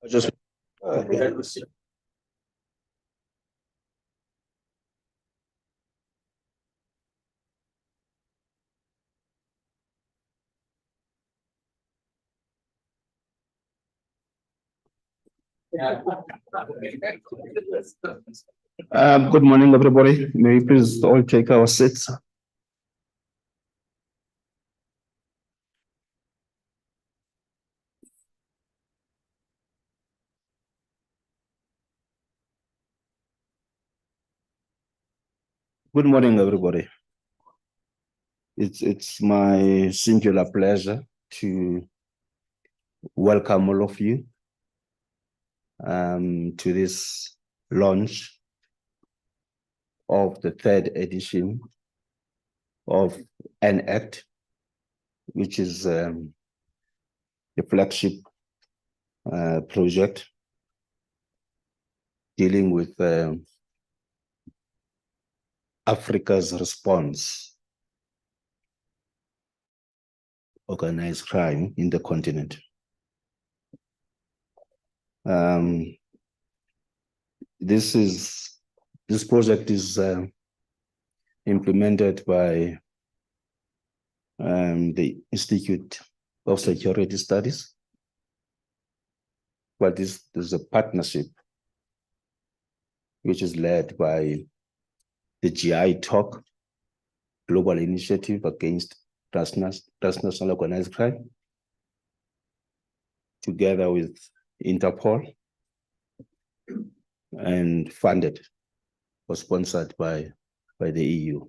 Just good morning, everybody. May we please all take our seats. Good morning, everybody. It's my singular pleasure to welcome all of you to this launch of the third edition of ENACT, which is the flagship project dealing with Africa's response to organized crime in the continent. This project is implemented by the Institute of Security Studies, but this is a partnership which is led by the GI-TOC Global Initiative Against Transnational Organized Crime, together with Interpol, and funded or sponsored by the EU.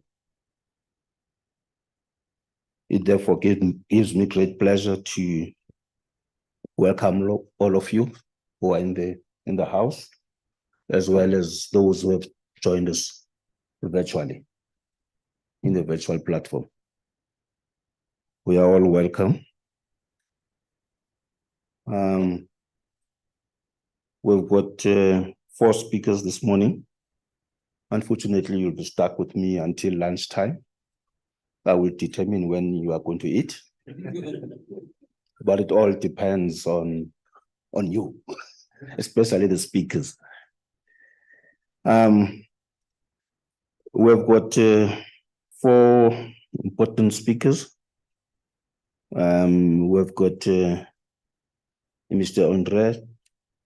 It therefore gives me great pleasure to welcome all of you who are in the house, as well as those who have joined us virtually in the virtual platform. We are all welcome. We've got 4 speakers this morning. Unfortunately, you'll be stuck with me until lunchtime. I will determine when you are going to eat. But it all depends on you, especially the speakers. We've got 4 important speakers. We've got Mr. Andre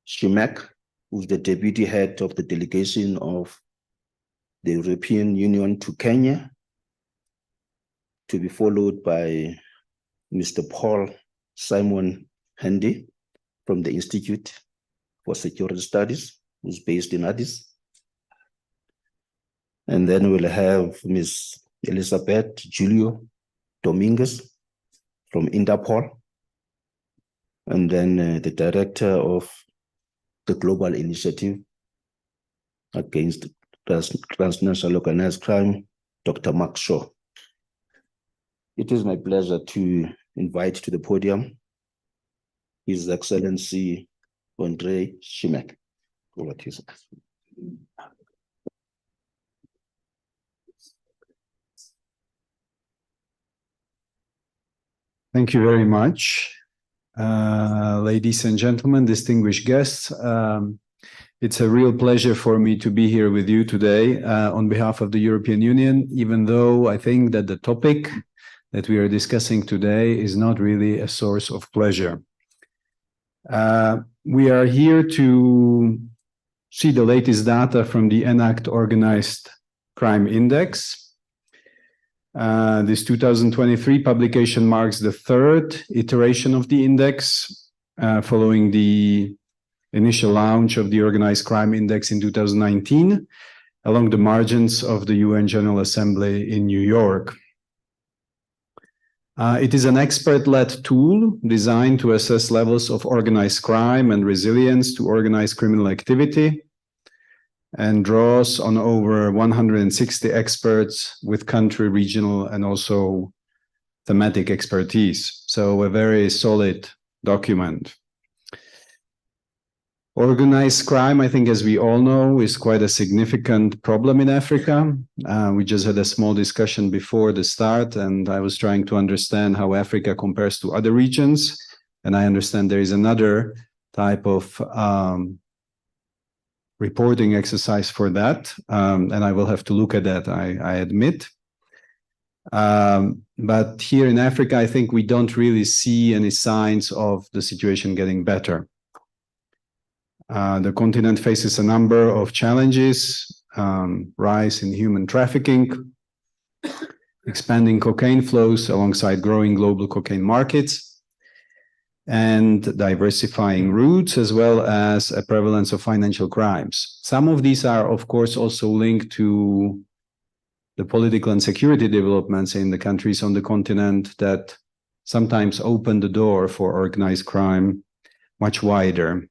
Shimek, who's the deputy head of the delegation of the European Union to Kenya, to be followed by Mr. Paul Simon Handy from the Institute for Security Studies, who's based in Addis. And then we'll have Ms. Elizabeth Julio Dominguez from Interpol, and then the director of the Global Initiative Against Transnational Organized Crime, Dr. Mark Shaw. It is my pleasure to invite to the podium His Excellency Andre Shimek. Over to you, sir. Thank you very much. Ladies and gentlemen, distinguished guests, it's a real pleasure for me to be here with you today on behalf of the European Union, even though I think that the topic that we are discussing today is not really a source of pleasure. We are here to see the latest data from the ENACT Organized Crime Index. This 2023 publication marks the 3rd iteration of the index, following the initial launch of the Organized Crime Index in 2019, along the margins of the UN General Assembly in New York. It is an expert-led tool designed to assess levels of organized crime and resilience to organized criminal activity, and draws on over 160 experts with country, regional, and also thematic expertise. So a very solid document. Organized crime, I think, as we all know, is quite a significant problem in Africa. We just had a small discussion before the start, and I was trying to understand how Africa compares to other regions. And I understand there is another type of reporting exercise for that, and I will have to look at that, I admit. But here in Africa, I think we don't really see any signs of the situation getting better. The continent faces a number of challenges, rise in human trafficking, expanding cocaine flows alongside growing global cocaine markets, and diversifying routes, as well as a prevalence of financial crimes. Some of these are, of course, also linked to the political and security developments in the countries on the continent that sometimes open the door for organized crime much wider.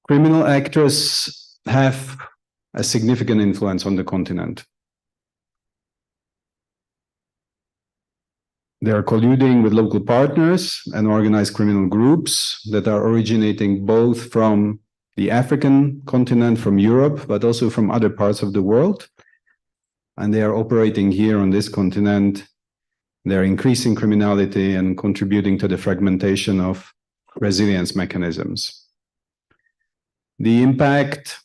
Criminal actors have a significant influence on the continent. They are colluding with local partners and organized criminal groups that are originating both from the African continent, from Europe, but also from other parts of the world. And they are operating here on this continent. They're increasing criminality and contributing to the fragmentation of resilience mechanisms. The impact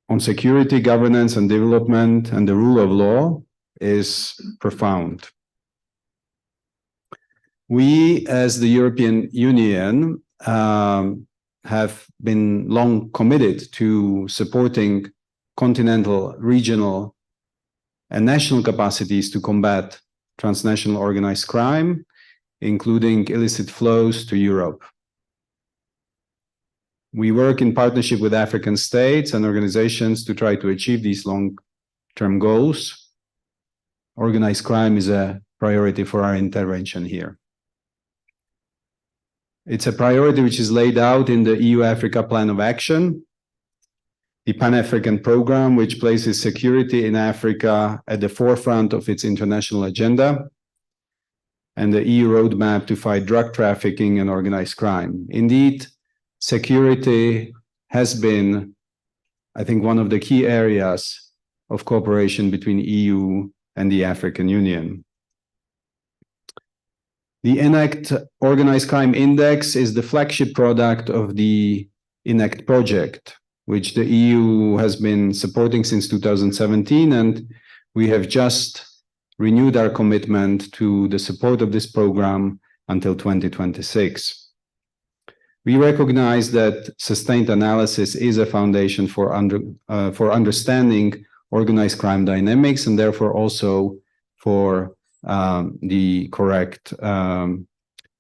on security, governance, and development and the rule of law is profound. We, as the European Union, have been long committed to supporting continental, regional, and national capacities to combat transnational organized crime, including illicit flows to Europe. We work in partnership with African states and organizations to try to achieve these long-term goals. Organized crime is a priority for our intervention here. It's a priority which is laid out in the EU-Africa Plan of Action, the Pan-African Program, which places security in Africa at the forefront of its international agenda, and the EU Roadmap to fight drug trafficking and organized crime. Indeed, security has been, I think, one of the key areas of cooperation between EU and the African Union. The ENACT Organized Crime Index is the flagship product of the ENACT project, which the EU has been supporting since 2017, and we have just renewed our commitment to the support of this program until 2026. We recognize that sustained analysis is a foundation for understanding organized crime dynamics, and therefore also for the correct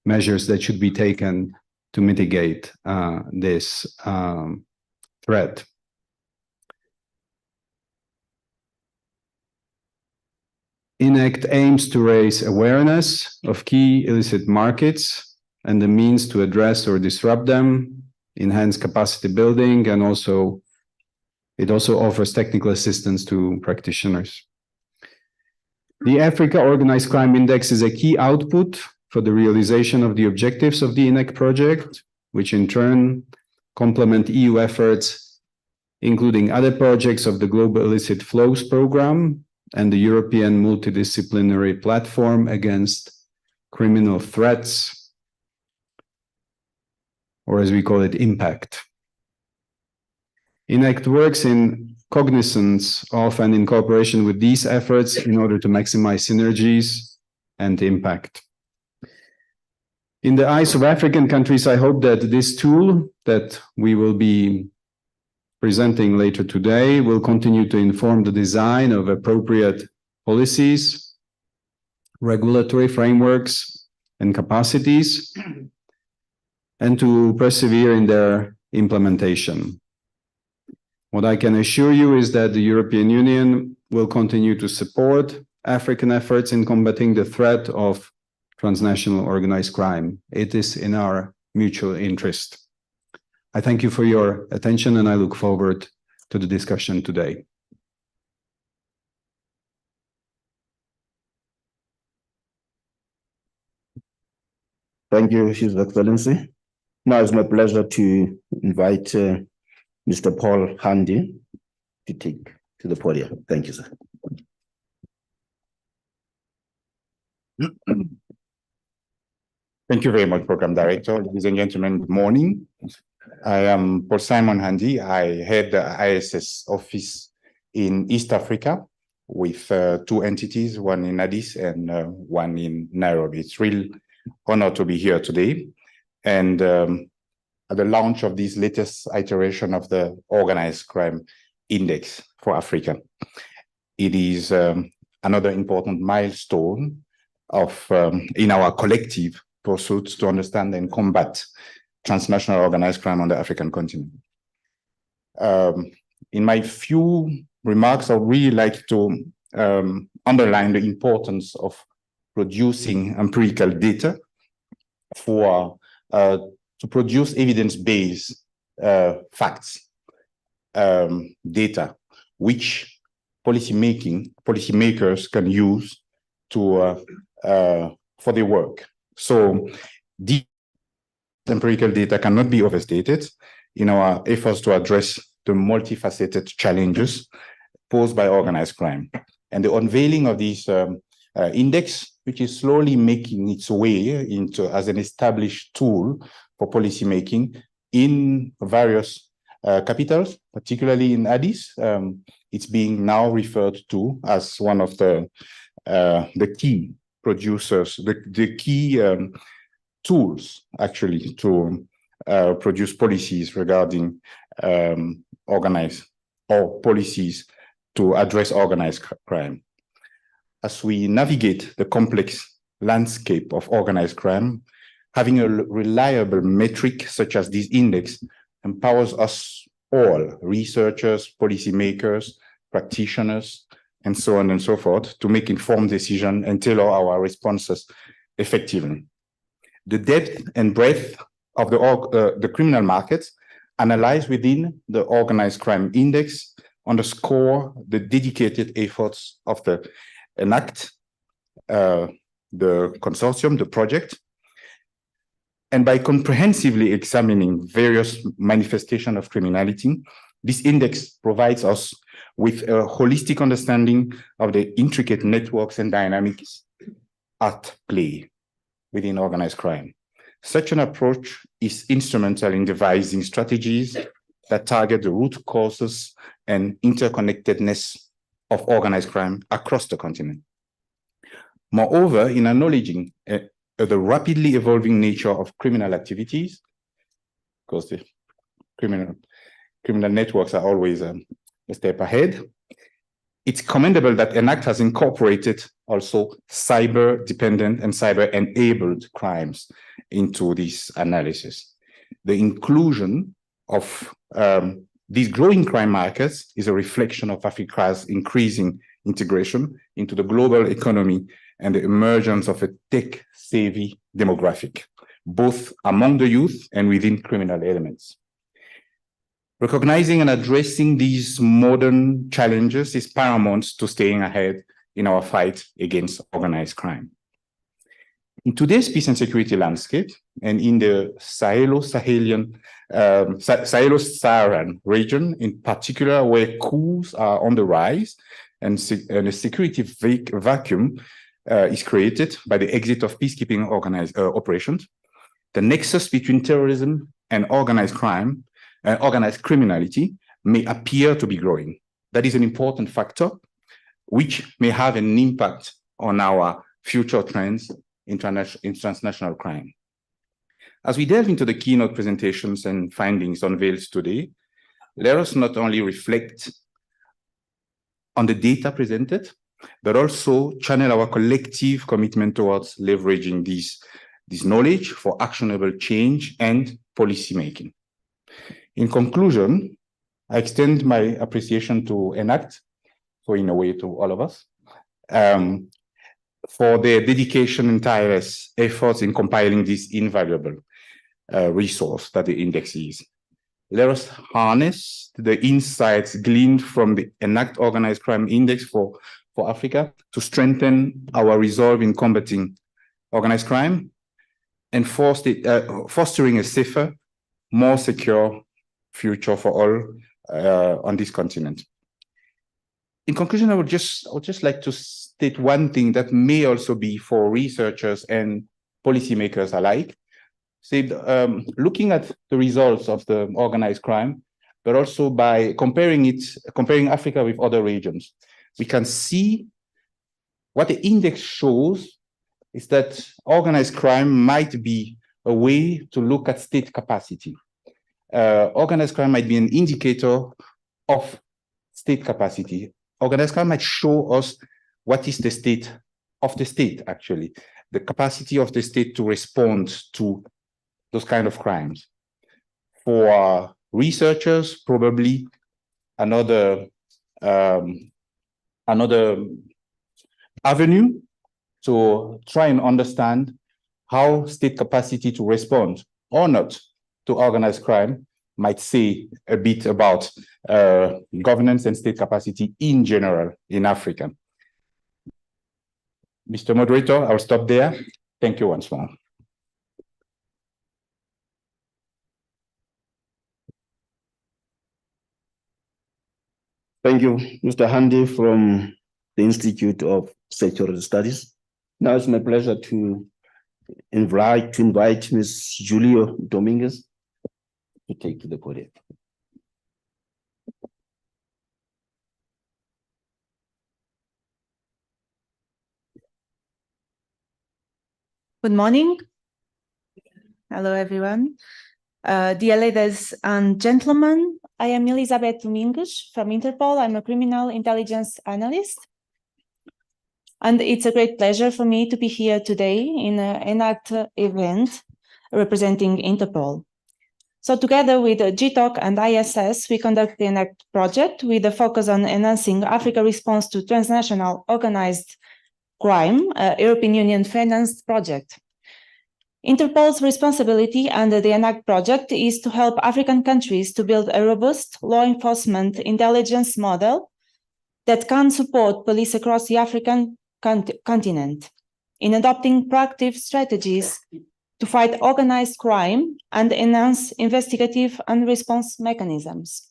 measures that should be taken to mitigate this threat. ENACT aims to raise awareness of key illicit markets and the means to address or disrupt them, enhance capacity building, and it also offers technical assistance to practitioners. The Africa Organized Crime Index is a key output for the realization of the objectives of the ENACT project, which in turn complement EU efforts, including other projects of the Global Illicit Flows Program and the European Multidisciplinary Platform Against Criminal Threats, or as we call it, IMPACT. ENACT works in cognizance of and in cooperation with these efforts in order to maximize synergies and impact. In the eyes of African countries, I hope that this tool that we will be presenting later today will continue to inform the design of appropriate policies, regulatory frameworks, and capacities, and to persevere in their implementation. What I can assure you is that the European Union will continue to support African efforts in combating the threat of transnational organized crime. It is in our mutual interest. I thank you for your attention, and I look forward to the discussion today. Thank you, His Excellency. Now it's my pleasure to invite Mr. Paul Handy to take to the podium. Thank you, sir. Thank you very much, Program Director. Ladies and gentlemen, good morning. I am Paul Simon Handy. I head the ISS office in East Africa with two entities, one in Addis and one in Nairobi. It's a real honor to be here today. And at the launch of this latest iteration of the Organized Crime Index for Africa. It is another important milestone of in our collective pursuits to understand and combat transnational organized crime on the African continent. In my few remarks, I would really like to underline the importance of producing empirical data for to produce evidence-based facts, data, which policymakers can use to for their work. So the empirical data cannot be overstated in our efforts to address the multifaceted challenges posed by organized crime. And the unveiling of this index, which is slowly making its way into as an established tool for policymaking in various capitals, particularly in Addis. It's being now referred to as one of the key producers, the key tools actually to produce policies regarding organized or policies to address organized crime. As we navigate the complex landscape of organized crime, having a reliable metric such as this index empowers us all, researchers, policymakers, practitioners, and so on and so forth, to make informed decisions and tailor our responses effectively. The depth and breadth of the criminal markets analyzed within the Organized Crime Index underscore the dedicated efforts of the ENACT, the consortium, the project. And by comprehensively examining various manifestations of criminality, this index provides us with a holistic understanding of the intricate networks and dynamics at play within organized crime. Such an approach is instrumental in devising strategies that target the root causes and interconnectedness of organized crime across the continent. Moreover, in acknowledging the rapidly evolving nature of criminal activities, because the criminal networks are always a step ahead, it's commendable that ENACT has incorporated also cyber-dependent and cyber-enabled crimes into this analysis. The inclusion of these growing crime markets is a reflection of Africa's increasing integration into the global economy and the emergence of a tech-savvy demographic, both among the youth and within criminal elements. Recognizing and addressing these modern challenges is paramount to staying ahead in our fight against organized crime. In today's peace and security landscape, and in the Sahelo-Saharan region in particular, where coups are on the rise and a security vacuum is created by the exit of peacekeeping operations, the nexus between terrorism and organized crime, organized criminality may appear to be growing. That is an important factor which may have an impact on our future trends in transnational crime. As we delve into the keynote presentations and findings unveiled today, let us not only reflect on the data presented, but also channel our collective commitment towards leveraging this knowledge for actionable change and policymaking. In conclusion, I extend my appreciation to ENACT, so in a way to all of us, for their dedication and tireless efforts in compiling this invaluable resource that the index is. Let us harness the insights gleaned from the ENACT Organized Crime Index for Africa to strengthen our resolve in combating organized crime and fostering a safer, more secure future for all on this continent. In conclusion, I would just like to state one thing that may also be for researchers and policymakers alike. Said, looking at the results of the organized crime, but also by comparing Africa with other regions, we can see what the index shows is that organized crime might be a way to look at state capacity. Organized crime might be an indicator of state capacity. Organized crime might show us what is the state of the state, actually, the capacity of the state to respond to those kind of crimes. For researchers, probably another avenue to try and understand how state capacity to respond or not to organized crime might say a bit about governance and state capacity in general in Africa. Mr. Moderator, I'll stop there. Thank you once more. Thank you, Mr. Handy from the Institute of Security Studies. Now it's my pleasure to invite Ms. Julio Dominguez to take the podium. Good morning. Hello, everyone. Dear ladies and gentlemen, I am Elizabeth Domingues from Interpol. I'm a criminal intelligence analyst. And it's a great pleasure for me to be here today in an ENACT event representing Interpol. So together with GI-TOC and ISS, we conduct the ENACT project with a focus on enhancing Africa response to transnational organized crime, a European Union financed project. Interpol's responsibility under the ENACT project is to help African countries to build a robust law enforcement intelligence model that can support police across the African continent in adopting proactive strategies to fight organized crime and enhance investigative and response mechanisms.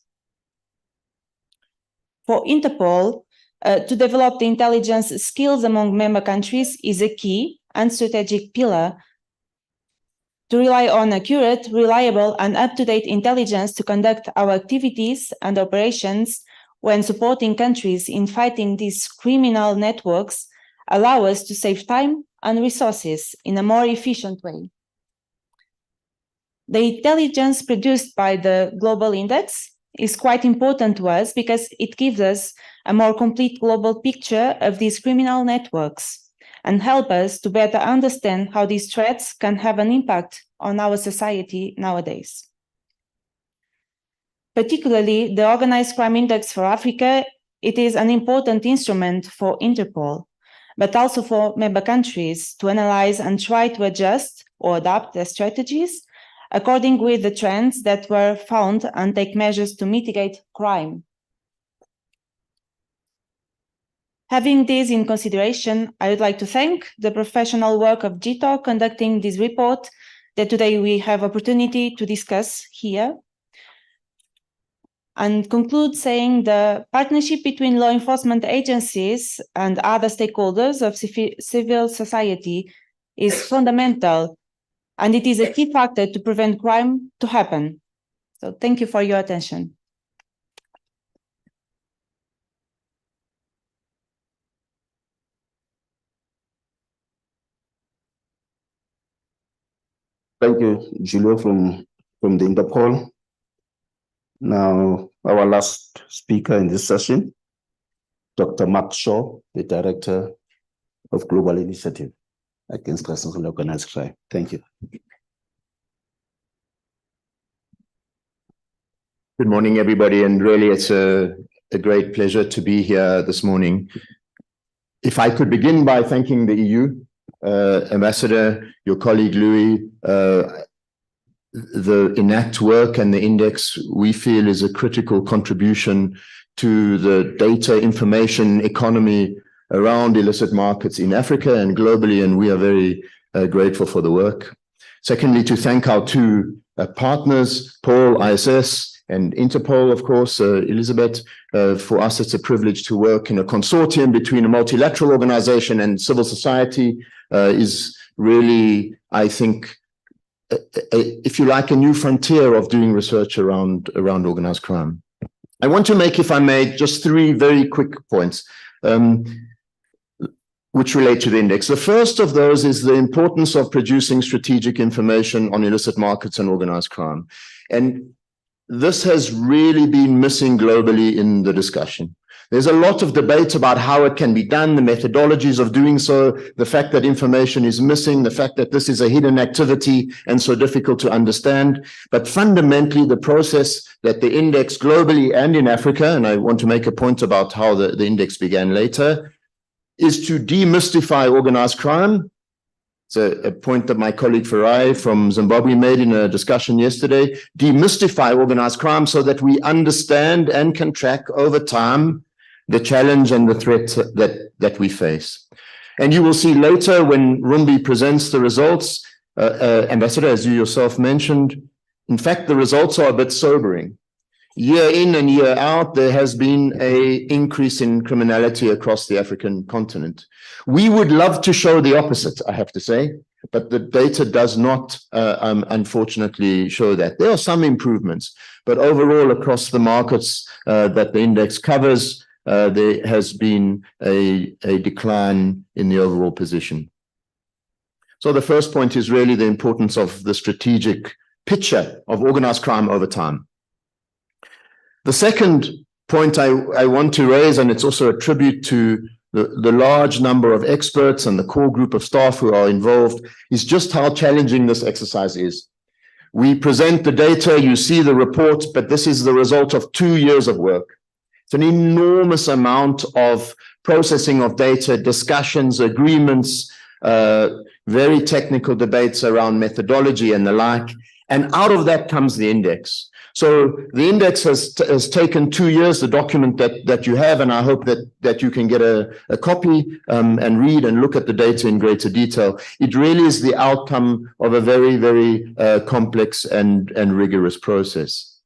For Interpol, to develop the intelligence skills among member countries is a key and strategic pillar to rely on accurate, reliable, and up-to-date intelligence to conduct our activities and operations when supporting countries in fighting these criminal networks allow us to save time and resources in a more efficient way. The intelligence produced by the Global Index is quite important to us because it gives us a more complete global picture of these criminal networks and help us to better understand how these threats can have an impact on our society nowadays. Particularly, the Organized Crime Index for Africa, it is an important instrument for Interpol, but also for member countries to analyze and try to adjust or adapt their strategies according with the trends that were found and take measures to mitigate crime. Having this in consideration, I would like to thank the professional work of GI-TOC conducting this report that today we have opportunity to discuss here, and conclude saying the partnership between law enforcement agencies and other stakeholders of civil society is fundamental, and it is a key factor to prevent crime to happen. So thank you for your attention. Thank you, Julio from the Interpol. Now, our last speaker in this session, Dr. Mark Shaw, the Director of Global Initiative Against Transnational Organized Crime. Thank you. Good morning, everybody, and really it's a great pleasure to be here this morning. If I could begin by thanking the EU, Ambassador, your colleague Louis, the ENACT work and the index we feel is a critical contribution to the data information economy around illicit markets in Africa and globally, and we are very grateful for the work. Secondly, to thank our two partners, Paul, ISS, and Interpol, of course, Elizabeth. For us, it's a privilege to work in a consortium between a multilateral organization and civil society is really, I think, if you like, a new frontier of doing research around organized crime. I want to make, if I may, just 3 very quick points which relate to the index. The first of those is the importance of producing strategic information on illicit markets and organized crime. And this has really been missing globally in the discussion. There's a lot of debate about how it can be done, the methodologies of doing so, the fact that information is missing, the fact that this is a hidden activity and so difficult to understand. But fundamentally, the process that the index globally and in Africa, and I want to make a point about how the index began later, is to demystify organized crime. It's a point that my colleague Farai from Zimbabwe made in a discussion yesterday. Demystify organized crime so that we understand and can track over time the challenge and the threat that we face. And you will see later when Rumbi presents the results, Ambassador, as you yourself mentioned, in fact, the results are a bit sobering. Year in and year out, there has been an increase in criminality across the African continent. We would love to show the opposite, I have to say, but the data does not, unfortunately, show that. There are some improvements, but overall, across the markets that the index covers, there has been a decline in the overall position. So the first point is really the importance of the strategic picture of organized crime over time. The second point I want to raise, and it's also a tribute to the large number of experts and the core group of staff who are involved, is just how challenging this exercise is. We present the data, you see the report, but this is the result of 2 years of work. It's an enormous amount of processing of data, discussions, agreements, very technical debates around methodology and the like. And out of that comes the index. So the index has taken 2 years, the document that you have, and I hope that you can get a copy and read and look at the data in greater detail. It really is the outcome of a very, very complex and rigorous process.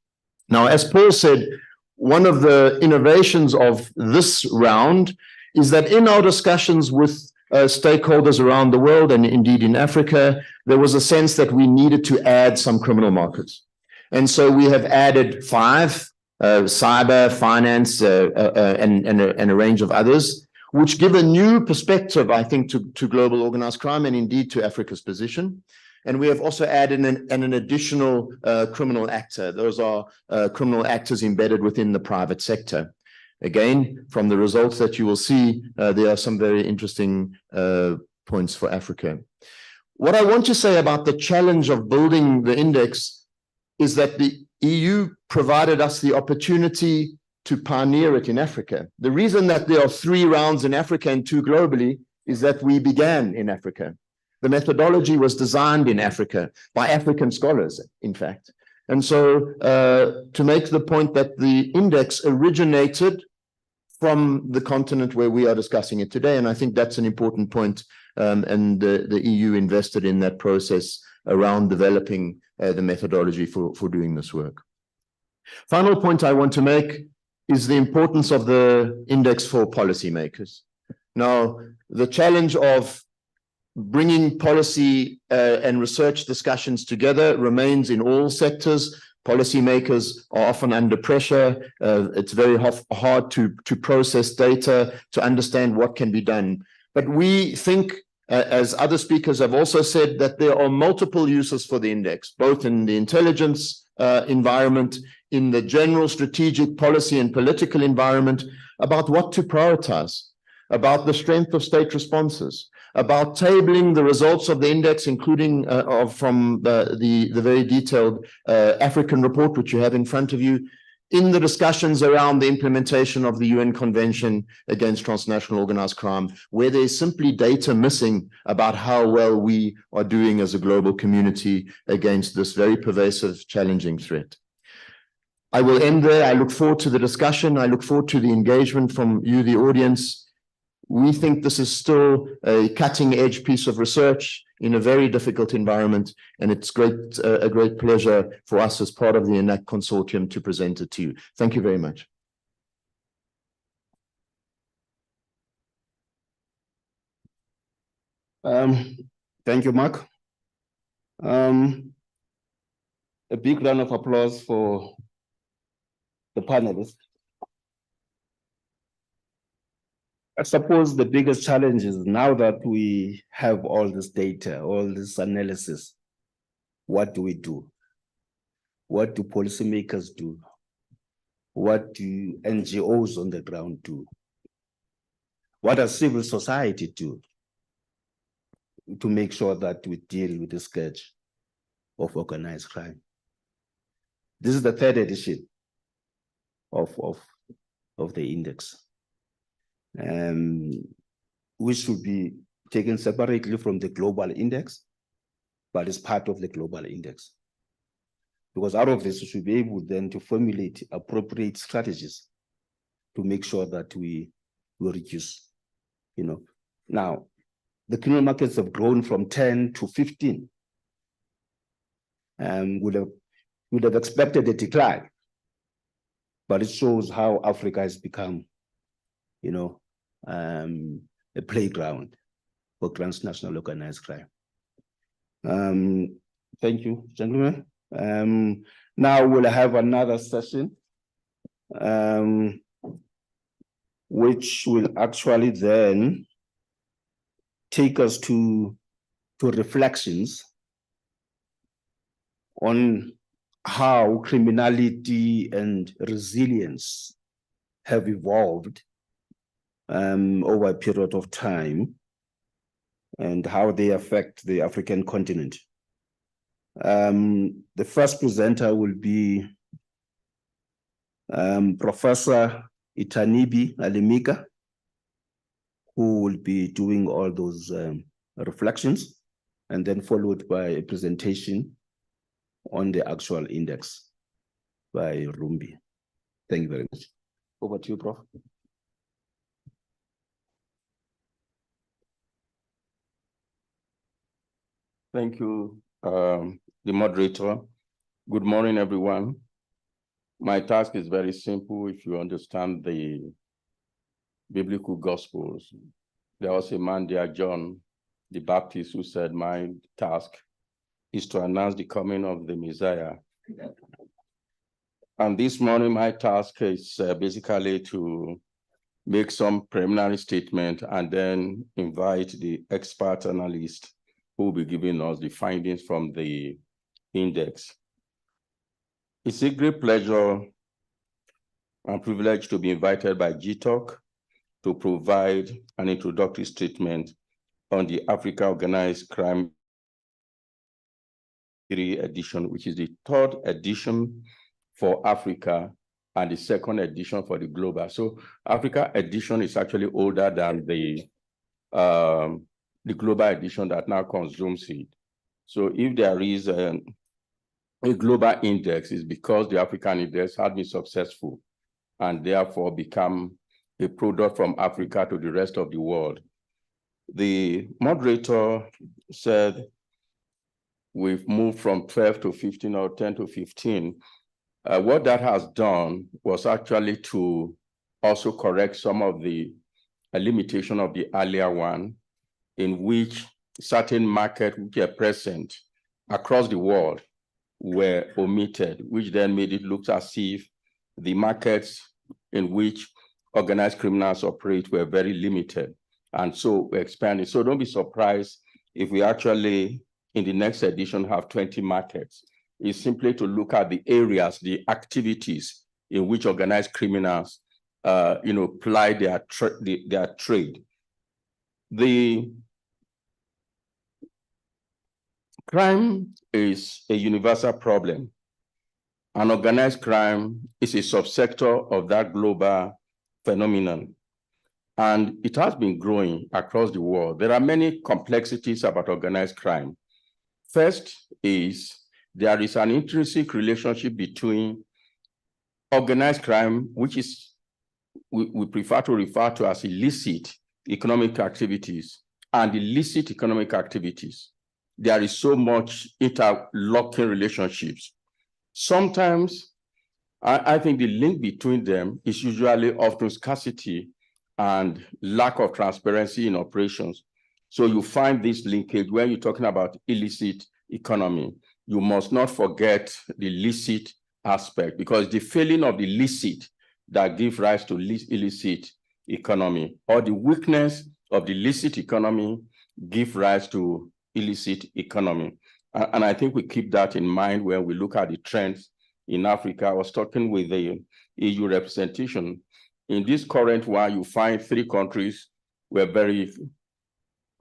Now, as Paul said, one of the innovations of this round is that in our discussions with stakeholders around the world and indeed in Africa, there was a sense that we needed to add some criminal markets. And so we have added 5, cyber, finance, and a range of others, which give a new perspective, I think, to global organized crime and indeed to Africa's position. And we have also added an additional criminal actor. Those are criminal actors embedded within the private sector. Again, from the results that you will see, there are some very interesting points for Africa. What I want to say about the challenge of building the index is that the EU provided us the opportunity to pioneer it in Africa. The reason that there are 3 rounds in Africa and 2 globally is that we began in Africa. The methodology was designed in Africa by African scholars, in fact. And so to make the point that the index originated from the continent where we are discussing it today, and I think that's an important point, and the EU invested in that process around developing the methodology for doing this work. Final point I want to make is the importance of the index for policymakers. Now, the challenge of bringing policy and research discussions together remains in all sectors. Policymakers are often under pressure. It's very hard to process data, to understand what can be done. But we think, as other speakers have also said, that there are multiple uses for the index, both in the intelligence environment, in the general strategic policy and political environment, about what to prioritize, about the strength of state responses, about tabling the results of the index, including from the very detailed African report, which you have in front of you, in the discussions around the implementation of the UN Convention against Transnational Organized Crime, where there's simply data missing about how well we are doing as a global community against this very pervasive, challenging threat. I will end there. I look forward to the discussion. I look forward to the engagement from you, the audience. We think this is still a cutting-edge piece of research in a very difficult environment, and it's a great pleasure for us as part of the ENACT consortium to present it to you. Thank you very much. Thank you, Mark. A big round of applause for the panelists. I suppose the biggest challenge is now that we have all this data, all this analysis, what do we do? What do policymakers do? What do NGOs on the ground do? What does civil society do to make sure that we deal with the scourge of organized crime? This is the third edition of the index, which should be taken separately from the global index, but is part of the global index. Because out of this, we should be able then to formulate appropriate strategies to make sure that we reduce, Now, the criminal markets have grown from 10 to 15. Would have expected a decline, but it shows how Africa has become, a playground for transnational organized crime. Thank you, gentlemen. Now we'll have another session, which will actually then take us to reflections on how criminality and resilience have evolved over a period of time and how they affect the African continent. The first presenter will be Professor Itanibi Alimika, who will be doing all those reflections, and then followed by a presentation on the actual index by Rumbi. Thank you very much. Over to you, Prof. Thank you, the moderator. Good morning, everyone. My task is very simple. If you understand the biblical gospels, there was a man there, John the Baptist, who said, my task is to announce the coming of the Messiah. And this morning, my task is basically to make some preliminary statement and then invite the expert analyst who will be giving us the findings from the index. It's a great pleasure and privilege to be invited by GI-TOC to provide an introductory statement on the Africa Organized Crime edition, which is the third edition for Africa and the second edition for the global. So Africa edition is actually older than the global edition that now consumes it. So if there is a global index, it's because the African index had been successful and therefore become a product from Africa to the rest of the world. The moderator said we've moved from 12 to 15 or 10 to 15. What that has done was actually to also correct some of the limitation of the earlier one, in which certain markets which are present across the world were omitted, which then made it look as if the markets in which organized criminals operate were very limited. And so we expanded. So don't be surprised if we actually, in the next edition, have 20 markets. It's simply to look at the areas, the activities in which organized criminals, ply their trade. The crime is a universal problem, and organized crime is a subsector of that global phenomenon. And it has been growing across the world. There are many complexities about organized crime. First is there is an intrinsic relationship between organized crime, which is we prefer to refer to as illicit economic activities, and illicit economic activities. There is so much interlocking relationships. Sometimes I think the link between them is usually often scarcity and lack of transparency in operations. So you find this linkage when you're talking about illicit economy. You must not forget the licit aspect, because the failing of the licit that gives rise to illicit economy, or the weakness of the licit economy give rise to illicit economy. And I think we keep that in mind when we look at the trends in Africa. I was talking with the EU representation. In this current one, you find 3 countries were very,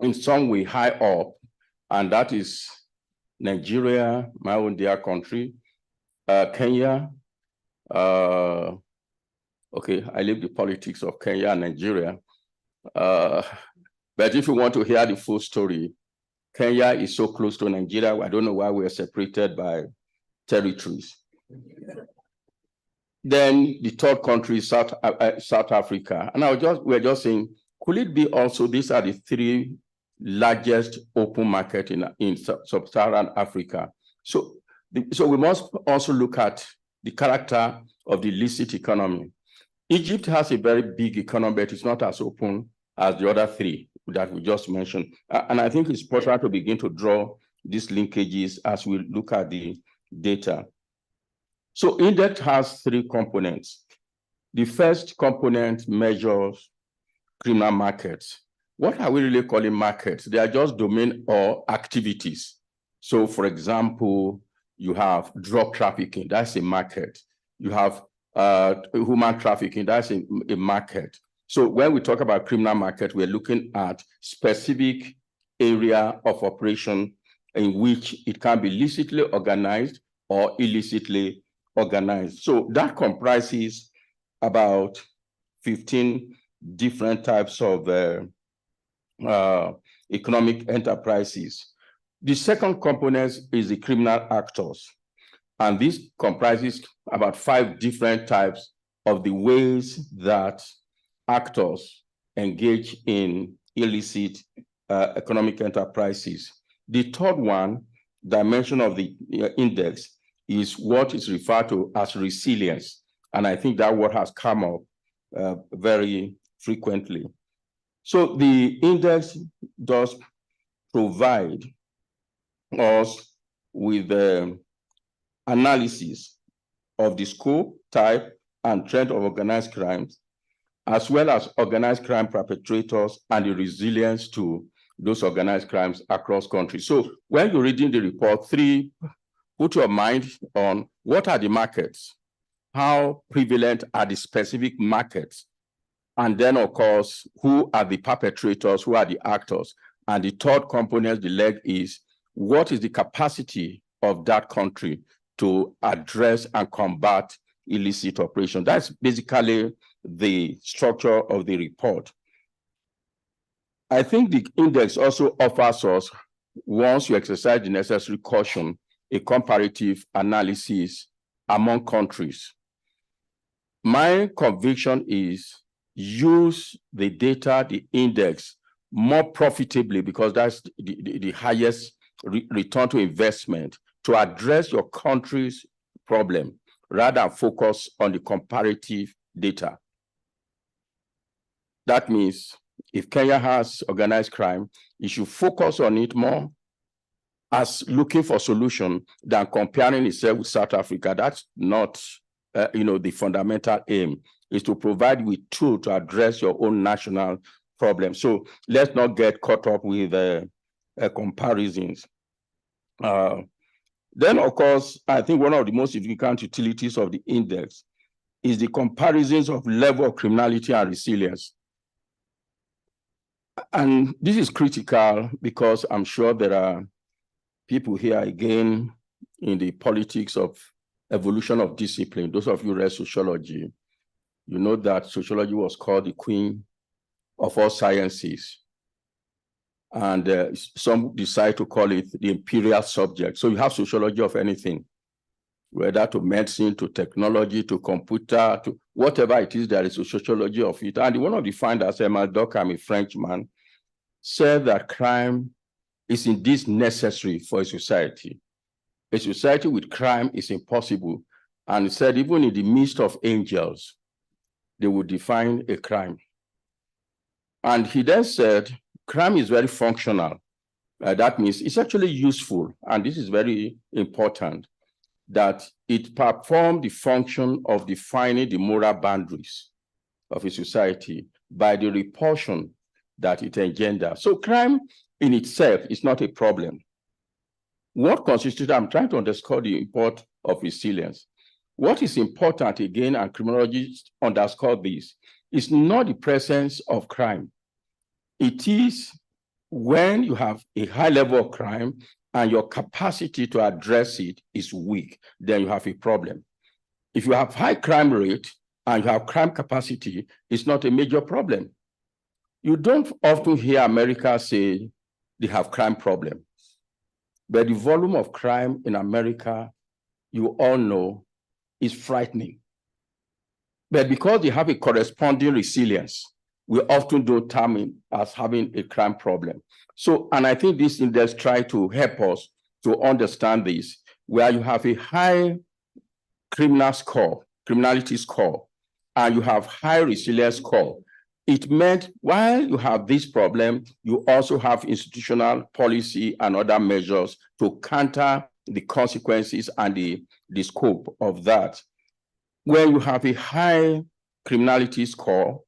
in some way, high up, and that is Nigeria, my own dear country, Kenya. Okay, I leave the politics of Kenya and Nigeria. But if you want to hear the full story, Kenya is so close to Nigeria. I don't know why we are separated by territories. Then the third country is South Africa. And we're just saying, could it be also these are the 3 largest open market in sub-Saharan Africa? So we must also look at the character of the illicit economy. Egypt has a very big economy, but it's not as open as the other 3 that we just mentioned. And I think it's important to begin to draw these linkages as we look at the data. So index has 3 components. The first component measures criminal markets. What are we really calling markets? They are just domain or activities. So for example, you have drug trafficking, that's a market. You have human trafficking, that's a market. So when we talk about criminal market, we're looking at specific area of operation in which it can be licitly organized or illicitly organized. So that comprises about 15 different types of economic enterprises. The second component is the criminal actors. And this comprises about 5 different types of the ways that actors engage in illicit economic enterprises. The third one, dimension of the index, is what is referred to as resilience. And I think that word has come up very frequently. So the index does provide us with the analysis of the scope, type, and trend of organized crimes, as well as organized crime perpetrators and the resilience to those organized crimes across countries. So when you're reading the report, 3, put your mind on what are the markets, how prevalent are the specific markets, and then of course, who are the perpetrators, who are the actors. And the third component, the leg, is what is the capacity of that country to address and combat illicit operation. That's basically the structure of the report. I think the index also offers us, once you exercise the necessary caution, a comparative analysis among countries. My conviction is use the data, the index, more profitably, because that's the highest return to investment, to address your country's problem, rather than focus on the comparative data. That means if Kenya has organized crime, you should focus on it more as looking for solution than comparing itself with South Africa. That's not the fundamental aim, is to provide with tools to address your own national problem. So let's not get caught up with comparisons. Then, of course, I think one of the most significant utilities of the index is the comparisons of level of criminality and resilience. And this is critical because I'm sure there are people here again in the politics of evolution of discipline. Those of you who read sociology, you know that sociology was called the queen of all sciences. And some decide to call it the imperial subject. So you have sociology of anything, whether to medicine, to technology, to computer, to whatever it is, there is a sociology of it. And one of the founders, Emile Durkheim, a Frenchman, said that crime is indeed necessary for a society. A society with crime is impossible. And he said, even in the midst of angels, they would define a crime. And he then said, crime is very functional. That means it's actually useful, and this is very important, that it performs the function of defining the moral boundaries of a society by the repulsion that it engenders. So crime in itself is not a problem. What constitutes, I'm trying to underscore the import of resilience. What is important, again, and criminologists underscore this, is not the presence of crime. It is when you have a high level of crime and your capacity to address it is weak, then you have a problem. If you have high crime rate and you have crime capacity, it's not a major problem. You don't often hear America say they have crime problem, but the volume of crime in America, you all know, is frightening. But because they have a corresponding resilience, we often don't term it as having a crime problem. So, and I think this index try to help us to understand this, where you have a high criminality score, and you have high resilience score. It meant while you have this problem, you also have institutional policy and other measures to counter the consequences and the scope of that. When you have a high criminality score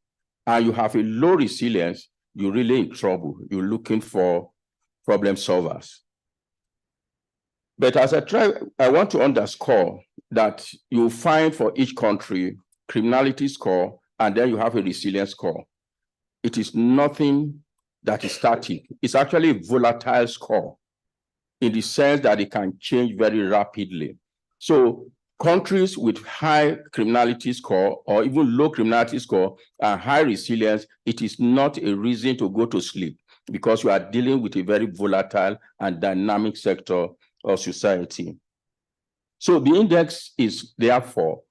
and you have a low resilience, you're really in trouble. You're looking for problem solvers. But as I want to underscore that you find for each country criminality score, and then you have a resilience score. It is nothing that is static. It's actually a volatile score in the sense that it can change very rapidly. So countries with high criminality score or even low criminality score and high resilience, it is not a reason to go to sleep because you are dealing with a very volatile and dynamic sector of society. So the index is therefore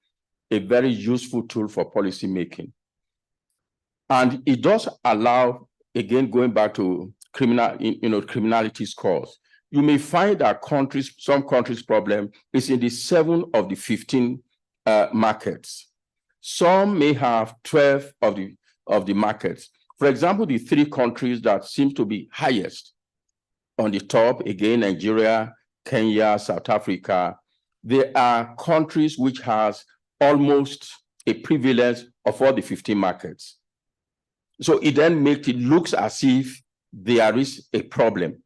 a very useful tool for policy making. And it does allow, again, going back to criminality scores, you may find that some countries' problem is in the 7 of the 15 markets. Some may have 12 of the markets. For example, the 3 countries that seem to be highest on the top, again, Nigeria, Kenya, South Africa, they are countries which has almost a prevalence of all the 15 markets. So it then makes it looks as if there is a problem.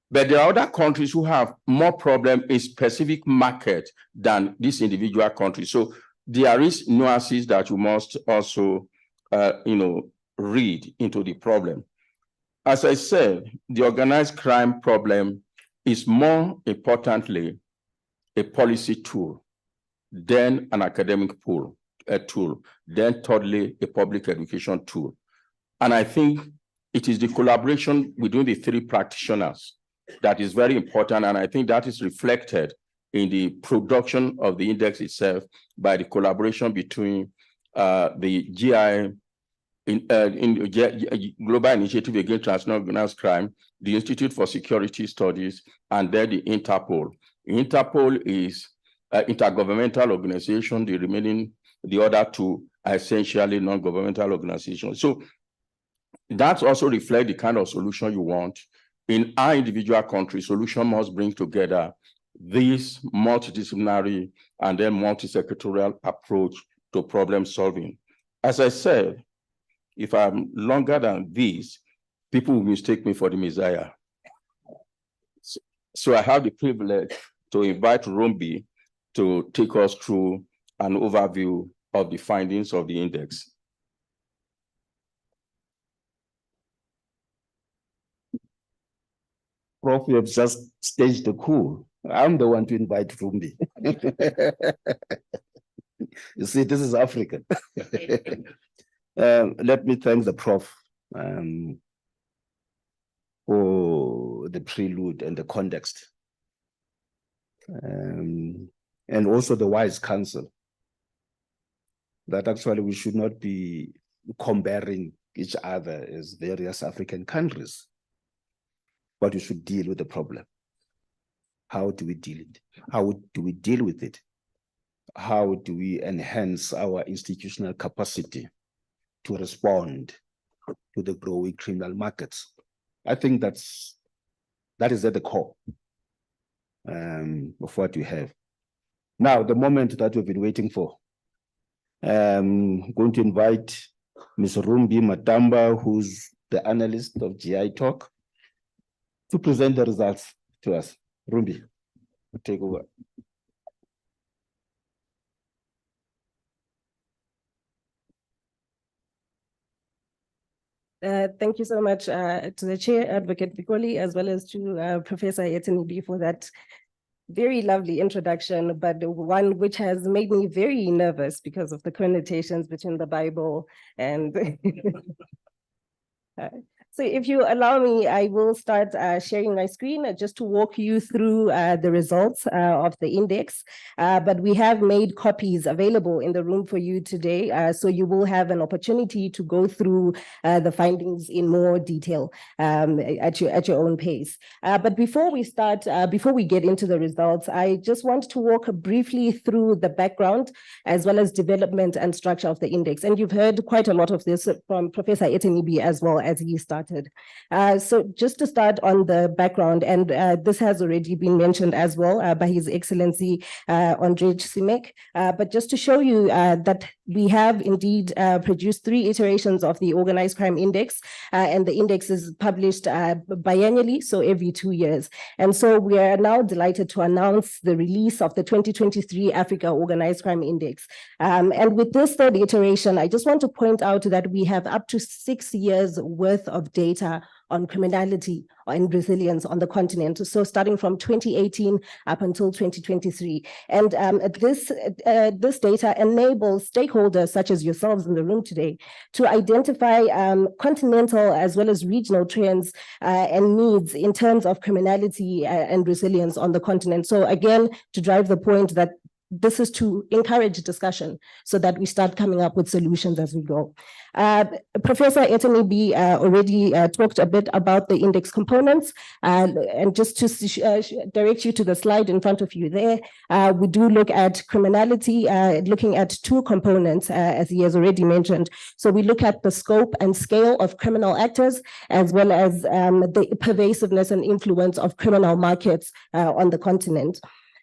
But there are other countries who have more problem in specific market than this individual country. So there is nuances that you must also, read into the problem. As I said, the organized crime problem is more importantly a policy tool, then an academic tool, then thirdly, a public education tool. And I think it is the collaboration between the 3 practitioners that is very important. And I think that is reflected in the production of the index itself by the collaboration between the Global Initiative Against Transnational Organized Crime, the Institute for Security Studies, and then the Interpol. Interpol is an intergovernmental organization. The other 2 are essentially non-governmental organizations. So that also reflects the kind of solution you want. In our individual country, solution must bring together this multidisciplinary and then multi-sectorial approach to problem solving. As I said, if I'm longer than this, people will mistake me for the Messiah. So I have the privilege to invite Rombi to take us through an overview of the findings of the index. Prof, you have just staged the coup. I'm the one to invite Rumbi. You see, this is African. Let me thank the Prof for the prelude and the context. And also the wise counsel that actually we should not be comparing each other as various African countries, but we should deal with the problem. How do we deal with it? How do we deal with it? How do we enhance our institutional capacity to respond to the growing criminal markets? I think that is at the core of what we have. Now, the moment that we've been waiting for. I'm going to invite Ms. Rumbi Matamba, who's the analyst of GI-TOC, to present the results to us. Rumbi, take over. Thank you so much to the Chair, Advocate Bikoli, as well as to Professor Etenibi for that very lovely introduction, but one which has made me very nervous because of the connotations between the Bible and so if you allow me, I will start sharing my screen just to walk you through the results of the index. But we have made copies available in the room for you today. So you will have an opportunity to go through the findings in more detail at your own pace. But before we start, before we get into the results, I just want to walk briefly through the background as well as development and structure of the index. And you've heard quite a lot of this from Professor Etenibi as well as he started. So just to start on the background, and this has already been mentioned as well by His Excellency Ondrej Simek, but just to show you that we have indeed produced 3 iterations of the Organized Crime Index, and the index is published biannually, so every 2 years. And so we are now delighted to announce the release of the 2023 Africa Organized Crime Index. And with this 3rd iteration, I just want to point out that we have up to 6 years worth of data on criminality and resilience on the continent. So starting from 2018 up until 2023. And this data enables stakeholders such as yourselves in the room today to identify continental as well as regional trends and needs in terms of criminality and resilience on the continent. So again, to drive the point that this is to encourage discussion so that we start coming up with solutions as we go. Professor Etenibi already talked a bit about the index components, and just to direct you to the slide in front of you there, we do look at criminality, looking at 2 components, as he has already mentioned. So we look at the scope and scale of criminal actors, as well as the pervasiveness and influence of criminal markets on the continent.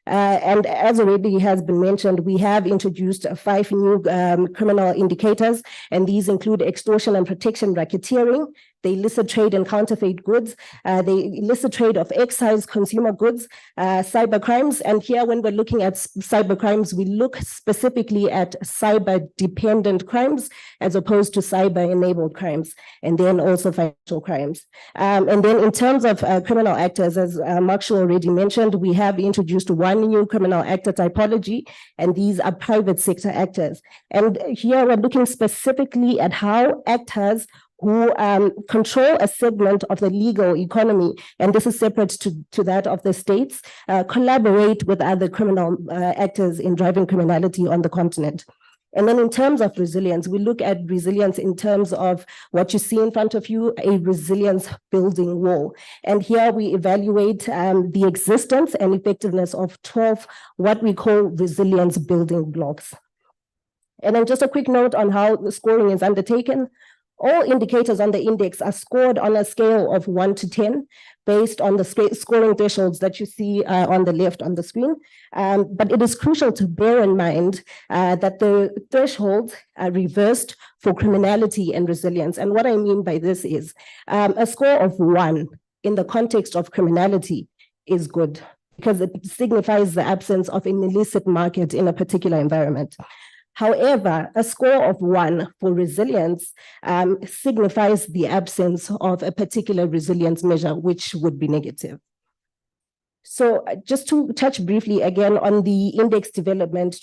And as already has been mentioned, we have introduced 5 new criminal indicators, and these include extortion and protection racketeering, the illicit trade in counterfeit goods, the illicit trade of excise consumer goods, cyber crimes. And here, when we're looking at cyber crimes, we look specifically at cyber-dependent crimes as opposed to cyber-enabled crimes, and then also financial crimes. And then in terms of criminal actors, as Mark Shaw already mentioned, we have introduced 1 new criminal actor typology, and these are private sector actors. And here we're looking specifically at how actors who control a segment of the legal economy, and this is separate to that of the states, collaborate with other criminal actors in driving criminality on the continent. And then in terms of resilience, we look at resilience in terms of what you see in front of you, a resilience building wall. And here we evaluate the existence and effectiveness of 12 what we call resilience building blocks. And then just a quick note on how the scoring is undertaken. All indicators on the index are scored on a scale of 1 to 10 based on the scoring thresholds that you see on the left on the screen. But it is crucial to bear in mind that the thresholds are reversed for criminality and resilience. And what I mean by this is a score of 1 in the context of criminality is good because it signifies the absence of an illicit market in a particular environment. However, a score of 1 for resilience signifies the absence of a particular resilience measure, which would be negative. So just to touch briefly again on the index development,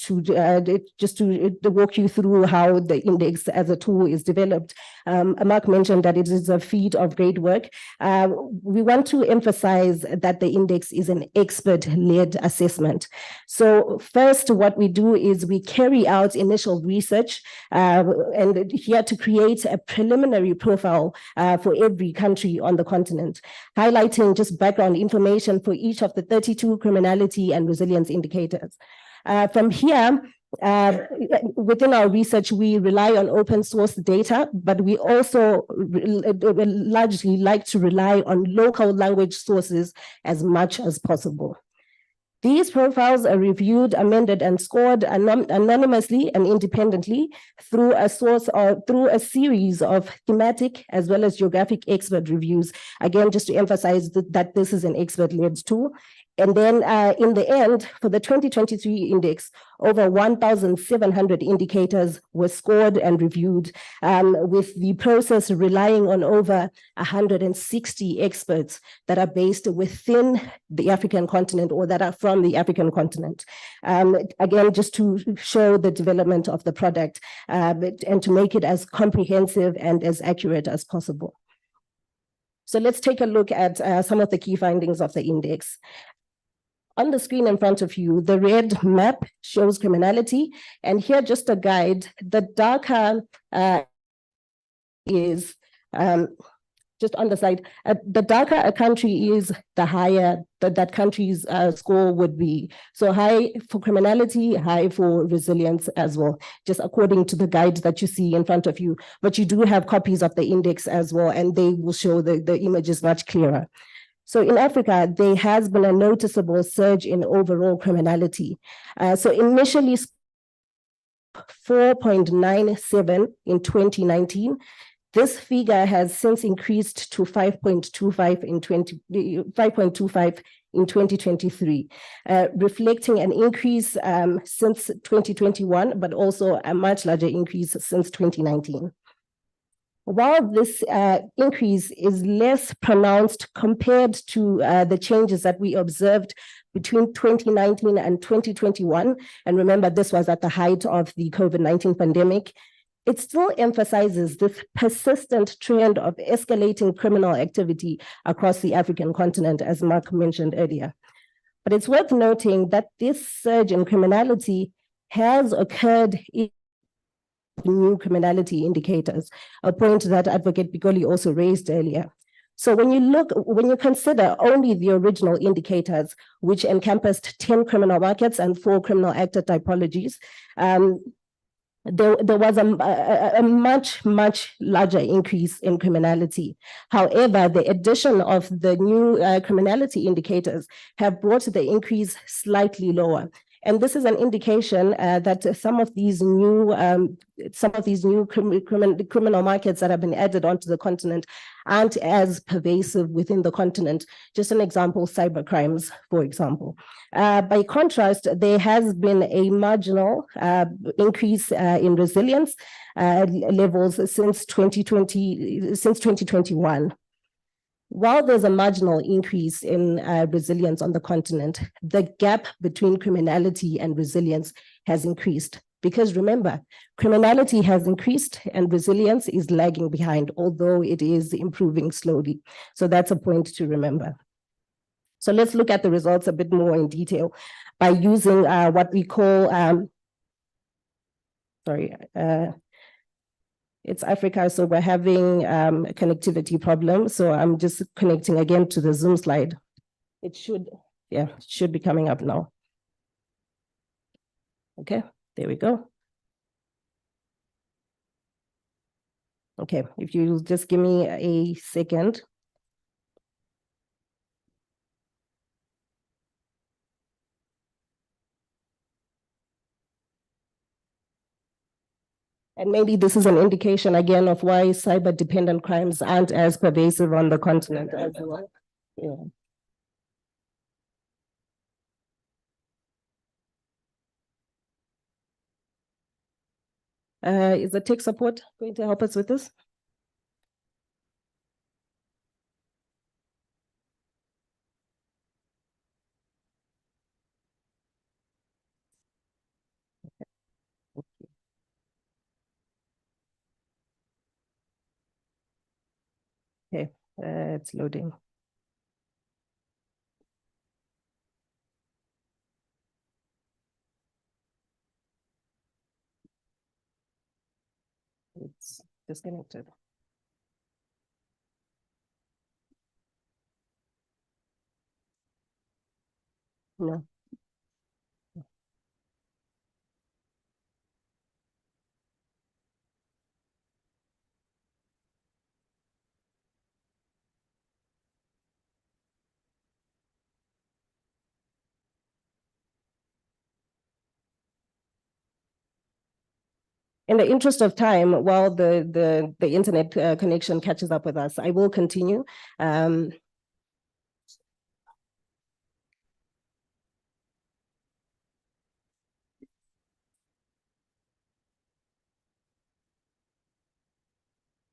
just to walk you through how the index as a tool is developed. Mark mentioned that it is a feat of great work. We want to emphasize that the index is an expert-led assessment. So first, what we do is we carry out initial research and here to create a preliminary profile for every country on the continent, highlighting just background information for each of the 32 criminality and resilience indicators. From here, Within our research, we rely on open source data, but we also largely like to rely on local language sources as much as possible. These profiles are reviewed, amended, and scored anonymously and independently through a series of thematic as well as geographic expert reviews. Again, just to emphasize that this is an expert-led tool. And then in the end, for the 2023 index, over 1,700 indicators were scored and reviewed, with the process relying on over 160 experts that are based within the African continent or that are from the African continent. Again, just to show the development of the product and to make it as comprehensive and as accurate as possible. So let's take a look at some of the key findings of the index. On the screen in front of you, the red map shows criminality, and here just a guide. The darker is just on the side. The darker a country is, the higher that country's score would be. So high for criminality, high for resilience as well, just according to the guide that you see in front of you. But you do have copies of the index as well, and they will show the images much clearer. So in Africa, there has been a noticeable surge in overall criminality. So initially 4.97 in 2019. This figure has since increased to 5.25 in 2023, reflecting an increase since 2021, but also a much larger increase since 2019. While this increase is less pronounced compared to the changes that we observed between 2019 and 2021, and remember this was at the height of the COVID-19 pandemic, it still emphasizes this persistent trend of escalating criminal activity across the African continent, as Mark mentioned earlier. But it's worth noting that this surge in criminality has occurred in new criminality indicators, a point that Advocate Bigoli also raised earlier. So when you consider only the original indicators, which encompassed 10 criminal markets and 4 criminal actor typologies, there was a much larger increase in criminality. However, the addition of the new criminality indicators have brought the increase slightly lower. And this is an indication that some of these new criminal markets that have been added onto the continent aren't as pervasive within the continent. Just an example, cyber crimes, for example. By contrast, there has been a marginal increase in resilience levels since 2021. While there's a marginal increase in resilience on the continent, the gap between criminality and resilience has increased. Because remember, criminality has increased and resilience is lagging behind, although it is improving slowly. So that's a point to remember. So let's look at the results a bit more in detail by using what we call, it's Africa, so we're having a connectivity problem. So I'm just connecting again to the Zoom slide. It should be coming up now. Okay, there we go. Okay, if you just give me a second. And maybe this is an indication again of why cyber-dependent crimes aren't as pervasive on the continent as well. Yeah. Is the tech support going to help us with this? Okay, it's loading. It's disconnected. No. In the interest of time, while the internet connection catches up with us, I will continue.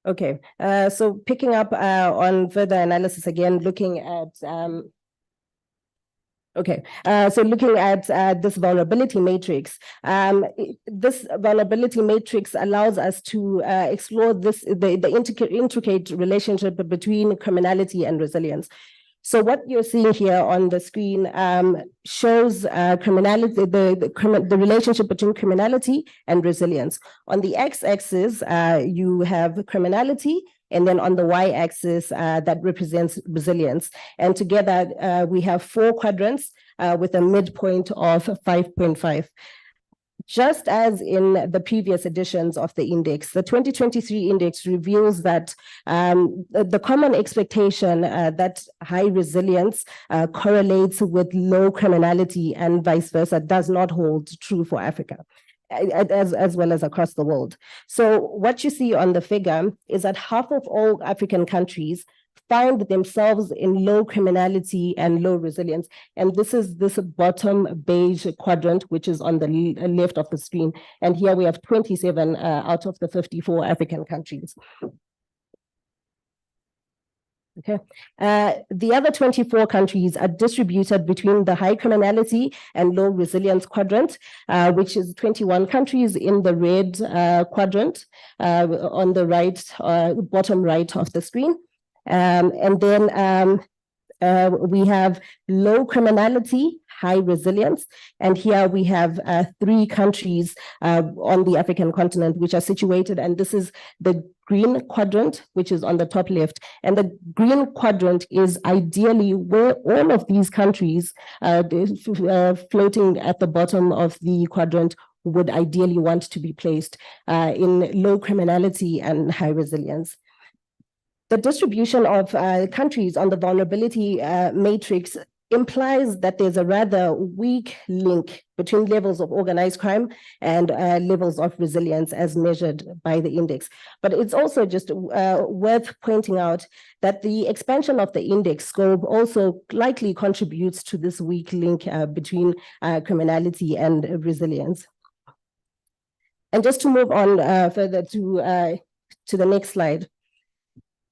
Okay, so picking up on further analysis again, looking at so looking at this vulnerability matrix, this vulnerability matrix allows us to explore the intricate relationship between criminality and resilience. So what you're seeing here on the screen shows criminality, the relationship between criminality and resilience. On the x-axis, you have criminality, and then on the y-axis, that represents resilience. And together, we have 4 quadrants with a midpoint of 5.5. Just as in the previous editions of the index, the 2023 index reveals that the common expectation that high resilience correlates with low criminality and vice versa does not hold true for Africa, as well as across the world. So what you see on the figure is that half of all African countries found themselves in low criminality and low resilience. And this is this bottom beige quadrant, which is on the left of the screen. And here we have 27 out of the 54 African countries. Okay. The other 24 countries are distributed between the high criminality and low resilience quadrant, which is 21 countries in the red quadrant on the right, bottom right of the screen. And then we have low criminality, high resilience. And here we have 3 countries on the African continent, which are situated, and this is the green quadrant, which is on the top left. And the green quadrant is ideally where all of these countries floating at the bottom of the quadrant would ideally want to be placed in low criminality and high resilience. The distribution of countries on the vulnerability matrix implies that there's a rather weak link between levels of organized crime and levels of resilience as measured by the index. But it's also just worth pointing out that the expansion of the index scope also likely contributes to this weak link between criminality and resilience. And just to move on further to the next slide.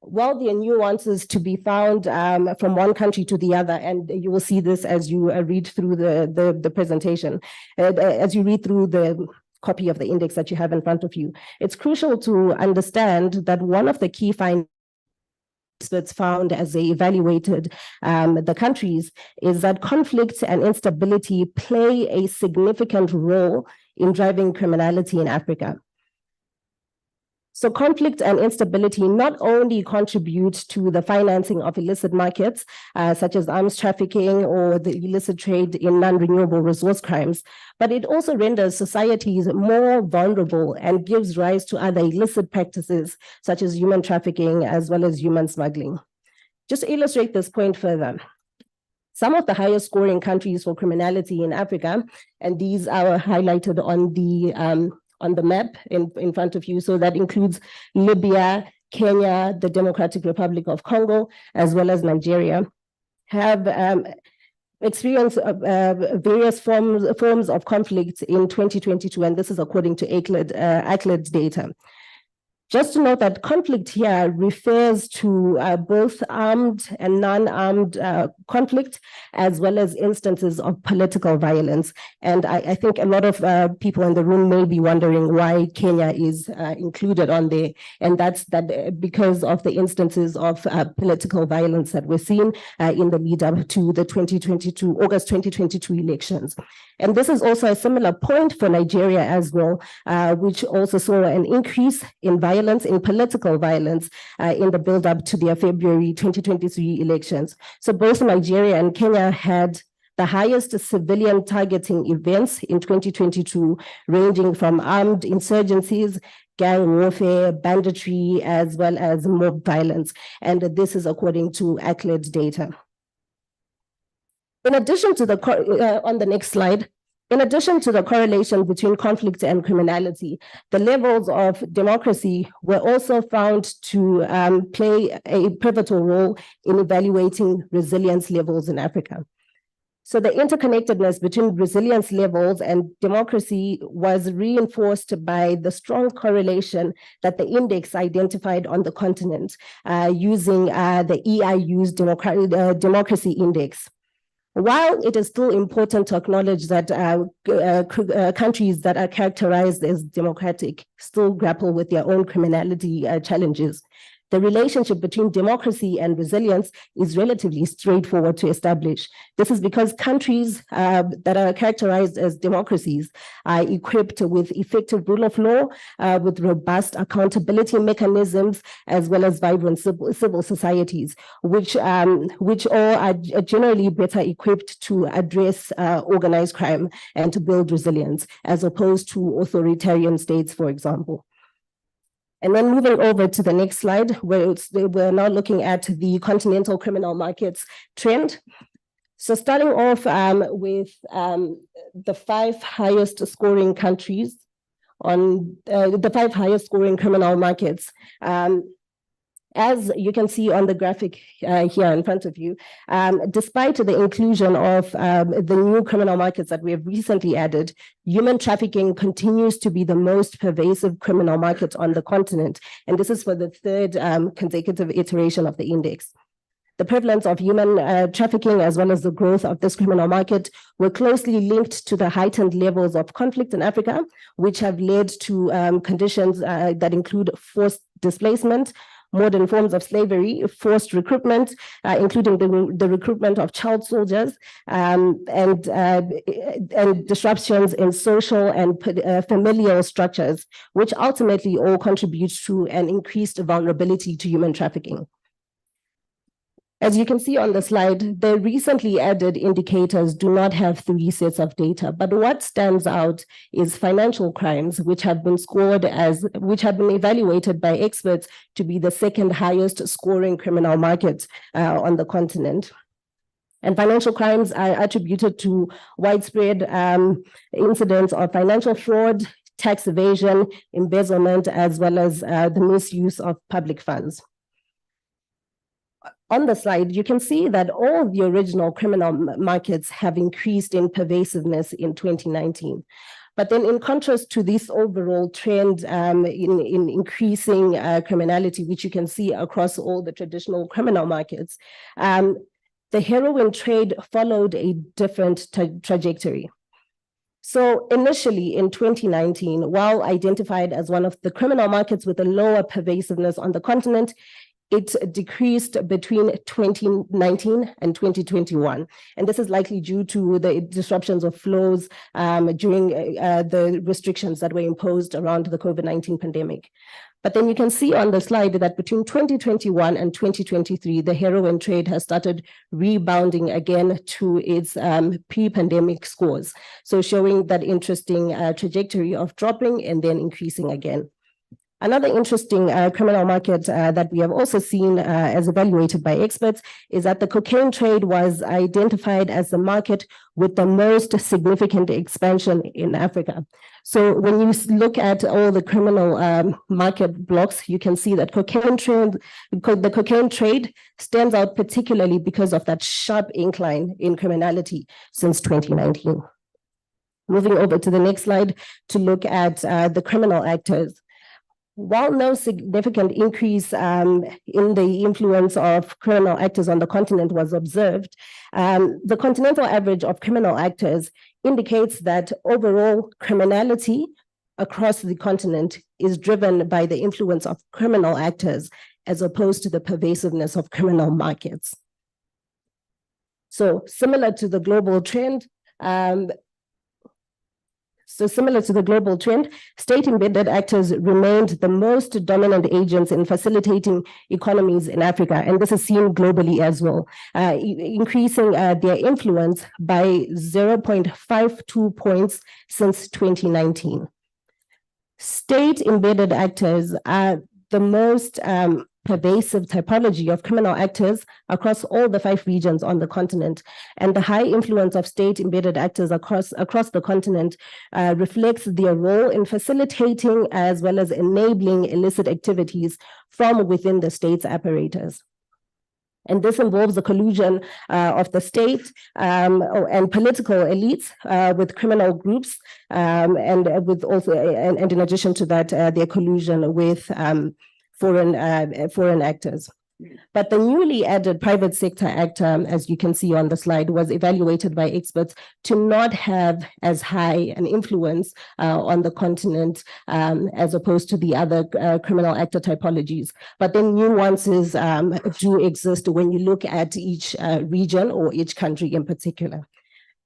While there are nuances to be found from one country to the other, and you will see this as you read through the presentation, as you read through the copy of the index that you have in front of you, it's crucial to understand that one of the key findings experts found as they evaluated the countries is that conflict and instability play a significant role in driving criminality in Africa. So conflict and instability not only contribute to the financing of illicit markets, such as arms trafficking or the illicit trade in non-renewable resource crimes, but it also renders societies more vulnerable and gives rise to other illicit practices, such as human trafficking as well as human smuggling. Just to illustrate this point further, some of the highest scoring countries for criminality in Africa, and these are highlighted on the map in front of you. So that includes Libya, Kenya, the Democratic Republic of Congo, as well as Nigeria, have experienced various forms of conflict in 2022, and this is according to ACLED data. Just to note that conflict here refers to both armed and non-armed conflict, as well as instances of political violence. And I think a lot of people in the room may be wondering why Kenya is included on there. And that's because of the instances of political violence that we're seeing in the lead up to the August 2022 elections. And this is also a similar point for Nigeria as well, which also saw an increase in political violence in the build-up to their February 2023 elections. So both Nigeria and Kenya had the highest civilian targeting events in 2022, ranging from armed insurgencies, gang warfare, banditry, as well as mob violence. And this is according to ACLED data. In addition to on the next slide, In addition to the correlation between conflict and criminality, the levels of democracy were also found to play a pivotal role in evaluating resilience levels in Africa. So the interconnectedness between resilience levels and democracy was reinforced by the strong correlation that the index identified on the continent using the EIU's democracy index. While it is still important to acknowledge that countries that are characterized as democratic still grapple with their own criminality challenges, the relationship between democracy and resilience is relatively straightforward to establish. This is because countries that are characterized as democracies are equipped with effective rule of law, with robust accountability mechanisms, as well as vibrant civil societies, which all are generally better equipped to address organized crime and to build resilience, as opposed to authoritarian states, for example. And then moving over to the next slide, where we're now looking at the continental criminal markets trend. So starting off with the 5 highest scoring countries on the 5 highest scoring criminal markets. As you can see on the graphic here in front of you, despite the inclusion of the new criminal markets that we have recently added, human trafficking continues to be the most pervasive criminal market on the continent. And this is for the 3rd consecutive iteration of the index. The prevalence of human trafficking, as well as the growth of this criminal market, were closely linked to the heightened levels of conflict in Africa, which have led to conditions that include forced displacement, modern forms of slavery, forced recruitment, including the recruitment of child soldiers, and disruptions in social and familial structures, which ultimately all contribute to an increased vulnerability to human trafficking. As you can see on the slide, the recently added indicators do not have 3 sets of data, but what stands out is financial crimes, which have been evaluated by experts to be the 2nd highest scoring criminal market on the continent. And financial crimes are attributed to widespread incidents of financial fraud, tax evasion, embezzlement, as well as the misuse of public funds. On the slide, you can see that all the original criminal markets have increased in pervasiveness in 2019. But then in contrast to this overall trend in increasing criminality, which you can see across all the traditional criminal markets, the heroin trade followed a different trajectory. So initially in 2019, while identified as one of the criminal markets with a lower pervasiveness on the continent, it decreased between 2019 and 2021. And this is likely due to the disruptions of flows during the restrictions that were imposed around the COVID-19 pandemic. But then you can see on the slide that between 2021 and 2023, the heroin trade has started rebounding again to its pre-pandemic scores. So showing that interesting trajectory of dropping and then increasing again. Another interesting criminal market that we have also seen as evaluated by experts is that the cocaine trade was identified as the market with the most significant expansion in Africa. So when you look at all the criminal market blocks, you can see that the cocaine trade stands out particularly because of that sharp incline in criminality since 2019. Moving over to the next slide to look at the criminal actors. While no significant increase in the influence of criminal actors on the continent was observed, the continental average of criminal actors indicates that overall criminality across the continent is driven by the influence of criminal actors as opposed to the pervasiveness of criminal markets. So similar to the global trend, state-embedded actors remained the most dominant agents in facilitating economies in Africa, and this is seen globally as well, increasing their influence by 0.52 points since 2019. State-embedded actors are the most pervasive typology of criminal actors across all the 5 regions on the continent. And the high influence of state-embedded actors across the continent reflects their role in facilitating as well as enabling illicit activities from within the state's apparatus. And this involves the collusion of the state and political elites with criminal groups, and in addition to that, their collusion with foreign actors. But the newly added private sector actor, as you can see on the slide, was evaluated by experts to not have as high an influence on the continent as opposed to the other criminal actor typologies. But then nuances do exist when you look at each region or each country in particular.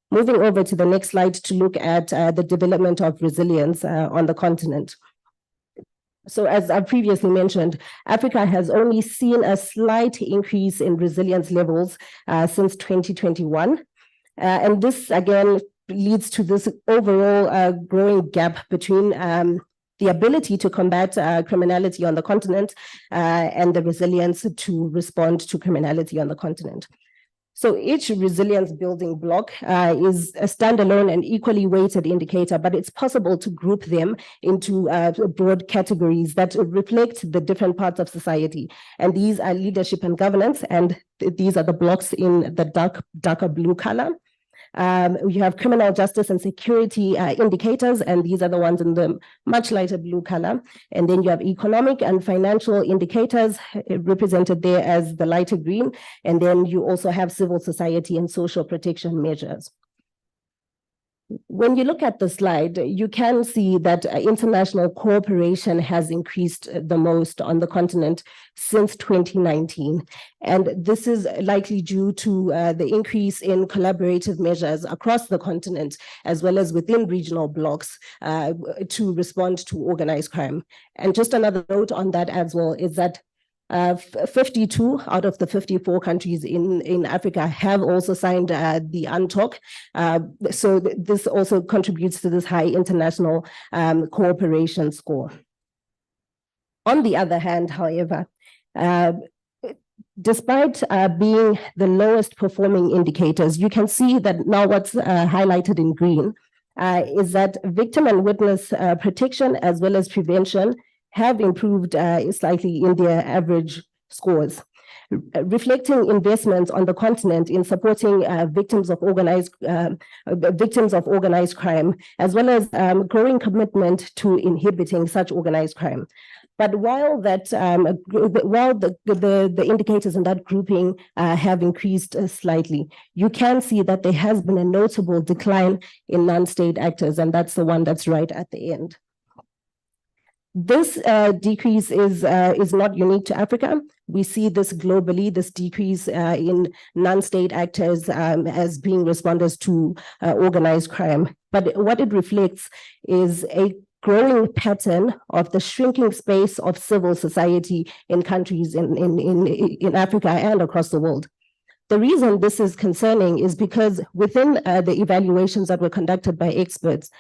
Moving over to the next slide to look at the development of resilience on the continent. So as I previously mentioned, Africa has only seen a slight increase in resilience levels since 2021. And this again leads to this overall growing gap between the ability to combat criminality on the continent and the resilience to respond to criminality on the continent. So each resilience building block is a standalone and equally weighted indicator, but it's possible to group them into broad categories that reflect the different parts of society. And these are leadership and governance, and these are the blocks in the darker blue color. You have criminal justice and security indicators, and these are the ones in the much lighter blue color. And then you have economic and financial indicators represented there as the lighter green. And then you also have civil society and social protection measures. When you look at the slide, you can see that international cooperation has increased the most on the continent since 2019. And this is likely due to the increase in collaborative measures across the continent, as well as within regional blocks to respond to organized crime. And just another note on that as well is that 52 out of the 54 countries in Africa have also signed the ENACT. So this also contributes to this high international cooperation score. On the other hand, however, despite being the lowest performing indicators, you can see that now what's highlighted in green is that victim and witness protection as well as prevention have improved slightly in their average scores, reflecting investments on the continent in supporting victims of organized crime, as well as growing commitment to inhibiting such organized crime. But while that, the indicators in that grouping have increased slightly, you can see that there has been a notable decline in non-state actors, and that's the one that's right at the end. This decrease is not unique to Africa. We see this globally, this decrease in non-state actors as being responders to organized crime. But what it reflects is a growing pattern of the shrinking space of civil society in countries in Africa and across the world. The reason this is concerning is because within the evaluations that were conducted by experts,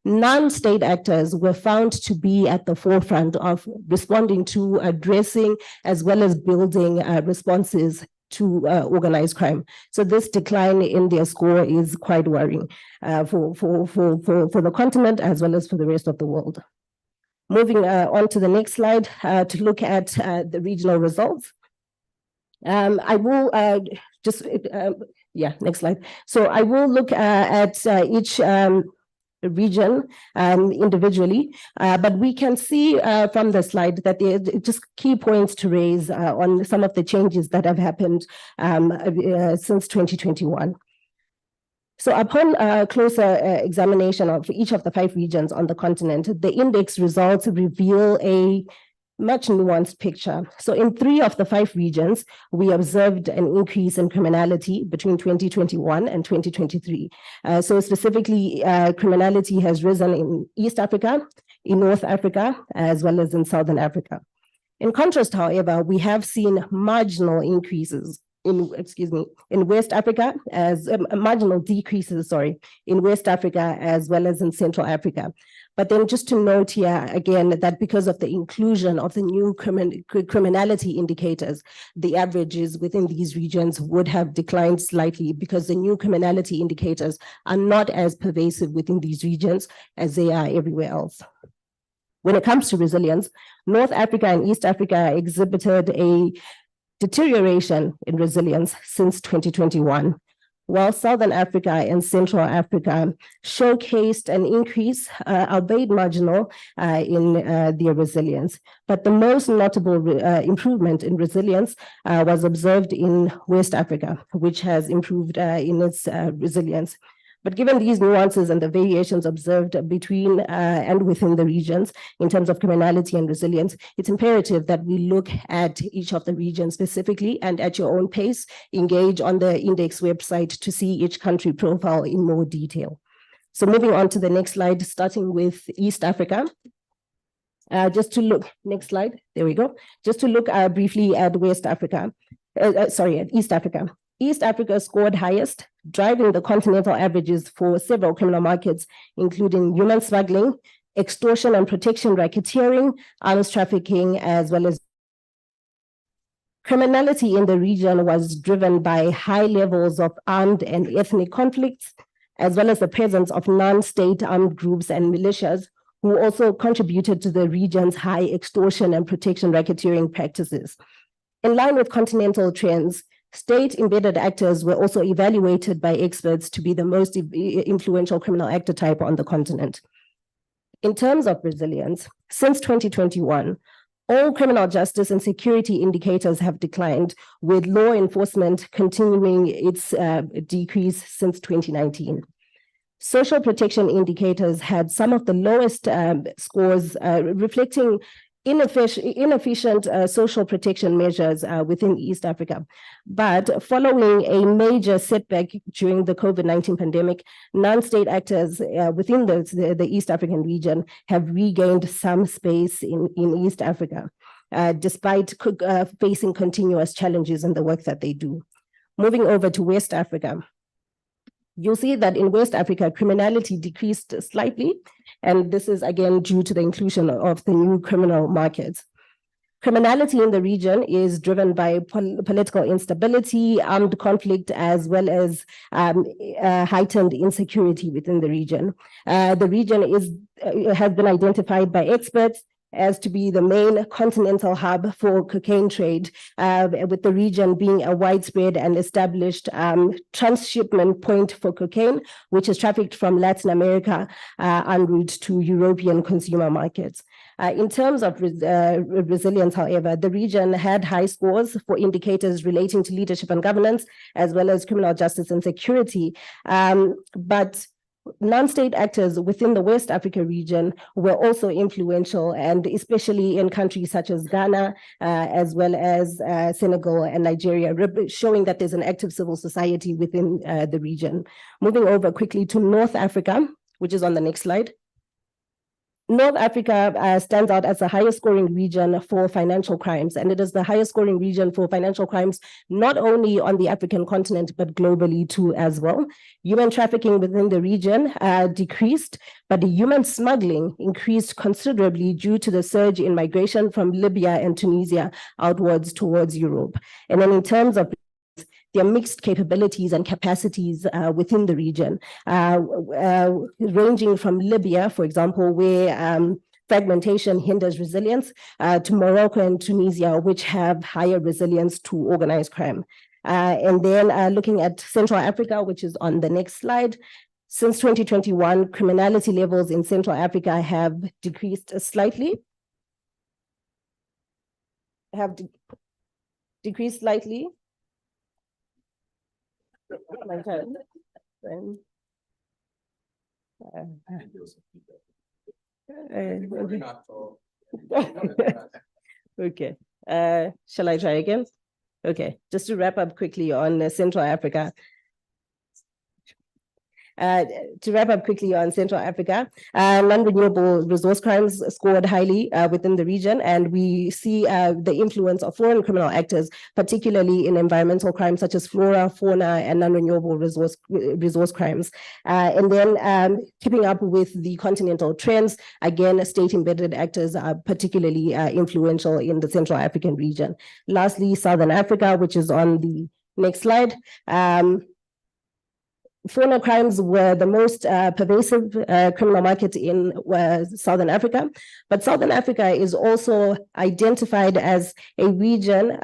non-state actors were found to be at the forefront of responding to, addressing, as well as building responses to organized crime. So this decline in their score is quite worrying for the continent as well as for the rest of the world. Moving on to the next slide to look at the regional results. I will next slide. So I will look at each region individually, but we can see from the slide that there are just key points to raise on some of the changes that have happened since 2021. So upon closer examination of each of the 5 regions on the continent, the index results reveal a much nuanced picture. So in 3 of the 5 regions, we observed an increase in criminality between 2021 and 2023. So specifically, criminality has risen in East Africa, in North Africa, as well as in Southern Africa. In contrast, however, we have seen marginal increases in West Africa, as marginal decreases, in West Africa, as well as in Central Africa. But then just to note here again that because of the inclusion of the new criminality indicators, the averages within these regions would have declined slightly because the new criminality indicators are not as pervasive within these regions as they are everywhere else. When it comes to resilience, North Africa and East Africa exhibited a deterioration in resilience since 2021. While Southern Africa and Central Africa showcased an increase, albeit marginal, in their resilience. But the most notable improvement in resilience was observed in West Africa, which has improved in its resilience. But given these nuances and the variations observed between and within the regions in terms of criminality and resilience, it's imperative that we look at each of the regions specifically and at your own pace, engage on the index website to see each country profile in more detail. So moving on to the next slide, starting with East Africa. Just to look, next slide, there we go. Just to look briefly at West Africa, at East Africa. East Africa scored highest, driving the continental averages for several criminal markets, including human smuggling, extortion and protection racketeering, arms trafficking, as well as criminality in the region was driven by high levels of armed and ethnic conflicts, as well as the presence of non-state armed groups and militias who also contributed to the region's high extortion and protection racketeering practices. In line with continental trends, state-embedded actors were also evaluated by experts to be the most influential criminal actor type on the continent. In terms of resilience, since 2021, all criminal justice and security indicators have declined, with law enforcement continuing its decrease since 2019. Social protection indicators had some of the lowest scores, reflecting inefficient social protection measures within East Africa. But following a major setback during the COVID-19 pandemic, non-state actors within the East African region have regained some space in East Africa, despite facing continuous challenges in the work that they do. Moving over to West Africa. You'll see that in West Africa, criminality decreased slightly, and this is again due to the inclusion of the new criminal markets. Criminality in the region is driven by political instability, armed conflict, as well as heightened insecurity within the region. The region has been identified by experts as to be the main continental hub for cocaine trade, with the region being a widespread and established transshipment point for cocaine, which is trafficked from Latin America en route to European consumer markets. In terms of resilience, however, the region had high scores for indicators relating to leadership and governance, as well as criminal justice and security. But non-state actors within the West Africa region were also influential, and especially in countries such as Ghana, as well as Senegal and Nigeria, showing that there's an active civil society within the region. Moving over quickly to North Africa, which is on the next slide. North Africa stands out as the highest scoring region for financial crimes, and it is the highest scoring region for financial crimes, not only on the African continent, but globally too as well. Human trafficking within the region decreased, but the human smuggling increased considerably due to the surge in migration from Libya and Tunisia outwards towards Europe. And then in terms of their mixed capabilities and capacities within the region, ranging from Libya, for example, where fragmentation hinders resilience, to Morocco and Tunisia, which have higher resilience to organized crime. And then looking at Central Africa, which is on the next slide. Since 2021, criminality levels in Central Africa have decreased slightly. Decreased slightly. Okay. Shall I try again? Okay, just to wrap up quickly on Central Africa. To wrap up quickly on Central Africa, non-renewable resource crimes scored highly within the region, and we see the influence of foreign criminal actors, particularly in environmental crimes such as flora, fauna, and non-renewable resource crimes. And then keeping up with the continental trends, again, state-embedded actors are particularly influential in the Central African region. Lastly, Southern Africa, which is on the next slide. Fauna crimes were the most pervasive criminal market in Southern Africa, but Southern Africa is also identified as a region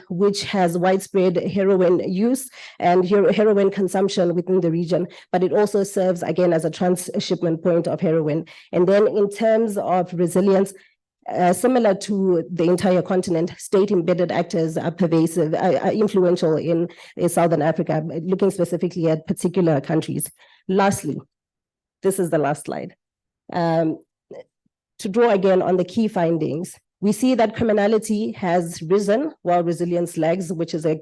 which has widespread heroin use and heroin consumption within the region, but it also serves again as a transshipment point of heroin. And then in terms of resilience, similar to the entire continent, state-embedded actors are pervasive, are influential in Southern Africa, looking specifically at particular countries. Lastly, this is the last slide. To draw again on the key findings, we see that criminality has risen while resilience lags, which is a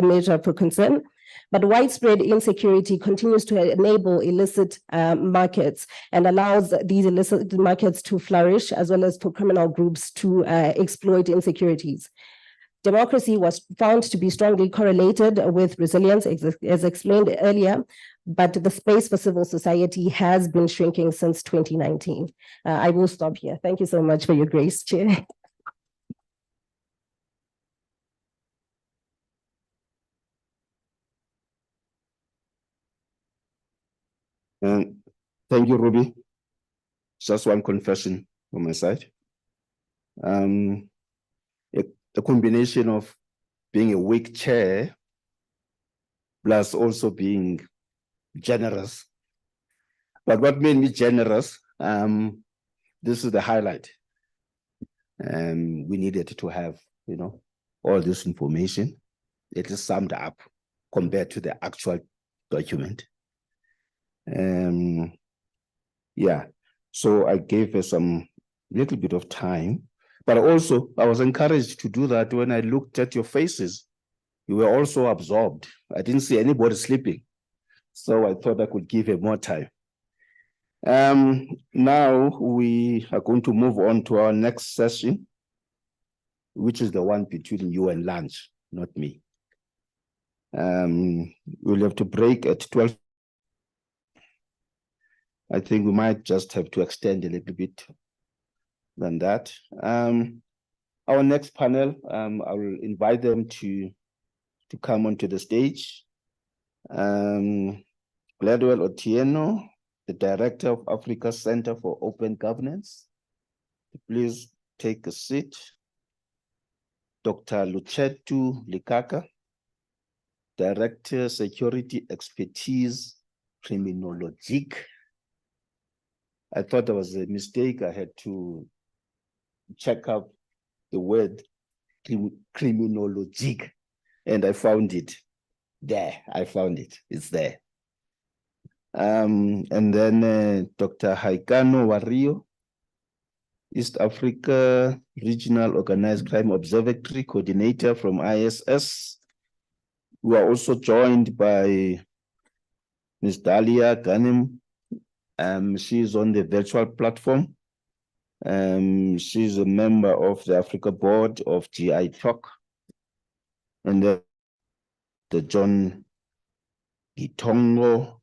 measure for concern. But widespread insecurity continues to enable illicit markets and allows these illicit markets to flourish, as well as for criminal groups to exploit insecurities. Democracy was found to be strongly correlated with resilience, as explained earlier, but the space for civil society has been shrinking since 2019. I will stop here. Thank you so much for your grace, Chair. Thank you, Ruby. Just one confession from my side. A combination of being a weak chair plus also being generous. But what made me generous, this is the highlight. We needed to have, all this information. It is summed up compared to the actual document. Yeah, so I gave her some little bit of time, but also I was encouraged to do that when I looked at your faces. You were also absorbed. I didn't see anybody sleeping, so I thought I could give her more time. Now we are going to move on to our next session, which is the one between you and lunch, not me. We'll have to break at 12. I think we might just have to extend a little bit than that. Our next panel, I will invite them to come onto the stage. Gladwell Otieno, the Director of Africa Center for Open Governance. Please take a seat. Dr. Luchetu Likaka, Director, Security Expertise, Criminologic. I thought there was a mistake. I had to check up the word criminologic, and I found it there. I found it. It's there. And then Dr. Haikano Wario, East Africa Regional Organized Crime Observatory Coordinator from ISS. We are also joined by Ms. Dalia Ghanem. She's on the virtual platform. She's a member of the Africa Board of GI-TOC. And the John Gitongo,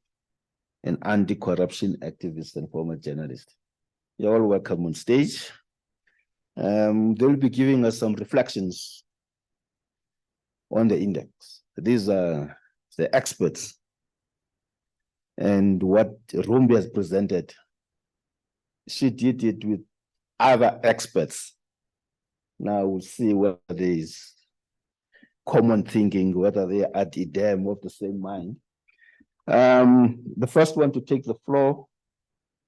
an anti-corruption activist and former journalist. You're all welcome on stage. They'll be giving us some reflections on the index. These are the experts. And what Rumbi has presented, she did it with other experts. Now we'll see whether there is common thinking, whether they are at them of the same mind. The first one to take the floor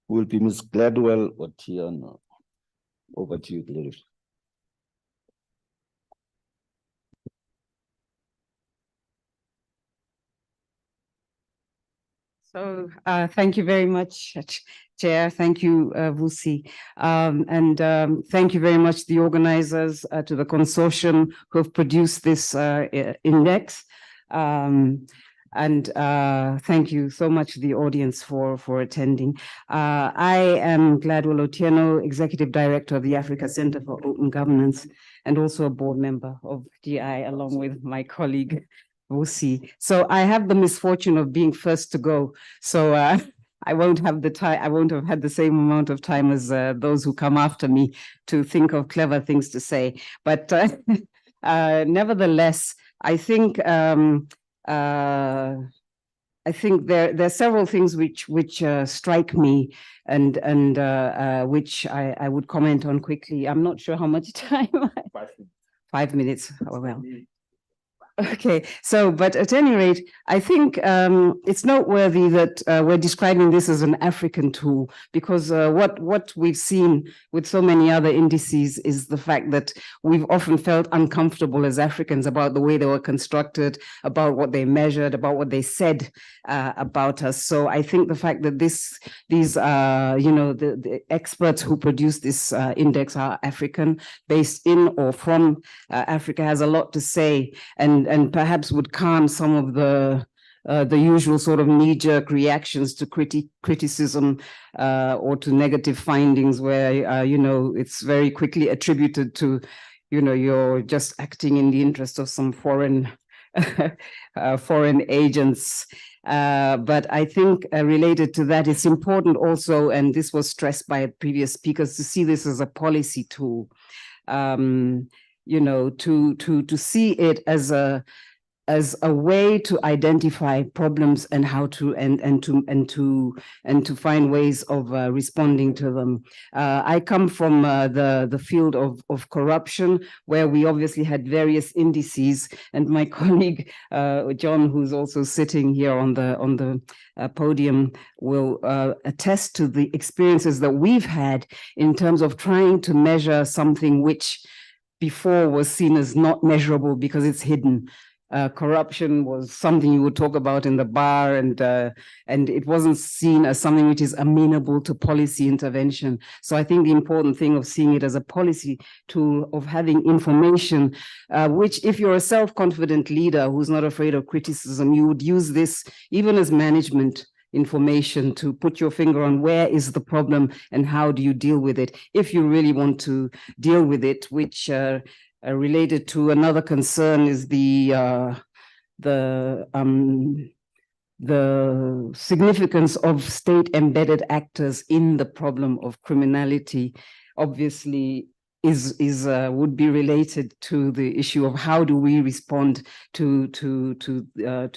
will be Ms. Gladwell Otieno. Over to you, Gladwell. So thank you very much, Chair. Thank you, Vusi. And thank you very much, the organizers, to the consortium who have produced this index. And thank you so much, the audience, for attending. I am Gladwell Otieno, Executive Director of the Africa Center for Open Governance, and also a board member of GI, along with my colleague, Vusi. So I have the misfortune of being first to go. So I won't have the time, I won't have had the same amount of time as those who come after me to think of clever things to say. But nevertheless, I think there are several things which strike me and which I would comment on quickly. I'm not sure how much time. 5 minutes. Oh, well. Okay, so, but at any rate, I think it's noteworthy that we're describing this as an African tool, because what we've seen with so many other indices is the fact that we've often felt uncomfortable as Africans about the way they were constructed, about what they measured, about what they said about us. So I think the fact that these the experts who produce this index are African, based in or from Africa, has a lot to say, and perhaps would calm some of the usual sort of knee-jerk reactions to criticism or to negative findings, where it's very quickly attributed to you're just acting in the interest of some foreign agents. But I think related to that, it's important also, and this was stressed by previous speakers, to see this as a policy tool. To see it as a way to identify problems and how to and to find ways of responding to them. I come from the field of corruption, where we obviously had various indices, and my colleague John, who's also sitting here on the podium, will attest to the experiences that we've had in terms of trying to measure something which before was seen as not measurable because it's hidden. Corruption was something you would talk about in the bar, and it wasn't seen as something which is amenable to policy intervention. So I think the important thing of seeing it as a policy tool, of having information, which if you're a self-confident leader who's not afraid of criticism, you would use this even as management information to put your finger on where is the problem and how do you deal with it, if you really want to deal with it, which related to another concern is the significance of state-embedded actors in the problem of criminality. Obviously, would be related to the issue of how do we respond to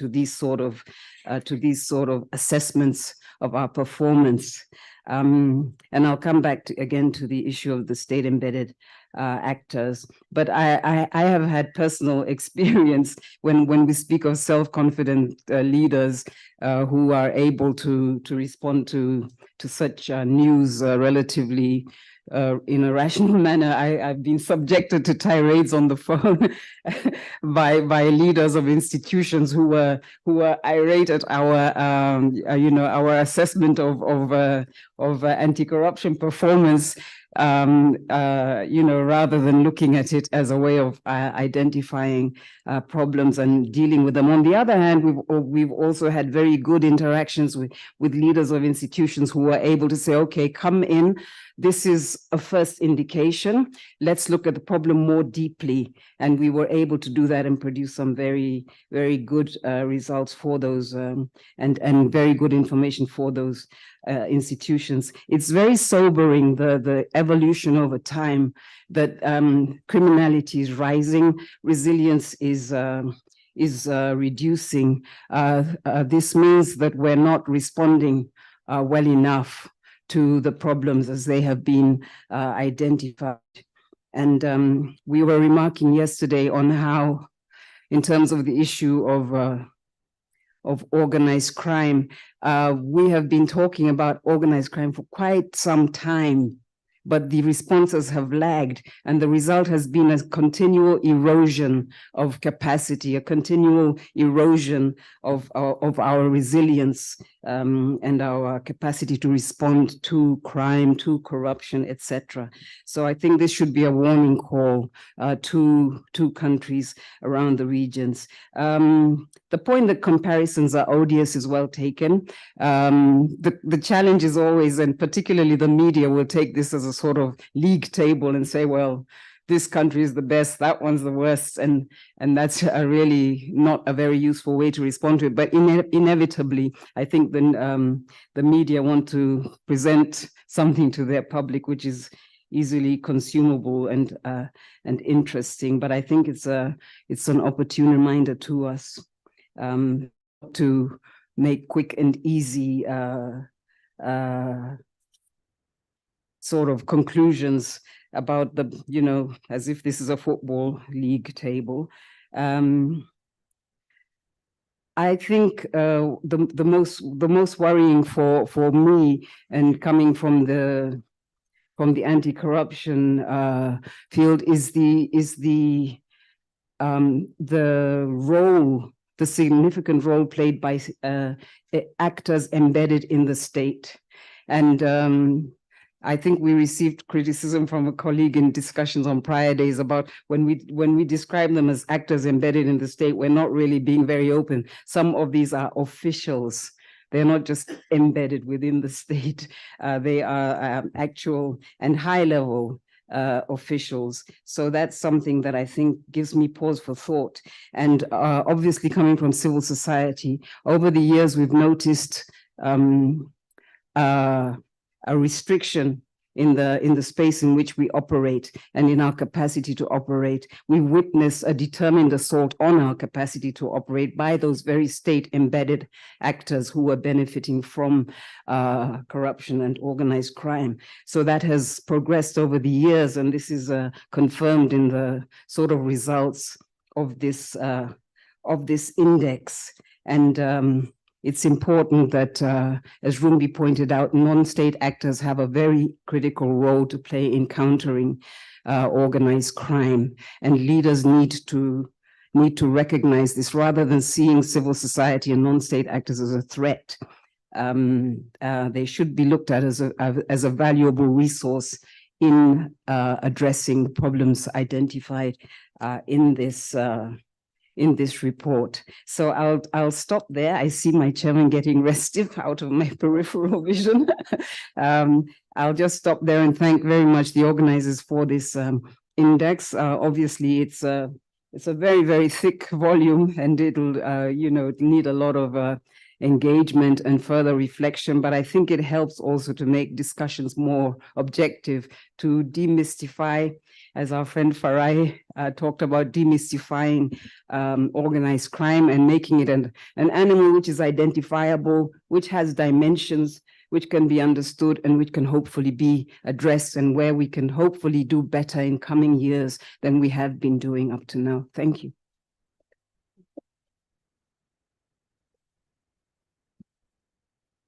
these sort of assessments of our performance. And I'll come back again to the issue of the state-embedded actors. But I have had personal experience when we speak of self-confident leaders who are able to respond to such news relatively in a rational manner. I've been subjected to tirades on the phone by leaders of institutions who were irate at our assessment of anti-corruption performance, rather than looking at it as a way of identifying problems and dealing with them. On the other hand, we've also had very good interactions with leaders of institutions who were able to say, okay, come in. This is a first indication. Let's look at the problem more deeply. And we were able to do that and produce some very, very good results for those and very good information for those institutions. It's very sobering, the evolution over time, that criminality is rising, resilience is reducing. This means that we're not responding well enough to the problems as they have been identified. And we were remarking yesterday on how, in terms of the issue of organized crime, we have been talking about organized crime for quite some time, but the responses have lagged, and the result has been a continual erosion of capacity, a continual erosion of our resilience and our capacity to respond to crime, to corruption, etc. So I think this should be a warning call to countries around the regions. The point that comparisons are odious is well taken. The challenge is always, and particularly the media will take this as a sort of league table and say, well, this country is the best, that one's the worst, and that's really not a very useful way to respond to it. But inevitably, I think the media want to present something to their public which is easily consumable and interesting. But I think it's an opportune reminder to us to make quick and easy sort of conclusions about the, you know, as if this is a football league table. I think the most worrying for me, and coming from the anti-corruption field, is the role, the significant role played by actors embedded in the state. And I think we received criticism from a colleague in discussions on prior days about when we describe them as actors embedded in the state, we're not really being very open. Some of these are officials. They're not just embedded within the state. They are actual and high-level officials. So that's something that I think gives me pause for thought. And obviously, coming from civil society, over the years, we've noticed a restriction in the space in which we operate and in our capacity to operate. We witness a determined assault on our capacity to operate by those very state-embedded actors who are benefiting from corruption and organized crime. So that has progressed over the years, and this is confirmed in the sort of results of this index. And it's important that, as Rumbi pointed out, non-state actors have a very critical role to play in countering organized crime, and leaders need to recognize this rather than seeing civil society and non-state actors as a threat. They should be looked at as a valuable resource in addressing the problems identified in this report. So I'll stop there. I see my chairman getting restive out of my peripheral vision. I'll just stop there and thank very much the organizers for this index. Obviously, it's a very, very thick volume, and it'll need a lot of engagement and further reflection, but I think it helps also to make discussions more objective, to demystify, as our friend Farai talked about, demystifying organized crime and making it an animal which is identifiable, which has dimensions, which can be understood, and which can hopefully be addressed, and where we can hopefully do better in coming years than we have been doing up to now. Thank you.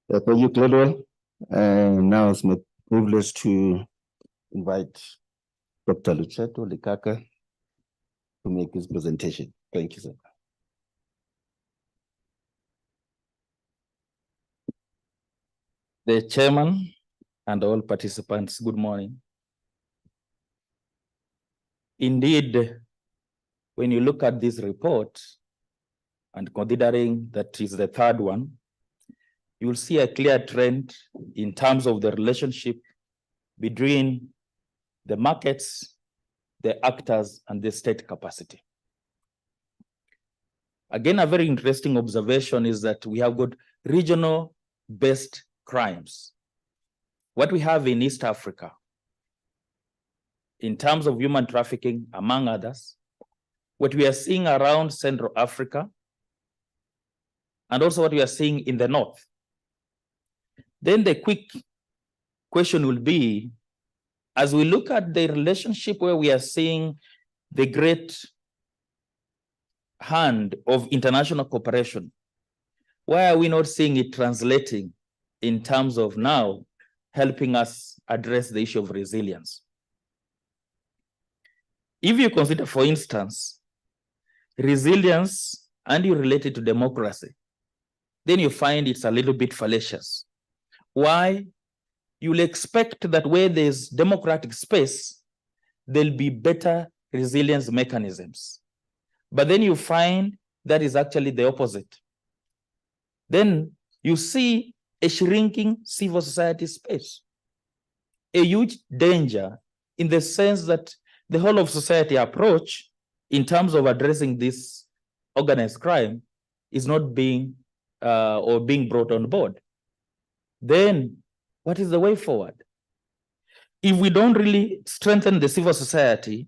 Thank you, Gladwell. Now it's my privilege to invite Dr. Luceto Likaka to make his presentation. Thank you, sir. The chairman and all participants, good morning. Indeed, when you look at this report, and considering that is the third one, you will see a clear trend in terms of the relationship between the markets, the actors, and the state capacity. Again, a very interesting observation is that we have got regional-based crimes. What we have in East Africa, in terms of human trafficking, among others, what we are seeing around Central Africa, and also what we are seeing in the North. Then the quick question will be, as we look at the relationship where we are seeing the great hand of international cooperation, why are we not seeing it translating in terms of now helping us address the issue of resilience? If you consider, for instance, resilience and you relate it to democracy, then you find it's a little bit fallacious. Why? You'll expect that where there's democratic space, there'll be better resilience mechanisms. But then you find that is actually the opposite. Then you see a shrinking civil society space, a huge danger in the sense that the whole of society approach in terms of addressing this organized crime is not being brought on board. Then what is the way forward? If we don't really strengthen the civil society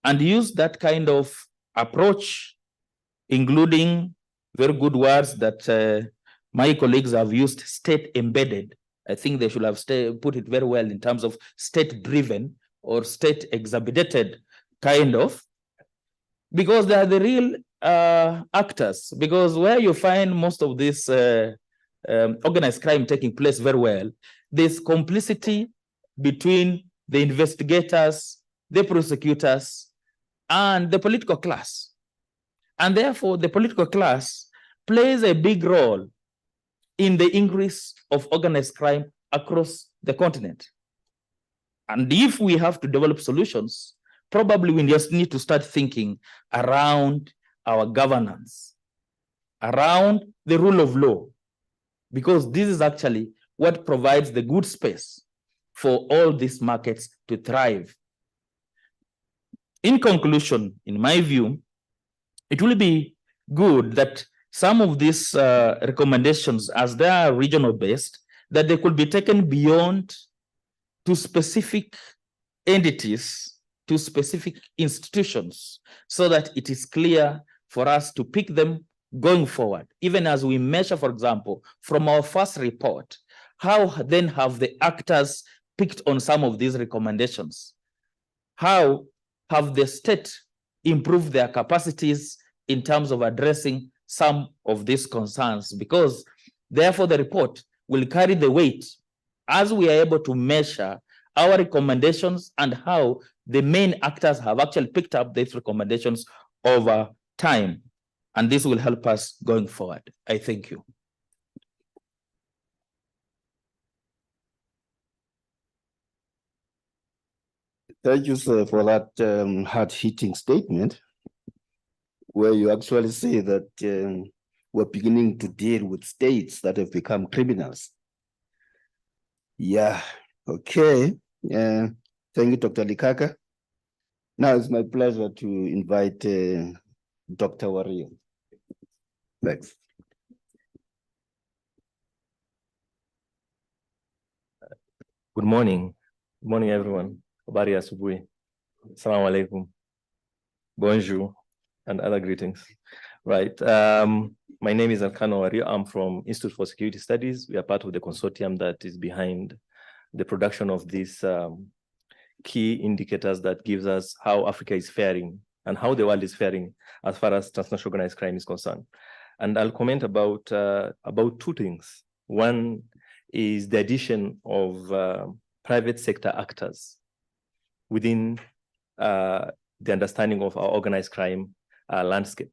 and use that kind of approach, including very good words that my colleagues have used, state embedded. I think they should have put it very well in terms of state driven or state exhibited kind of, because they are the real actors. Because where you find most of this organized crime taking place very well, there's complicity between the investigators, the prosecutors, and the political class. And therefore, the political class plays a big role in the increase of organized crime across the continent. And if we have to develop solutions, probably we just need to start thinking around our governance, around the rule of law, because this is actually what provides the good space for all these markets to thrive. In conclusion, in my view, it will be good that some of these recommendations, as they are regional based, that they could be taken beyond to specific entities, to specific institutions, so that it is clear for us to pick them going forward. Even as we measure, for example, from our first report, how then have the actors picked on some of these recommendations? How have the state improved their capacities in terms of addressing some of these concerns? Because therefore the report will carry the weight as we are able to measure our recommendations and how the main actors have actually picked up these recommendations over time. And this will help us going forward. I thank you. Thank you, sir, for that hard-hitting statement, where you actually say that we're beginning to deal with states that have become criminals. Yeah, okay. Thank you, Dr. Likaka. Now it's my pleasure to invite Dr. Wario. Thanks. Good morning. Good morning, everyone. Habari asubuhi. Assalamu alaikum. Bonjour, and other greetings. Right. My name is Elkano Wario. I'm from Institute for Security Studies. We are part of the consortium that is behind the production of these key indicators that gives us how Africa is faring and how the world is faring as far as transnational organized crime is concerned. And I'll comment about two things. One is the addition of private sector actors within the understanding of our organized crime landscape.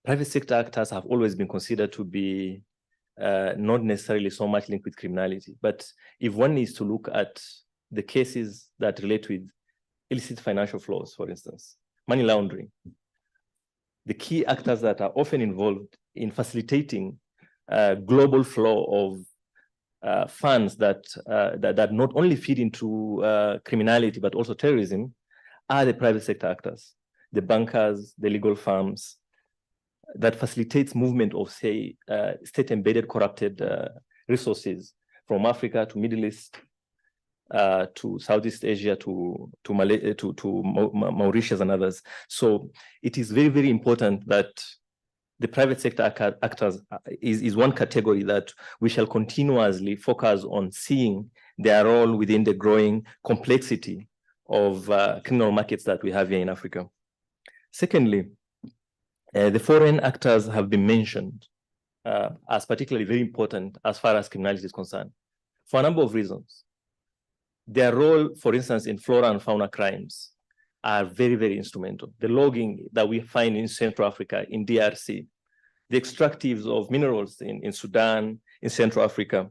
Private sector actors have always been considered to be not necessarily so much linked with criminality, but if one needs to look at the cases that relate with illicit financial flows, for instance, money laundering, the key actors that are often involved in facilitating global flow of funds that not only feed into criminality, but also terrorism, are the private sector actors, the bankers, the legal firms, that facilitates movement of, say, state-embedded corrupted resources from Africa to Middle East, to Southeast Asia, to Mauritius and others. So it is very, very important that the private sector actors is one category that we shall continuously focus on seeing their role within the growing complexity of criminal markets that we have here in Africa. Secondly, the foreign actors have been mentioned as particularly very important as far as criminality is concerned, for a number of reasons. Their role, for instance, in flora and fauna crimes are very, very instrumental. The logging that we find in Central Africa, in DRC, the extractives of minerals in Sudan, in Central Africa,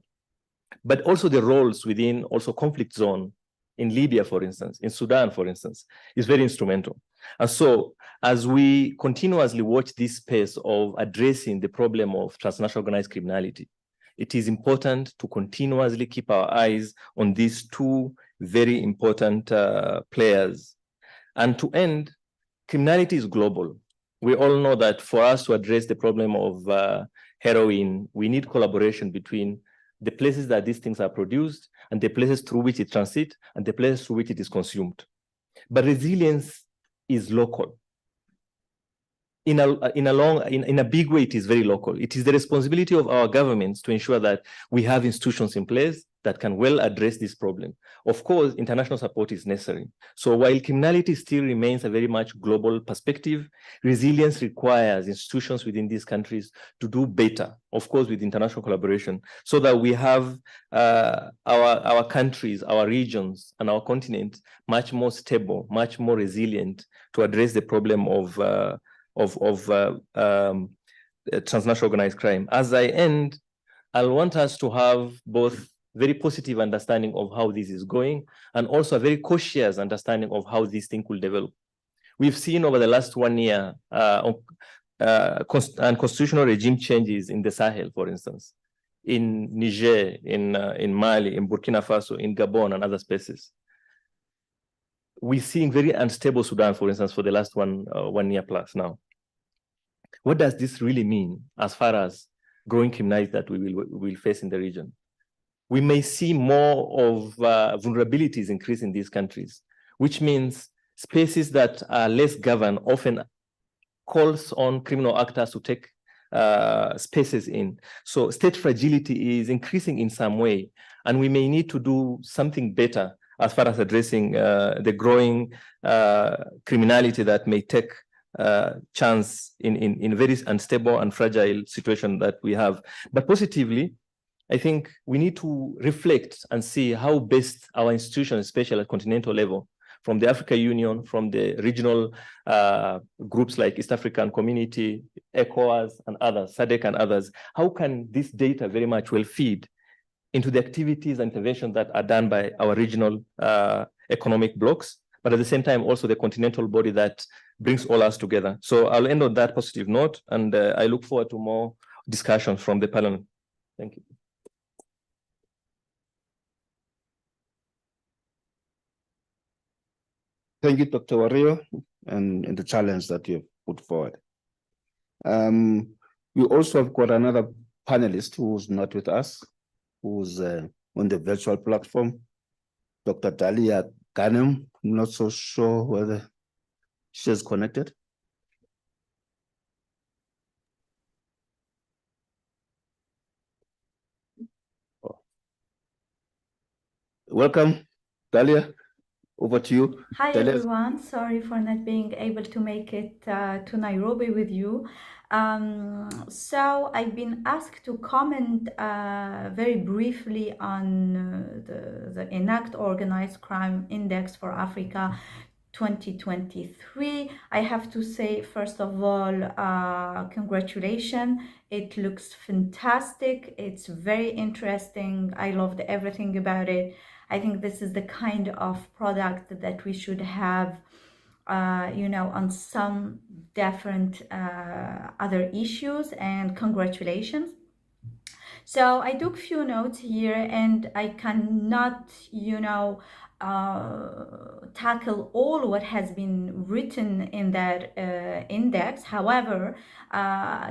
but also the roles within also conflict zone in Libya, for instance, in Sudan, for instance, is very instrumental. And so as we continuously watch this space of addressing the problem of transnational organized criminality, it is important to continuously keep our eyes on these two very important players. And to end, criminality is global. We all know that for us to address the problem of heroin, we need collaboration between the places that these things are produced and the places through which it transits and the places through which it is consumed. But resilience is local. In a big way, it is very local. It is the responsibility of our governments to ensure that we have institutions in place that can well address this problem. Of course, international support is necessary. So while criminality still remains a very much global perspective, resilience requires institutions within these countries to do better, of course, with international collaboration, so that we have our countries, our regions, and our continent much more stable, much more resilient to address the problem of transnational organized crime. As I end, I want us to have both very positive understanding of how this is going and also a very cautious understanding of how this thing will develop. We've seen over the last 1 year constitutional regime changes in the Sahel, for instance, in Niger, in Mali, in Burkina Faso, in Gabon, and other spaces. We're seeing very unstable Sudan, for instance, for the last 1 year plus now. What does this really mean as far as growing criminality that we will face in the region? We may see more of vulnerabilities increase in these countries, which means spaces that are less governed often calls on criminal actors to take spaces in. So state fragility is increasing in some way, and we may need to do something better as far as addressing the growing criminality that may take chance in very unstable and fragile situation that we have. But positively, I think we need to reflect and see how best our institutions, especially at continental level, from the African Union, from the regional groups like East African Community, ECOWAS and others, SADC and others, how can this data very much well feed into the activities and interventions that are done by our regional economic blocks, but at the same time also the continental body that brings all us together. So I'll end on that positive note, and I look forward to more discussions from the panel. Thank you. Thank you, Dr. Wario, and the challenge that you've put forward. We also have got another panelist who's not with us, who's on the virtual platform, Dr. Dalia Ghanem. I'm not so sure whether she's connected. Welcome, Dalia. Over to you. Hi, everyone. Sorry for not being able to make it to Nairobi with you. So I've been asked to comment very briefly on the ENACT Organized Crime Index for Africa 2023. I have to say, first of all, congratulations. It looks fantastic. It's very interesting. I loved everything about it. I think this is the kind of product that we should have, on some different other issues, and congratulations. So I took few notes here, and I cannot, tackle all what has been written in that index. However,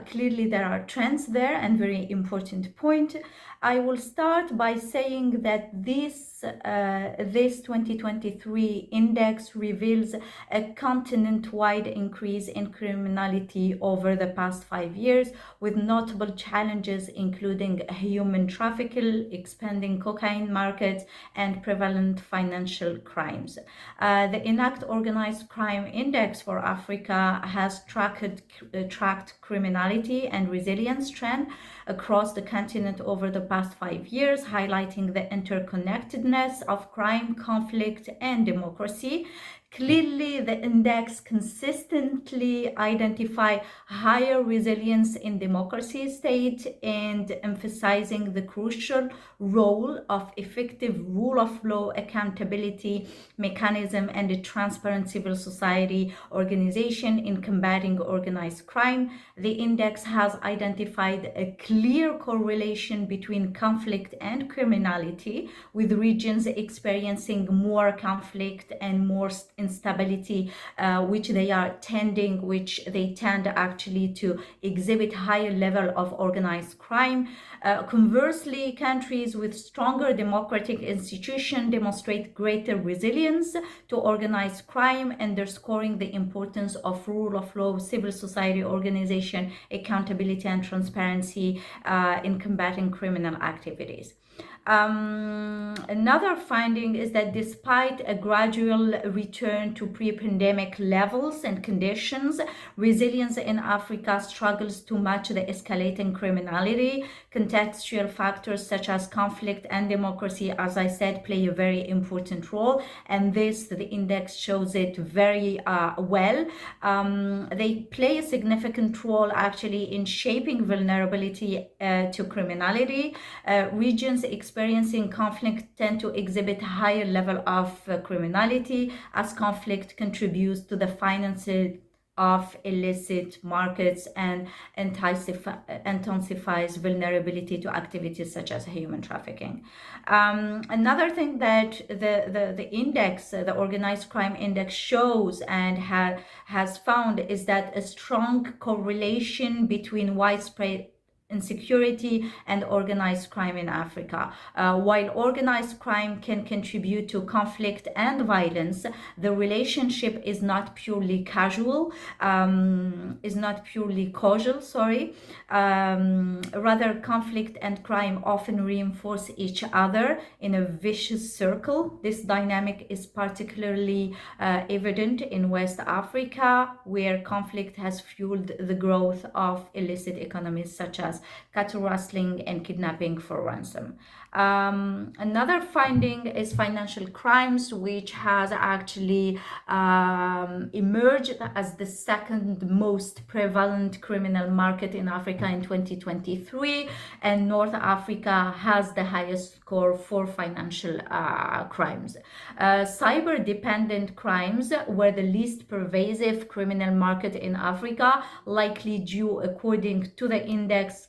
clearly there are trends there and very important point. I will start by saying that this 2023 index reveals a continent-wide increase in criminality over the past 5 years, with notable challenges including human trafficking, expanding cocaine markets, and prevalent financial crimes. The ENACT Organized Crime Index for Africa has tracked criminality and resilience trend across the continent over the past 5 years, highlighting the interconnectedness of crime, conflict, and democracy. Clearly, the index consistently identify higher resilience in democracy state and emphasizing the crucial role of effective rule of law, accountability mechanism, and a transparent civil society organization in combating organized crime. The index has identified a clear correlation between conflict and criminality, with regions experiencing more conflict and more instability, which they tend actually to exhibit higher level of organized crime. Conversely, countries with stronger democratic institutions demonstrate greater resilience to organized crime, underscoring the importance of rule of law, civil society organization, accountability, and transparency in combating criminal activities. Another finding is that despite a gradual return to pre-pandemic levels and conditions, resilience in Africa struggles to match the escalating criminality. Contextual factors such as conflict and democracy, as I said, play a very important role, and the index shows it very well. They play a significant role actually in shaping vulnerability to criminality. Regions experiencing conflict tend to exhibit higher level of criminality, as conflict contributes to the financing of illicit markets and intensifies vulnerability to activities such as human trafficking. Another thing that the index, the Organized Crime Index, shows and has found is that a strong correlation between widespread insecurity and organized crime in Africa. While organized crime can contribute to conflict and violence, the relationship is not purely causal. Rather, conflict and crime often reinforce each other in a vicious circle. This dynamic is particularly evident in West Africa, where conflict has fueled the growth of illicit economies such as cattle rustling and kidnapping for ransom. Another finding is financial crimes, which has actually emerged as the second most prevalent criminal market in Africa in 2023, and North Africa has the highest score for financial crimes. Cyber-dependent crimes were the least pervasive criminal market in Africa, likely due, according to the index,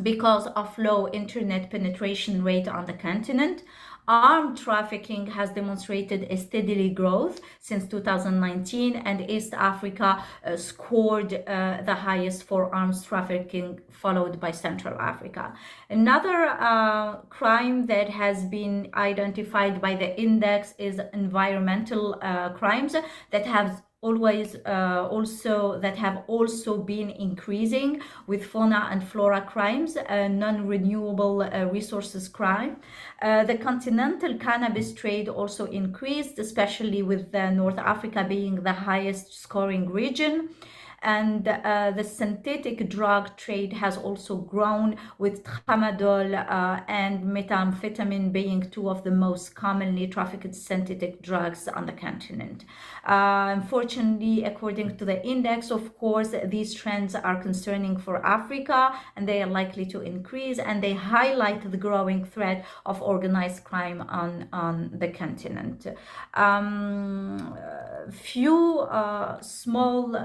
because of low internet penetration rate on the continent. Armed trafficking has demonstrated a steady growth since 2019, and East Africa scored the highest for arms trafficking, followed by Central Africa. Another crime that has been identified by the index is environmental crimes that have also been increasing, with fauna and flora crimes, non-renewable resources crime. The continental cannabis trade also increased, especially with North Africa being the highest scoring region. And the synthetic drug trade has also grown, with tramadol and methamphetamine being two of the most commonly trafficked synthetic drugs on the continent. Unfortunately, according to the index, of course, these trends are concerning for Africa, and they are likely to increase, and they highlight the growing threat of organized crime on the continent. Few small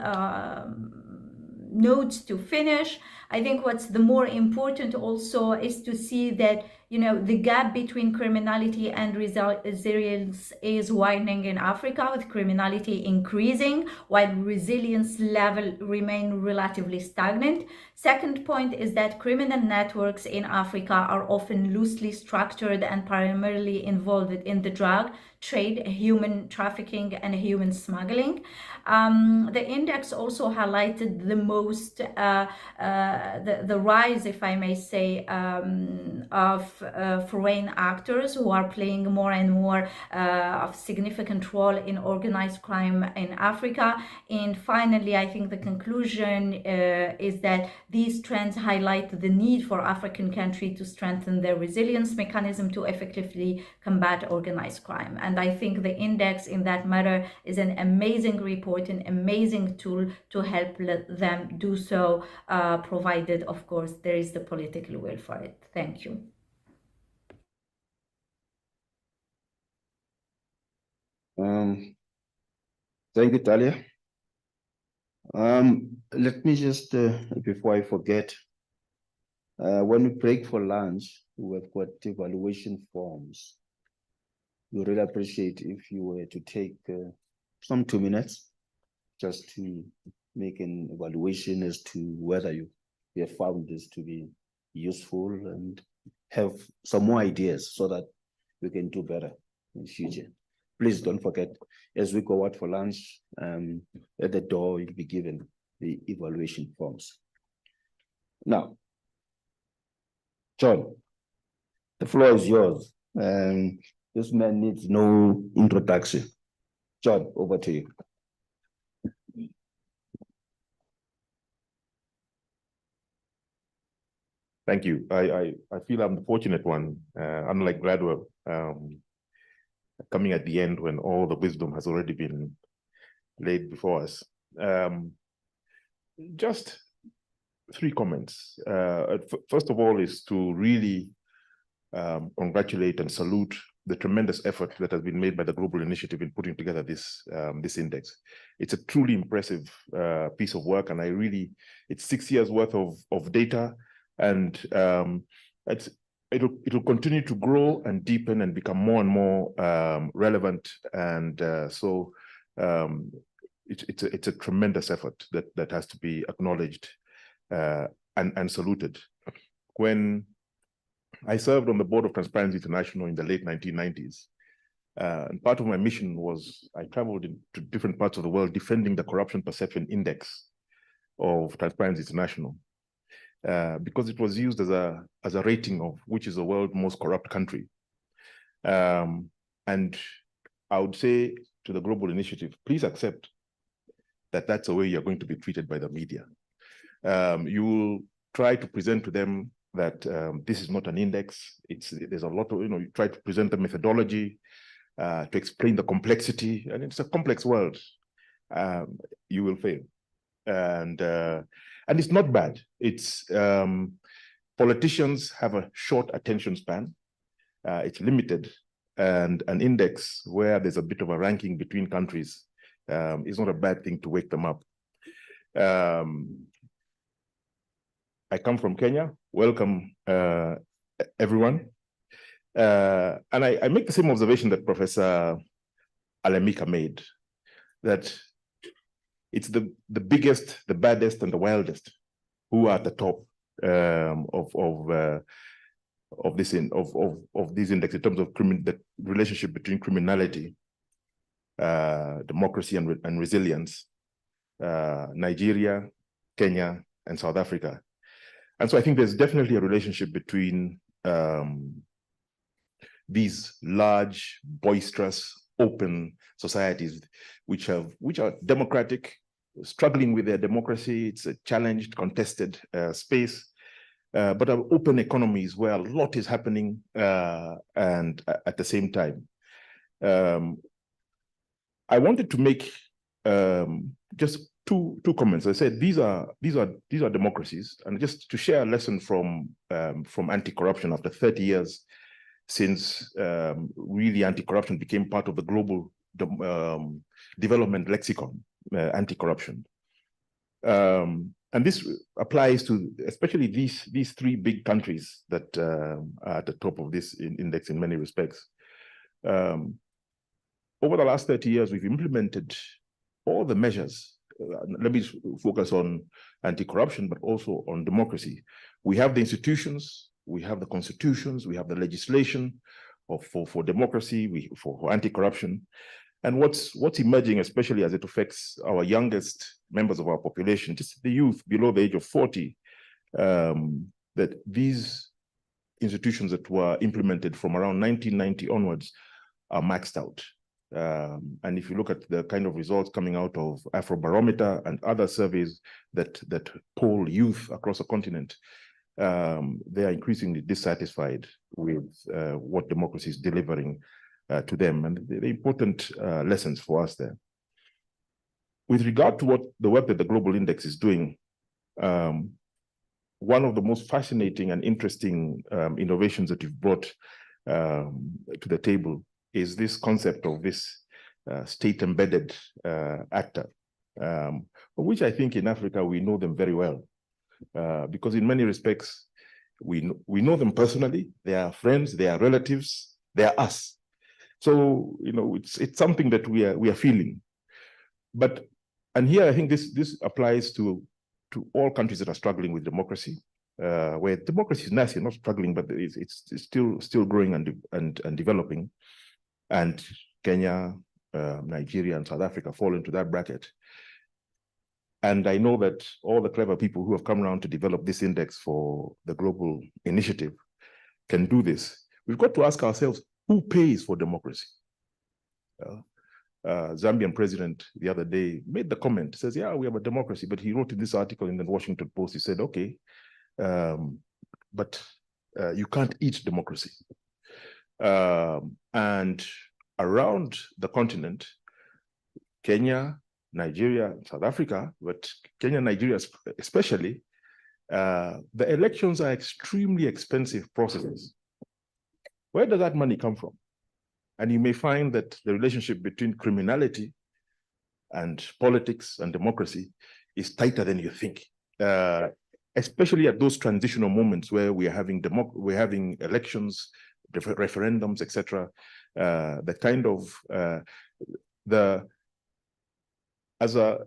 notes to finish. I think what's the more important also is to see that, you know, the gap between criminality and resilience is widening in Africa, with criminality increasing while resilience level remain relatively stagnant. Second point is that criminal networks in Africa are often loosely structured and primarily involved in the drug trade, human trafficking, and human smuggling. The index also highlighted the most the rise, if I may say, of foreign actors who are playing more and more of significant role in organized crime in Africa. And finally, I think the conclusion is that these trends highlight the need for African countries to strengthen their resilience mechanism to effectively combat organized crime. And I think the index in that matter is an amazing report, an amazing tool to help them do so, provided, of course, there is the political will for it. Thank you. Thank you, Talia. Let me just, before I forget, when we break for lunch, we've got evaluation forms. We really appreciate if you were to take some 2 minutes just to make an evaluation as to whether you have found this to be useful and have some more ideas so that we can do better in the future. Please don't forget, as we go out for lunch, at the door, you'll be given the evaluation forms. Now, John, the floor is yours. This man needs no introduction. John, over to you. Thank you. I feel I'm the fortunate one, unlike Gladwell, coming at the end when all the wisdom has already been laid before us. Just 3 comments. First of all is to really congratulate and salute the tremendous effort that has been made by the Global Initiative in putting together this index. It's a truly impressive piece of work, and it's 6 years worth of data, and it'll continue to grow and deepen and become more and more relevant, and so it's a tremendous effort that has to be acknowledged and saluted. When I served on the board of Transparency International in the late 1990s. And part of my mission was I traveled to different parts of the world defending the corruption perception index of Transparency International, because it was used as a rating of which is the world's most corrupt country. And I would say to the Global Initiative, please accept that that's the way you're going to be treated by the media. You will try to present to them that this is not an index. There's a lot of, you try to present the methodology, to explain the complexity, and it's a complex world. You will fail. And it's not bad. It's politicians have a short attention span. It's limited, and an index where there's a bit of a ranking between countries is not a bad thing to wake them up. I come from Kenya. Welcome, everyone. And I make the same observation that Professor Alemika made, that it's the biggest, the baddest, and the wildest who are at the top of this index in terms of the relationship between criminality, democracy, and resilience. Nigeria, Kenya, and South Africa. And so I think there's definitely a relationship between these large, boisterous, open societies, which are democratic, struggling with their democracy. It's a challenged, contested space, but are open economies where a lot is happening, and at the same time. I wanted to make just two comments. I said these are democracies, and just to share a lesson from anti-corruption after 30 years since really anti-corruption became part of the global development lexicon, anti-corruption. And this applies to especially these 3 big countries that are at the top of this index in many respects. Over the last 30 years, we've implemented all the measures. Let me focus on anti-corruption, but also on democracy. We have the institutions, we have the constitutions, we have the legislation for democracy, for anti-corruption. And what's emerging, especially as it affects our youngest members of our population, just the youth below the age of 40, that these institutions that were implemented from around 1990 onwards are maxed out. And if you look at the kind of results coming out of Afrobarometer and other surveys that poll youth across the continent, they are increasingly dissatisfied with what democracy is delivering to them, and the important lessons for us there. With regard to what the work that the Global Index is doing, one of the most fascinating and interesting innovations that you've brought to the table is this concept of this state-embedded actor, which I think in Africa we know them very well, because in many respects we know them personally. They are friends, they are relatives, they are us. So it's something that we are feeling. And here I think this applies to all countries that are struggling with democracy, where democracy is nasty, not struggling, but it's still growing and developing. And Kenya, Nigeria, and South Africa fall into that bracket. And I know that all the clever people who have come around to develop this index for the global initiative can do this. We've got to ask ourselves, who pays for democracy? Zambian president the other day made the comment, says, yeah, we have a democracy, but he wrote in this article in the Washington Post, he said, okay, but you can't eat democracy. And around the continent, Kenya, Nigeria, South Africa, but Kenya and Nigeria especially, the elections are extremely expensive processes. Where does that money come from? And you may find that the relationship between criminality and politics and democracy is tighter than you think, especially at those transitional moments where we're having elections, referendums, etc. The kind of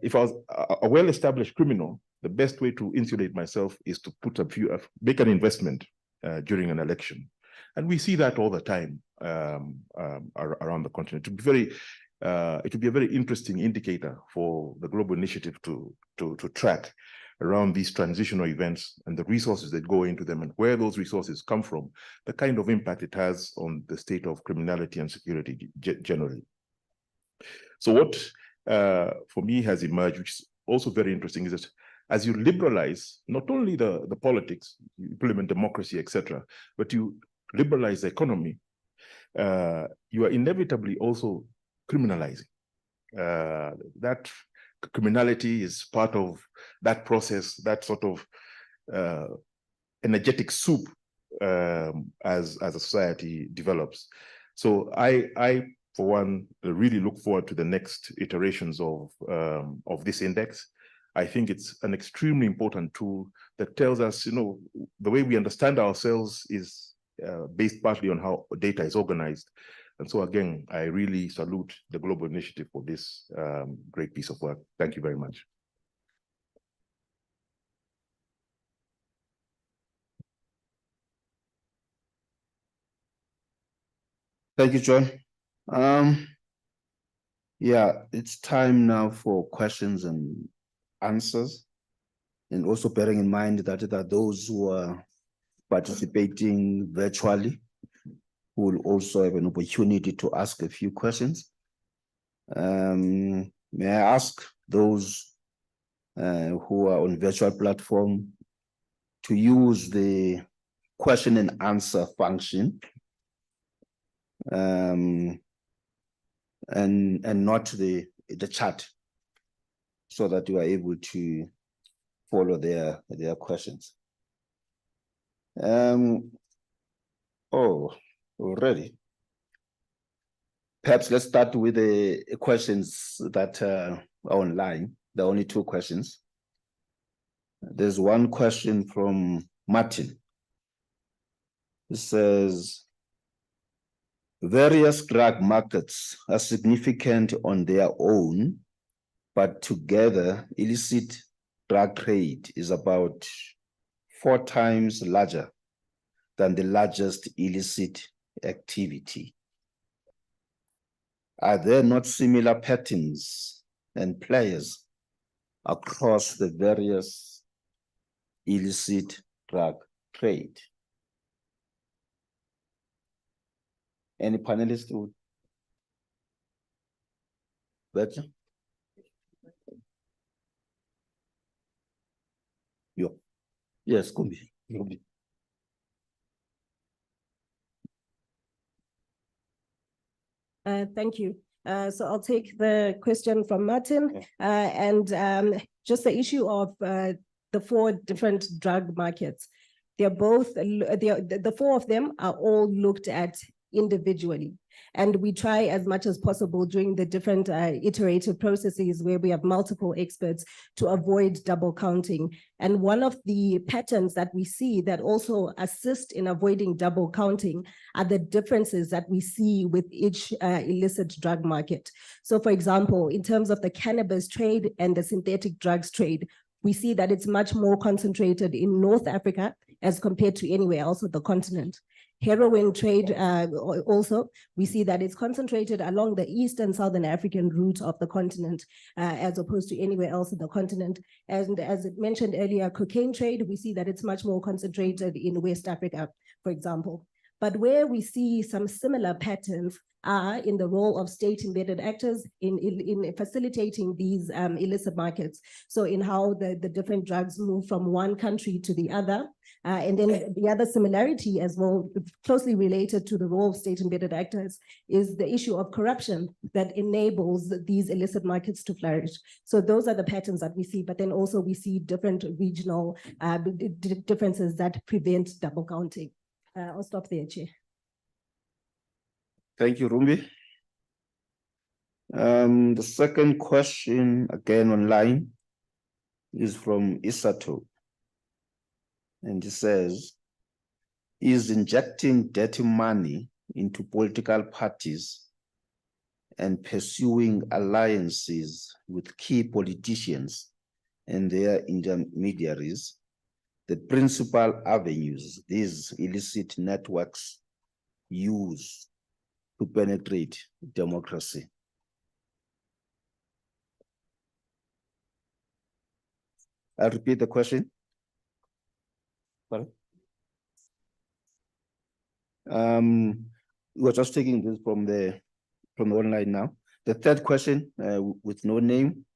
if I was a well-established criminal, the best way to insulate myself is to make an investment during an election. And we see that all the time around the continent. It would be a very interesting indicator for the global initiative to track around these transitional events and the resources that go into them and where those resources come from, the kind of impact it has on the state of criminality and security generally. So what for me has emerged, which is also very interesting, is that as you liberalize not only the politics, you implement democracy, etc., but you liberalize the economy, you are inevitably also criminalizing. That criminality is part of that process, that sort of energetic soup as a society develops. So I for one, really look forward to the next iterations of this index. I think it's an extremely important tool that tells us, the way we understand ourselves is based partly on how data is organized. And so again, I really salute the Global Initiative for this great piece of work. Thank you very much. Thank you, John. Yeah, it's time now for questions and answers. And also bearing in mind that there are those who are participating virtually who will also have an opportunity to ask a few questions. May I ask those who are on virtual platform to use the question and answer function and not the chat, so that you are able to follow their questions. Already. Perhaps let's start with the questions that are online. There are only two questions. There's one question from Martin. It says, various drug markets are significant on their own, but together illicit drug trade is about 4 times larger than the largest illicit activity. Are there not similar patterns and players across the various illicit drug trade? Any panelists would? Better? Yo. Yes, Kumbi. Thank you. So I'll take the question from Martin, and just the issue of the 4 different drug markets. They're both, the 4 of them are all looked at individually. And we try as much as possible during the different iterative processes where we have multiple experts to avoid double counting. And one of the patterns that we see that also assist in avoiding double counting are the differences that we see with each illicit drug market. So for example, in terms of the cannabis trade and the synthetic drugs trade, we see that it's much more concentrated in North Africa as compared to anywhere else on the continent. Heroin trade also, we see that it's concentrated along the East and Southern African route of the continent as opposed to anywhere else in the continent. And as it mentioned earlier, cocaine trade, we see that it's much more concentrated in West Africa, for example. But where we see some similar patterns are in the role of state-embedded actors in facilitating these illicit markets. So in how the different drugs move from one country to the other. And then the other similarity as well, closely related to the role of state-embedded actors, is the issue of corruption that enables these illicit markets to flourish. So those are the patterns that we see, but then also we see different regional differences that prevent double counting. I'll stop there, Chair. Thank you, Rumbi. The second question, again online, is from Isato. And it says, is injecting dirty money into political parties and pursuing alliances with key politicians and their intermediaries the principal avenues these illicit networks use to penetrate democracy? I'll repeat the question. Sorry. We're just taking this from the online now. The third question, with no name.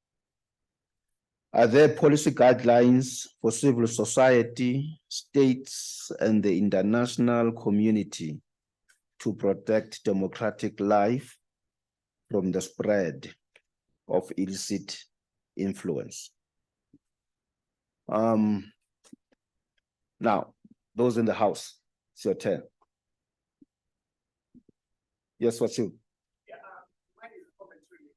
Are there policy guidelines for civil society, states, and the international community to protect democratic life from the spread of illicit influence? Now, those in the House, it's your turn. Yes, what's you? Yeah, mine is a comment really.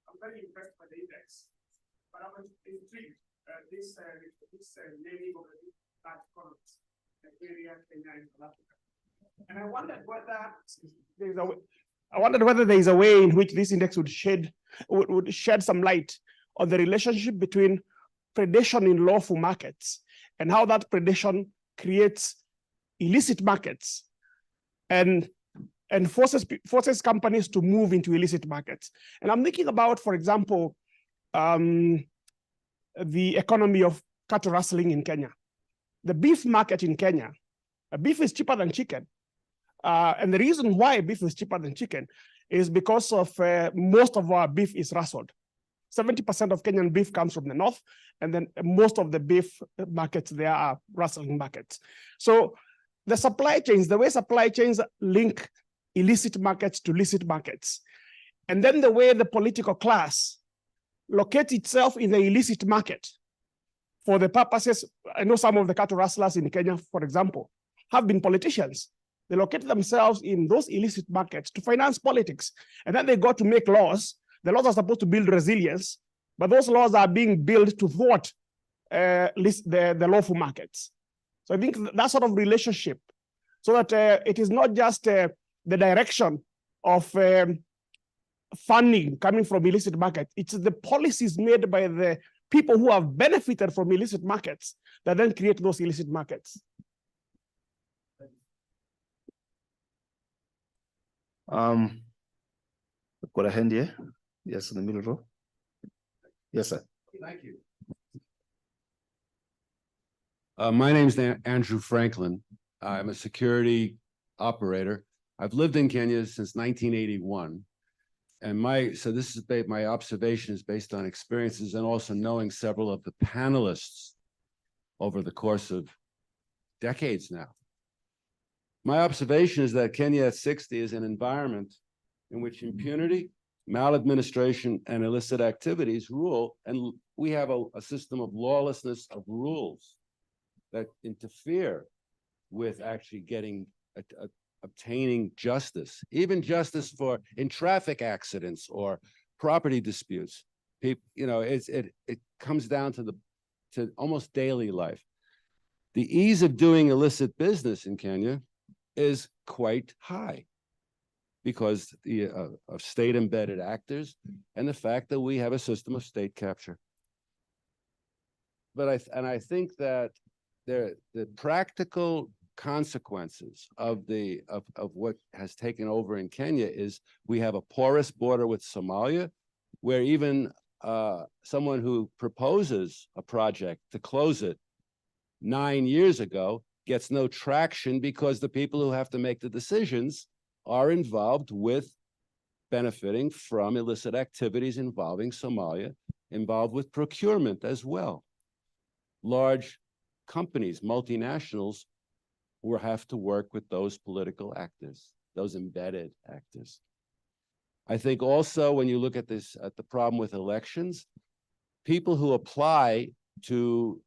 I'm very impressed by the index, but I'm intrigued. This naming of the large economies, Nigeria, Kenya, and South Africa. And I wondered whether there is a way in which this index would shed some light on the relationship between predation in lawful markets and how that predation creates illicit markets and forces companies to move into illicit markets. And I'm thinking about, for example, the economy of cattle rustling in Kenya. The beef market in Kenya, beef is cheaper than chicken. And the reason why beef is cheaper than chicken is because of most of our beef is rustled. 70% of Kenyan beef comes from the north, and then most of the beef markets there are rustling markets. So the supply chains, the way supply chains link illicit markets to licit markets, and then the way the political class locates itself in the illicit market for the purposes, I know some of the cattle rustlers in Kenya, for example, have been politicians. They locate themselves in those illicit markets to finance politics, and then they go to make laws. The laws are supposed to build resilience, but those laws are being built to thwart the lawful markets. So I think that sort of relationship, so that it is not just the direction of funding coming from illicit markets, it's the policies made by the people who have benefited from illicit markets that then create those illicit markets. I've got a hand here. Yes, in the middle row. Yes, sir. Thank you. My name is Andrew Franklin. I'm a security operator. I've lived in Kenya since 1981. And so this is my observation is based on experiences and also knowing several of the panelists over the course of decades now. My observation is that Kenya at 60 is an environment in which impunity, maladministration, and illicit activities rule. And we have a system of lawlessness of rules that interfere with actually obtaining justice, even justice in traffic accidents or property disputes. People, it comes down to almost daily life. The ease of doing illicit business in Kenya is quite high because of state-embedded actors and the fact that we have a system of state capture. But I think that the practical consequences of what has taken over in Kenya is we have a porous border with Somalia, where even someone who proposes a project to close it 9 years ago gets no traction because the people who have to make the decisions are involved with benefiting from illicit activities involving Somalia, involved with procurement as well. Large companies, multinationals, will have to work with those political actors, those embedded actors. I think also when you look at the problem with elections, people who apply to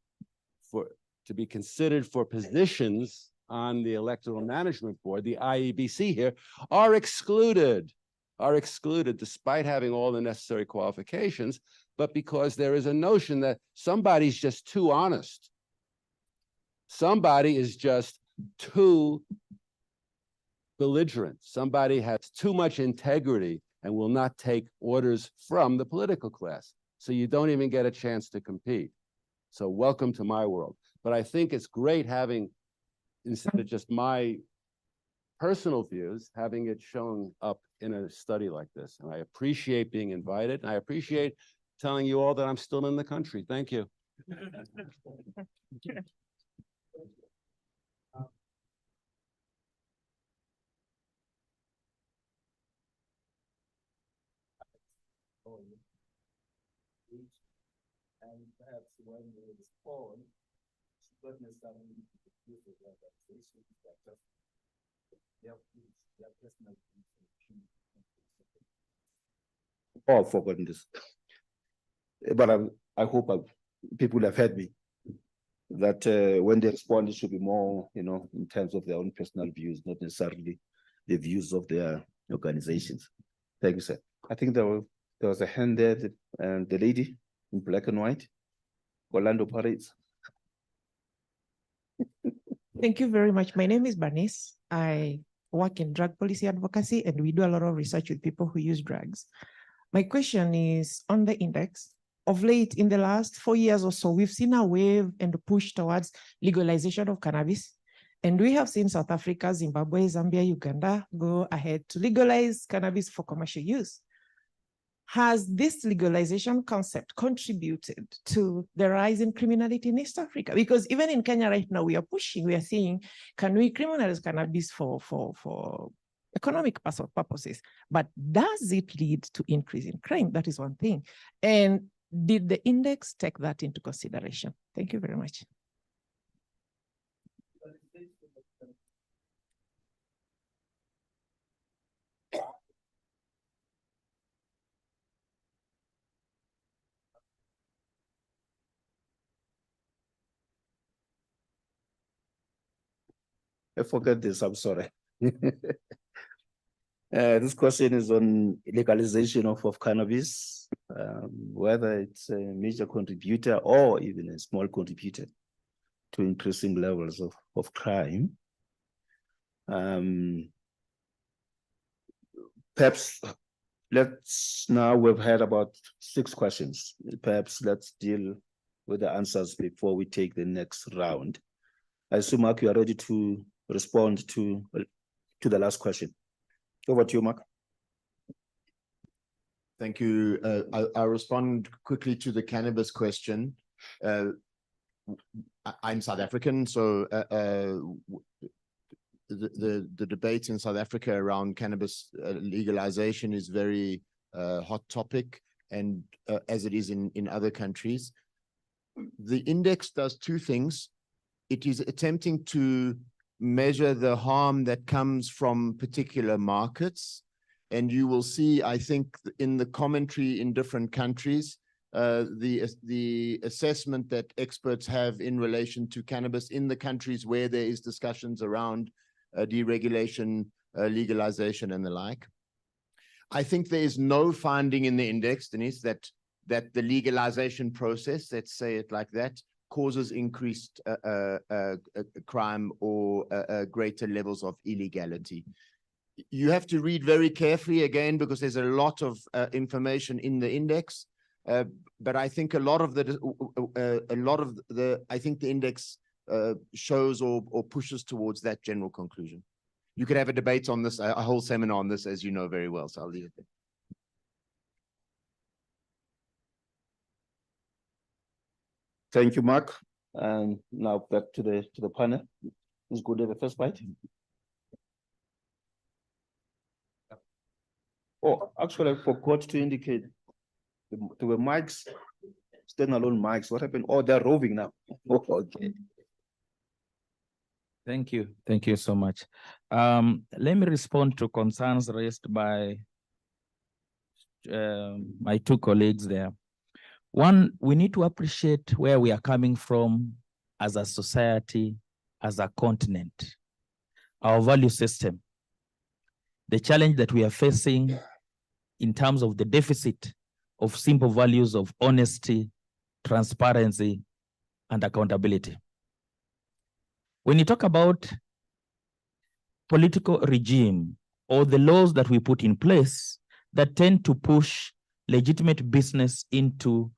be considered for positions on the Electoral Management Board, the IEBC here, are excluded despite having all the necessary qualifications, but because there is a notion that somebody's just too honest. Somebody is just too belligerent. Somebody has too much integrity and will not take orders from the political class. So you don't even get a chance to compete. So welcome to my world. But I think it's great having, instead of just my personal views, having it shown up in a study like this. And I appreciate being invited. And I appreciate telling you all that I'm still in the country. Thank you. And perhaps when you respond, not necessarily use the organization, but just their personal information. Oh, I've forgotten this. But I hope people have heard me, that when they respond, it should be more, in terms of their own personal views, not necessarily the views of their organizations. Thank you, sir. I think there was a hand there, and the lady in black and white, Orlando Parades. Thank you very much. My name is Bernice. I work in drug policy advocacy, and we do a lot of research with people who use drugs. My question is on the index. Of late, in the last 4 years or so, we've seen a wave and a push towards legalization of cannabis. And we have seen South Africa, Zimbabwe, Zambia, Uganda go ahead to legalize cannabis for commercial use. Has this legalization concept contributed to the rise in criminality in East Africa? Because even in Kenya right now, we are saying, can we criminalize cannabis for economic purposes? But does it lead to increase in crime? That is one thing. And did the index take that into consideration? Thank you very much. I forgot this, I'm sorry. This question is on legalization of cannabis, whether it's a major contributor or even a small contributor to increasing levels of crime. Perhaps we've had about 6 questions. Perhaps let's deal with the answers before we take the next round. I assume, Mark, you are ready to respond to the last question. Over to you, Mark. Thank you. I'll respond quickly to the cannabis question. I'm South African, so the debate in South Africa around cannabis legalization is very hot topic, and as it is in other countries. The index does two things. It is attempting to measure the harm that comes from particular markets. And you will see, I think, in the commentary in different countries, the assessment that experts have in relation to cannabis in the countries where there is discussions around deregulation, legalization, and the like. I think there is no finding in the index, Denise, that the legalization process, let's say it like that, causes increased crime or greater levels of illegality. You have to read very carefully again, because there's a lot of information in the index. But I think I think the index shows or pushes towards that general conclusion. You could have a debate on this, a whole seminar on this, as you know very well. So I'll leave it there. Thank you, Mark. And now back to the panel. Let's go to the first slide. Oh, actually, I forgot to indicate there were mics, standalone mics. What happened? Oh, they're roving now. Oh, okay. Thank you. Thank you so much. Let me respond to concerns raised by my two colleagues there. One, we need to appreciate where we are coming from as a society, as a continent, our value system, the challenge that we are facing in terms of the deficit of simple values of honesty, transparency, and accountability. When you talk about political regime or the laws that we put in place that tend to push legitimate business into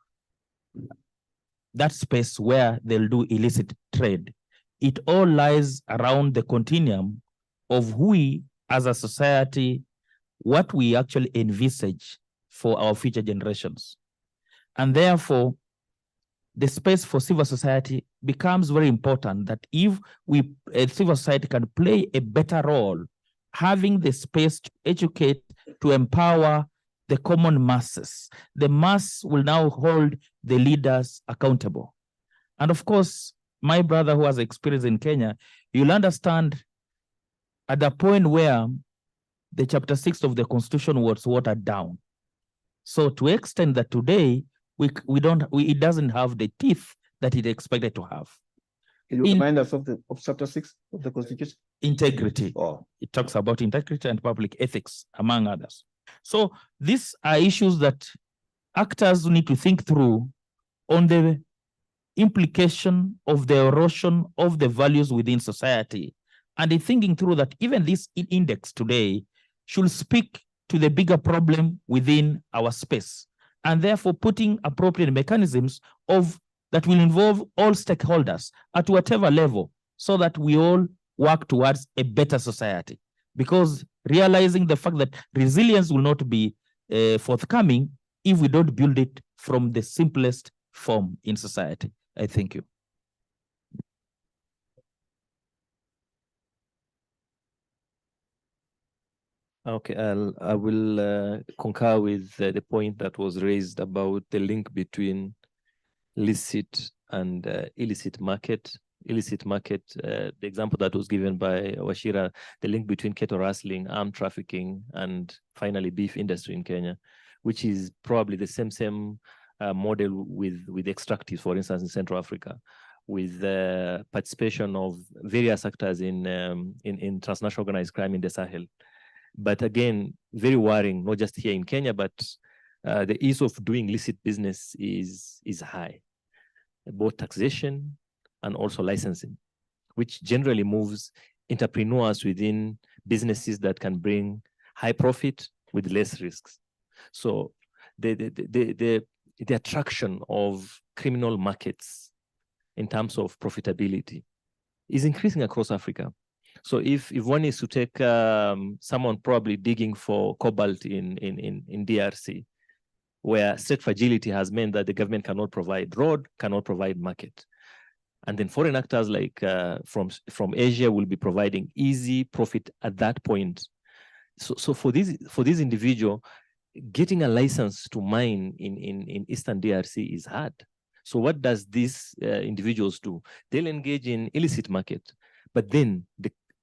that space where they'll do illicit trade, it all lies around the continuum of who we as a society, what we actually envisage for our future generations. And therefore, the space for civil society becomes very important, that if civil society can play a better role, having the space to educate, to empower the common masses, the mass will now hold the leaders accountable. And of course, my brother who has experience in Kenya, you'll understand at the point where the chapter 6 of the Constitution was watered down. So to extend that today, it doesn't have the teeth that it expected to have. Can you remind us of chapter 6 of the Constitution? Integrity. Oh. It talks about integrity and public ethics, among others. So these are issues that actors need to think through on the implication of the erosion of the values within society, and in thinking through that even this index today should speak to the bigger problem within our space, and therefore putting appropriate mechanisms that will involve all stakeholders at whatever level, so that we all work towards a better society. Because realizing the fact that resilience will not be forthcoming if we don't build it from the simplest form in society. I thank you. Okay, I will concur with the point that was raised about the link between licit and illicit market. Illicit market, the example that was given by Wachira, the link between cattle rustling, armed trafficking, and finally beef industry in Kenya, which is probably the same model with extractives, for instance, in Central Africa, with the participation of various actors in transnational organized crime in the Sahel. But again, very worrying, not just here in Kenya, but the ease of doing illicit business is high, both taxation and also licensing, which generally moves entrepreneurs within businesses that can bring high profit with less risks. So the attraction of criminal markets in terms of profitability is increasing across Africa. So if one is to take someone probably digging for cobalt in DRC, where state fragility has meant that the government cannot provide road, cannot provide market, And then foreign actors like from Asia will be providing easy profit at that point. So for this individual, getting a license to mine in Eastern DRC is hard. So what does these individuals do? They'll engage in illicit market, but then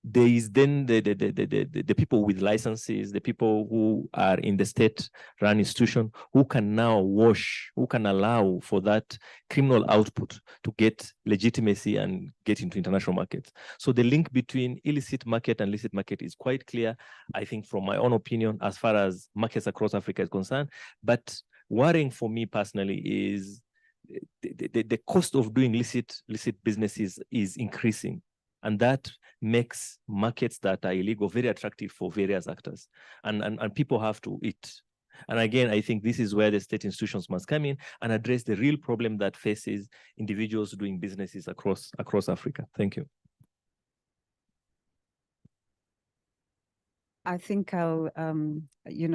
there is then the people with licenses, the people who are in the state-run institution who can now who can allow for that criminal output to get legitimacy and get into international markets. So the link between illicit market and licit market is quite clear, I think, from my own opinion, as far as markets across Africa is concerned. But worrying for me personally is the cost of doing licit businesses is increasing. And that makes markets that are illegal very attractive for various actors. And people have to eat. And again, I think this is where the state institutions must come in and address the real problem that faces individuals doing businesses across Africa. Thank you. I think I'll,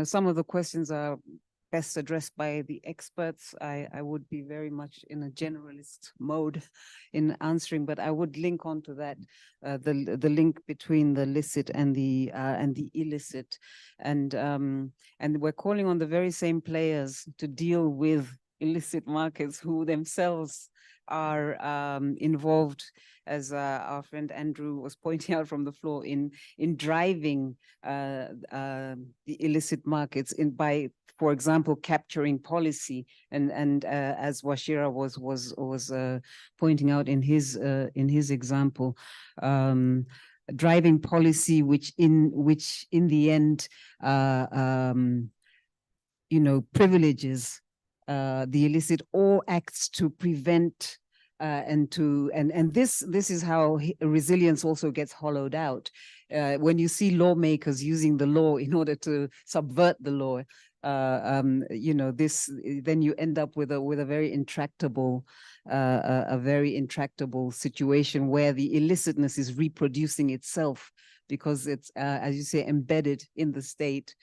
some of the questions are best addressed by the experts. I would be very much in a generalist mode in answering, but I would link onto that, the link between the licit and the illicit, and we're calling on the very same players to deal with illicit markets who themselves are involved, as our friend Andrew was pointing out from the floor, in driving the illicit markets by, for example, capturing policy, and as Washira was pointing out in his example, driving policy which in the end privileges the illicit or acts to prevent and this is how resilience also gets hollowed out. When you see lawmakers using the law in order to subvert the law, then you end up with a very intractable situation where the illicitness is reproducing itself because it's as you say, embedded in the state.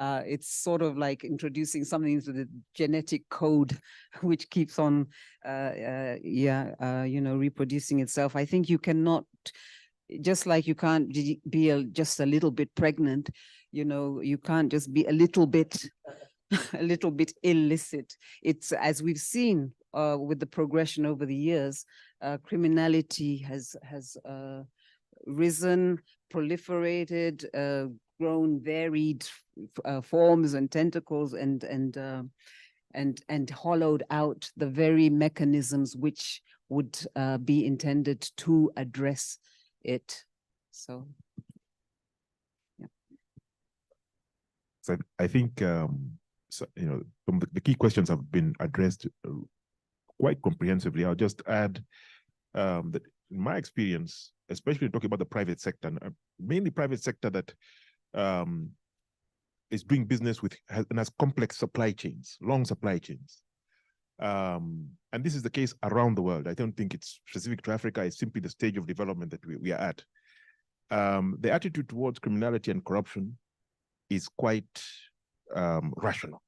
It's sort of like introducing something into the genetic code, which keeps on, reproducing itself. I think you cannot, just like you can't be just a little bit pregnant, you can't just be a little bit illicit. It's, as we've seen with the progression over the years, criminality has risen, proliferated, grown varied forms and tentacles, and hollowed out the very mechanisms which would be intended to address it. So, yeah. So I think the key questions have been addressed quite comprehensively. I'll just add that in my experience, especially talking about the private sector, mainly private sector that is doing business with and has complex supply chains, long supply chains. And this is the case around the world. I don't think it's specific to Africa. It's simply the stage of development that we are at. The attitude towards criminality and corruption is quite rational.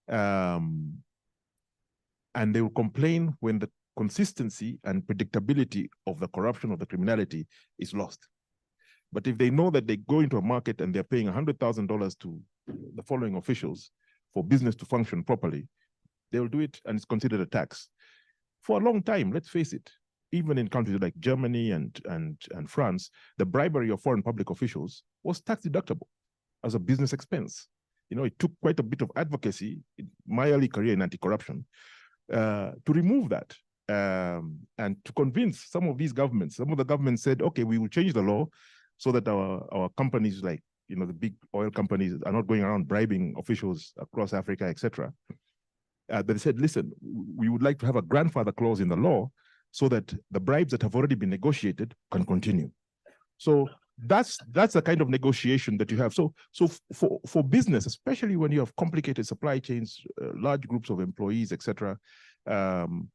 And they will complain when the consistency and predictability of the corruption or the criminality is lost. But if they know that they go into a market and they're paying $100,000 to the following officials for business to function properly, they will do it and it's considered a tax. For a long time, let's face it, even in countries like Germany and France, the bribery of foreign public officials was tax deductible as a business expense. It took quite a bit of advocacy in my early career in anti-corruption to remove that and to convince some of these governments. Some of the governments said, okay, we will change the law so that our companies, like the big oil companies, are not going around bribing officials across Africa, etc. They said, listen, we would like to have a grandfather clause in the law so that the bribes that have already been negotiated can continue. So that's the kind of negotiation that you have. So for business, especially when you have complicated supply chains, large groups of employees, etc., and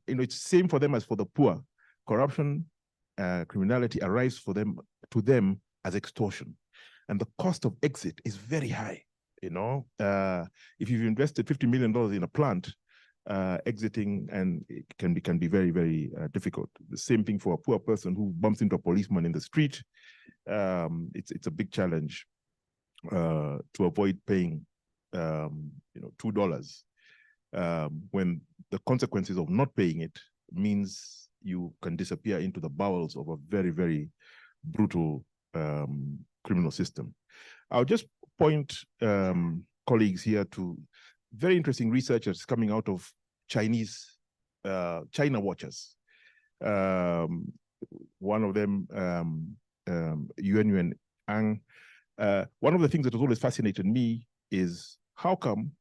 it's the same for them as for the poor. Corruption, criminality arrives to them as extortion, and the cost of exit is very high. If you've invested $50 million in a plant exiting, and it can be very, very difficult. The same thing for a poor person who bumps into a policeman in the street. It's a big challenge to avoid paying $2 when the consequences of not paying it means you can disappear into the bowels of a very, very brutal criminal system. I'll just point colleagues here to very interesting research that's coming out of Chinese China watchers. One of them, Yuan Ang. One of the things that has always fascinated me is how come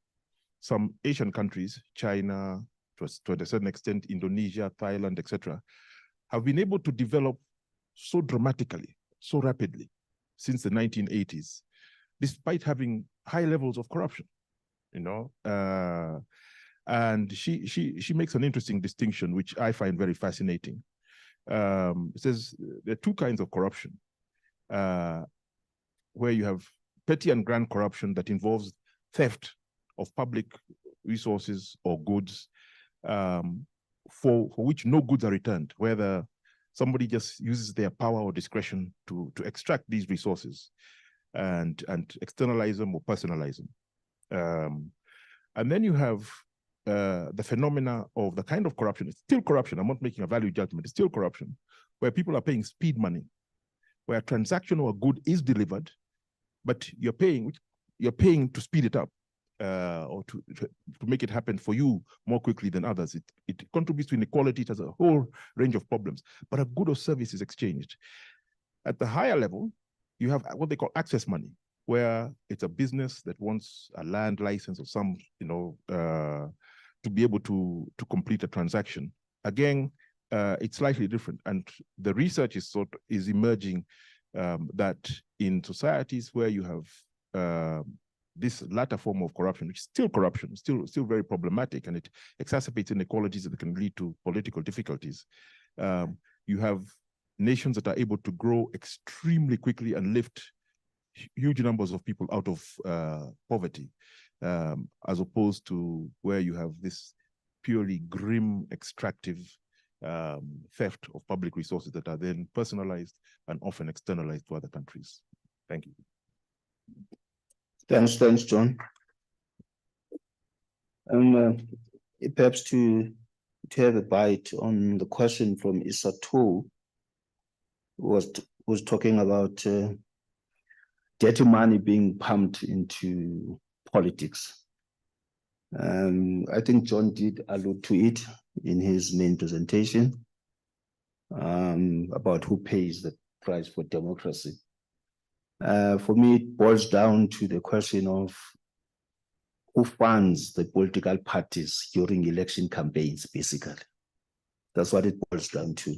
some Asian countries, China, to a certain extent, Indonesia, Thailand, etc., have been able to develop so dramatically, so rapidly since the 1980s, despite having high levels of corruption, and she makes an interesting distinction, which I find very fascinating. It says there are two kinds of corruption, where you have petty and grand corruption that involves theft of public resources or goods, for which no goods are returned, whether somebody just uses their power or discretion to extract these resources and externalize them or personalize them. And then you have the phenomena of the kind of corruption. It's still corruption. I'm not making a value judgment. It's still corruption, where people are paying speed money, where a transaction or a good is delivered, but you're paying to speed it up, or to make it happen for you more quickly than others. It contributes to inequality. It has a whole range of problems, but a good or service is exchanged. At the higher level, you have what they call access money, where it's a business that wants a land license or some, to be able to complete a transaction. Again, it's slightly different, and the research is emerging that in societies where you have this latter form of corruption, which is still corruption, still very problematic, and it exacerbates inequalities that can lead to political difficulties. You have nations that are able to grow extremely quickly and lift huge numbers of people out of poverty, as opposed to where you have this purely grim, extractive theft of public resources that are then personalized and often externalized to other countries. Thank you. Thanks, John. Perhaps to have a bite on the question from Isato, was talking about dirty money being pumped into politics. I think John did allude to it in his main presentation about who pays the price for democracy. For me, it boils down to the question of who funds the political parties during election campaigns, basically. That's what it boils down to.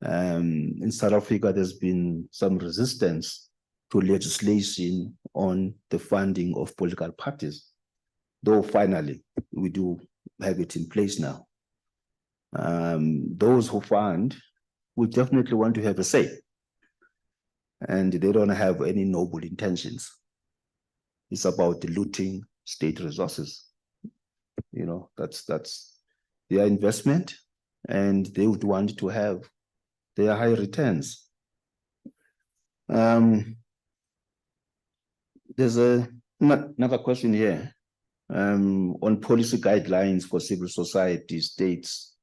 In South Africa, there's been some resistance to legislation on the funding of political parties, though finally we do have it in place now. Those who fund will definitely want to have a say, and they don't have any noble intentions. It's about looting state resources. That's their investment, and they would want to have their high returns. There's another question here on policy guidelines for civil society states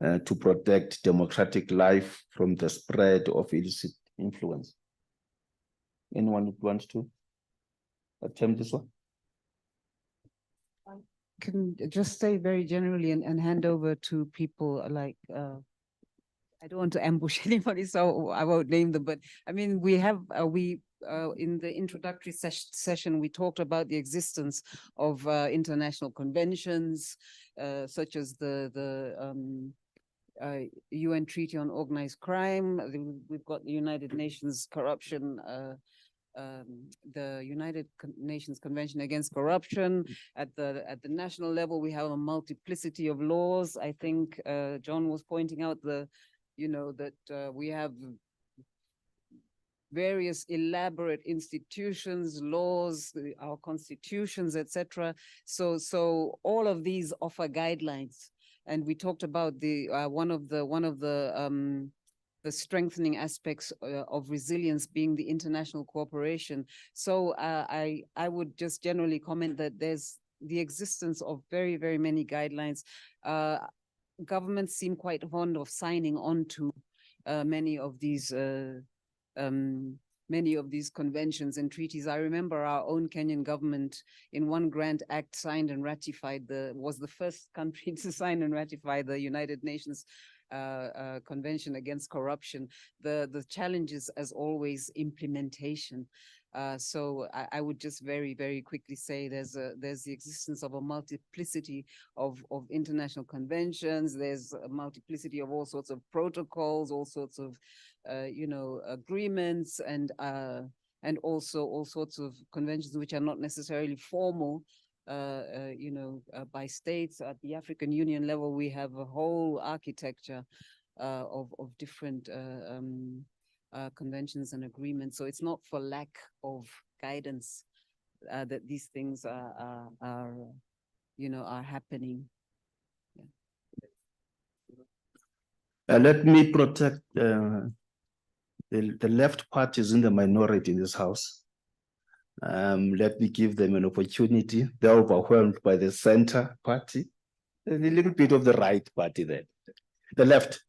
to protect democratic life from the spread of illicit influence. Anyone who wants to attempt this one? I can just say very generally and hand over to people like, I don't want to ambush anybody, so I won't name them, but I mean, we have, in the introductory session, we talked about the existence of international conventions, such as the UN Treaty on Organized Crime. We've got the United Nations Corruption, the United Nations Convention Against Corruption. At the national level, we have a multiplicity of laws. I think John was pointing out that we have various elaborate institutions, laws, our constitutions, etc. So all of these offer guidelines. And we talked about the one of the strengthening aspects of resilience being the international cooperation. So I would just generally comment that there's the existence of very, very many guidelines. Governments seem quite fond of signing on to many of these conventions and treaties. I remember our own Kenyan government in one grand act signed and ratified was the first country to sign and ratify the United Nations Convention Against Corruption. The challenge is, as always, implementation. So I would just very, very quickly say there's the existence of a multiplicity of international conventions. There's a multiplicity of all sorts of protocols, all sorts of agreements, and also all sorts of conventions which are not necessarily formal. By states. At the African Union level, we have a whole architecture of different conventions and agreements. So it's not for lack of guidance that these things are happening. Yeah. Let me protect the left party is in the minority in this house. Let me give them an opportunity. They're overwhelmed by the center party. There's a little bit of the right party there. The left.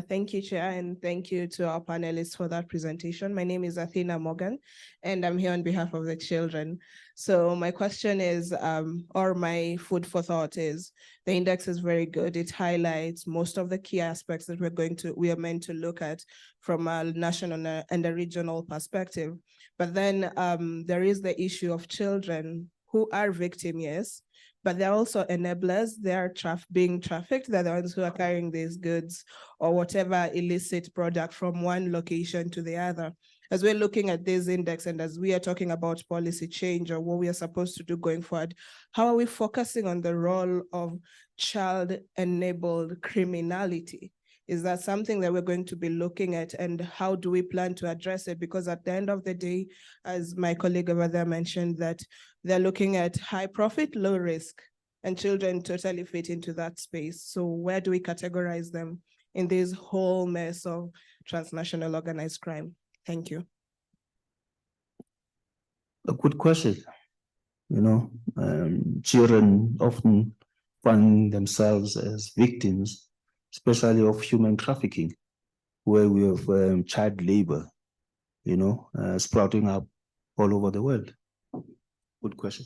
Thank you, Chair, and thank you to our panelists for that presentation. My name is Athena Morgan, and I'm here on behalf of the children. So my question is, or my food for thought is, the index is very good. It highlights most of the key aspects that we are meant to look at from a national and a regional perspective. But then there is the issue of children who are victims, yes, but they're also enablers. They're being trafficked. They're the ones who are carrying these goods or whatever illicit product from one location to the other. As we're looking at this index and as we are talking about policy change or what we are supposed to do going forward, how are we focusing on the role of child-enabled criminality? Is that something that we're going to be looking at, and how do we plan to address it? Because at the end of the day, as my colleague over there mentioned, that they're looking at high profit, low risk, and children totally fit into that space. So where do we categorize them in this whole mess of transnational organized crime? Thank you. A good question. Children often find themselves as victims, especially of human trafficking, where we have child labor, sprouting up all over the world. Good question.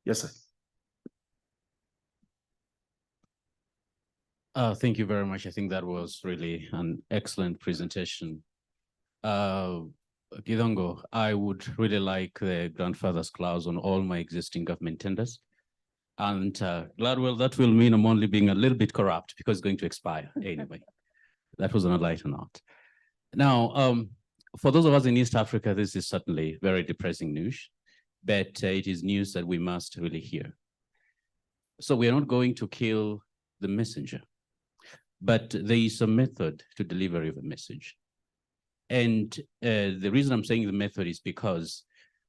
Yes, sir. Thank you very much. I think that was really an excellent presentation. Gidongo, I would really like the grandfather's clause on all my existing government tenders. And Gladwell, that will mean I'm only being a little bit corrupt because it's going to expire anyway. That was on a lighter note. Now, for those of us in East Africa, this is certainly very depressing news, but it is news that we must really hear. So we are not going to kill the messenger, but there is a method to delivery of a message. And the reason I'm saying the method is because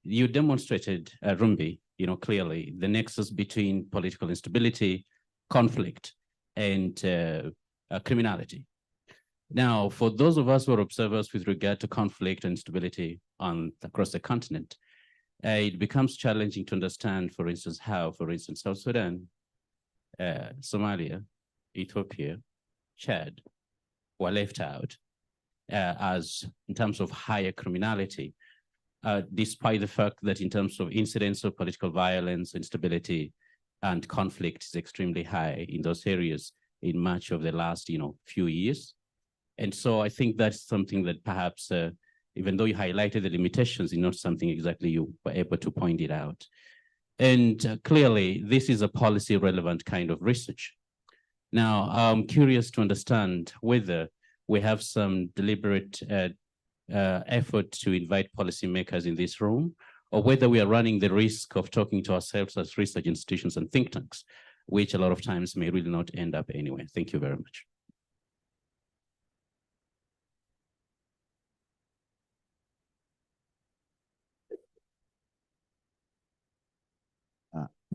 you demonstrated, Rumbi, clearly the nexus between political instability, conflict, and criminality. Now, for those of us who are observers with regard to conflict and instability across the continent, it becomes challenging to understand, for instance, how, for instance, South Sudan, Somalia, Ethiopia, Chad were left out as in terms of higher criminality, despite the fact that in terms of incidents of political violence, instability, and conflict is extremely high in those areas in much of the last, few years. And so I think that's something that perhaps, even though you highlighted the limitations, is not something exactly you were able to point it out. And clearly, this is a policy relevant kind of research. Now, I'm curious to understand whether we have some deliberate effort to invite policymakers in this room, or whether we are running the risk of talking to ourselves as research institutions and think tanks, which a lot of times may really not end up anywhere. Thank you very much.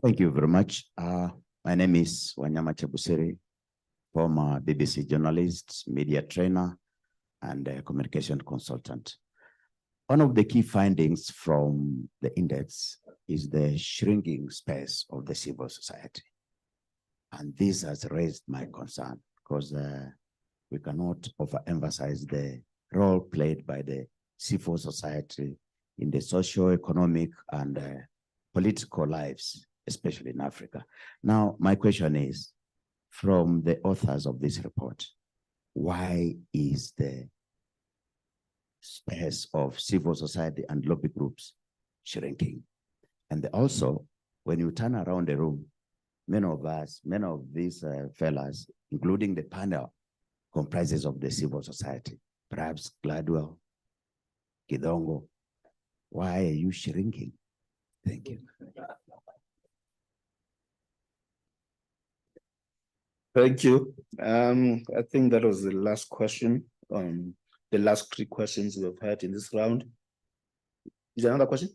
Thank you very much. My name is Wanyama Chebusiri, former BBC journalist, media trainer, and a communication consultant. One of the key findings from the index is the shrinking space of the civil society. And this has raised my concern because we cannot overemphasize the role played by the civil society in the socio-economic and political lives, especially in Africa. Now, my question is, from the authors of this report, why is the space of civil society and lobby groups shrinking? And also, when you turn around the room, many of these fellas, including the panel, comprises of the civil society, perhaps Gladwell, Kidongo. Why are you shrinking? Thank you. Thank you. I think that was the last question. The last 3 questions we've had in this round. Is there another question?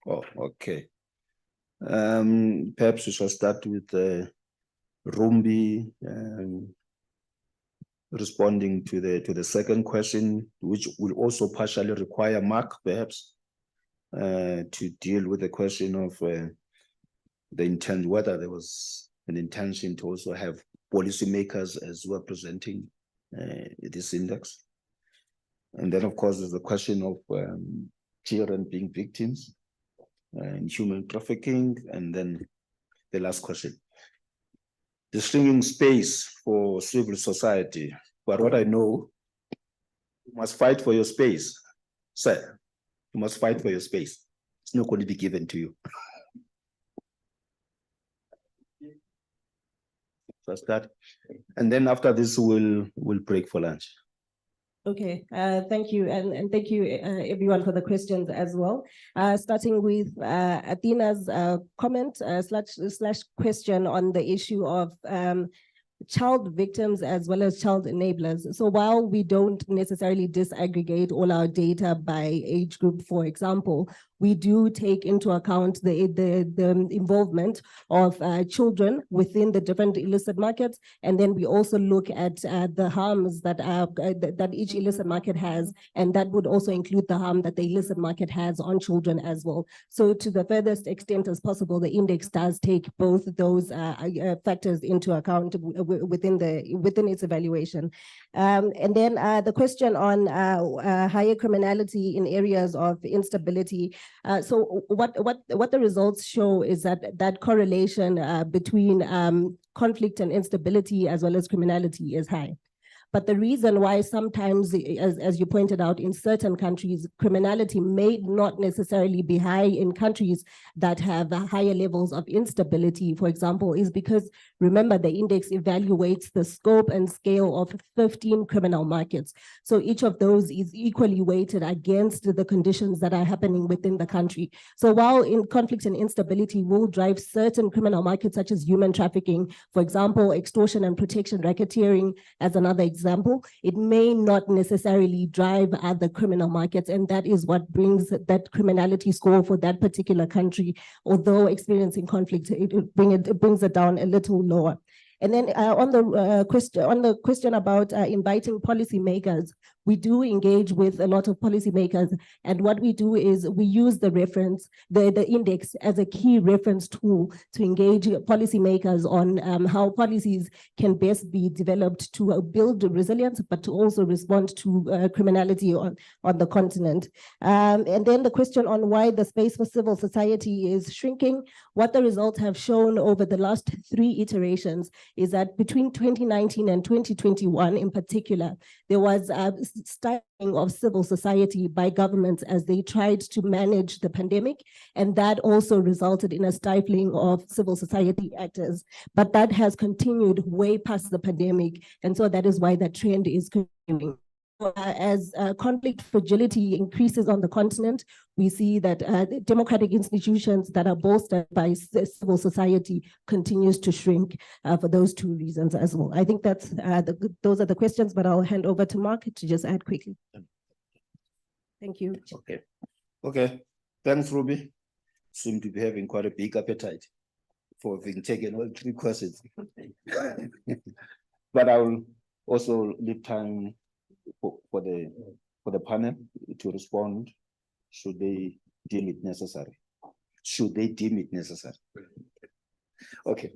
Oh, okay. Perhaps we shall start with Rumbi responding to the second question, which will also partially require Mark, perhaps, to deal with the question of the intent, whether there was an intention to also have policymakers as well presenting this index. And then, of course, there's the question of children being victims in human trafficking. And then the last question, the shrinking space for civil society. But what I know, you must fight for your space, sir. You must fight for your space. It's not going to be given to you. So start, and then after this, we'll break for lunch. Okay, thank you, and thank you everyone for the questions as well. Starting with Athena's comment slash question on the issue of child victims as well as child enablers. So while we don't necessarily disaggregate all our data by age group, for example, we do take into account the involvement of children within the different illicit markets, and then we also look at the harms that each illicit market has, and that would also include the harm that the illicit market has on children as well. So to the furthest extent as possible, the index does take both those factors into account within its evaluation. And then the question on higher criminality in areas of instability. So what the results show is that correlation between conflict and instability as well as criminality is high. But the reason why sometimes, as you pointed out, in certain countries, criminality may not necessarily be high in countries that have higher levels of instability, for example, is because, remember, the index evaluates the scope and scale of 15 criminal markets. So each of those is equally weighted against the conditions that are happening within the country. So while in conflict and instability will drive certain criminal markets, such as human trafficking, for example, extortion and protection racketeering, as another example, it may not necessarily drive other criminal markets, and that is what brings that criminality score for that particular country, although experiencing conflict, it brings it down a little lower. And then on the question about inviting policymakers, we do engage with a lot of policymakers, and what we do is we use the reference, the index, as a key reference tool to engage policymakers on how policies can best be developed to build resilience, but to also respond to criminality on the continent. And then the question on why the space for civil society is shrinking. What the results have shown over the last 3 iterations is that between 2019 and 2021 in particular, there was stifling of civil society by governments as they tried to manage the pandemic, and that also resulted in a stifling of civil society actors. But that has continued way past the pandemic, and so that is why that trend is continuing. As conflict fragility increases on the continent, we see that democratic institutions that are bolstered by civil society continues to shrink for those 2 reasons as well. I think that's those are the questions, but I'll hand over to Mark to just add quickly. Thank you. Okay. Thanks, Ruby. Seem to be having quite a big appetite. for having taken all 3 questions. But I will also leave time for the panel to respond should they deem it necessary. Should they deem it necessary? Okay.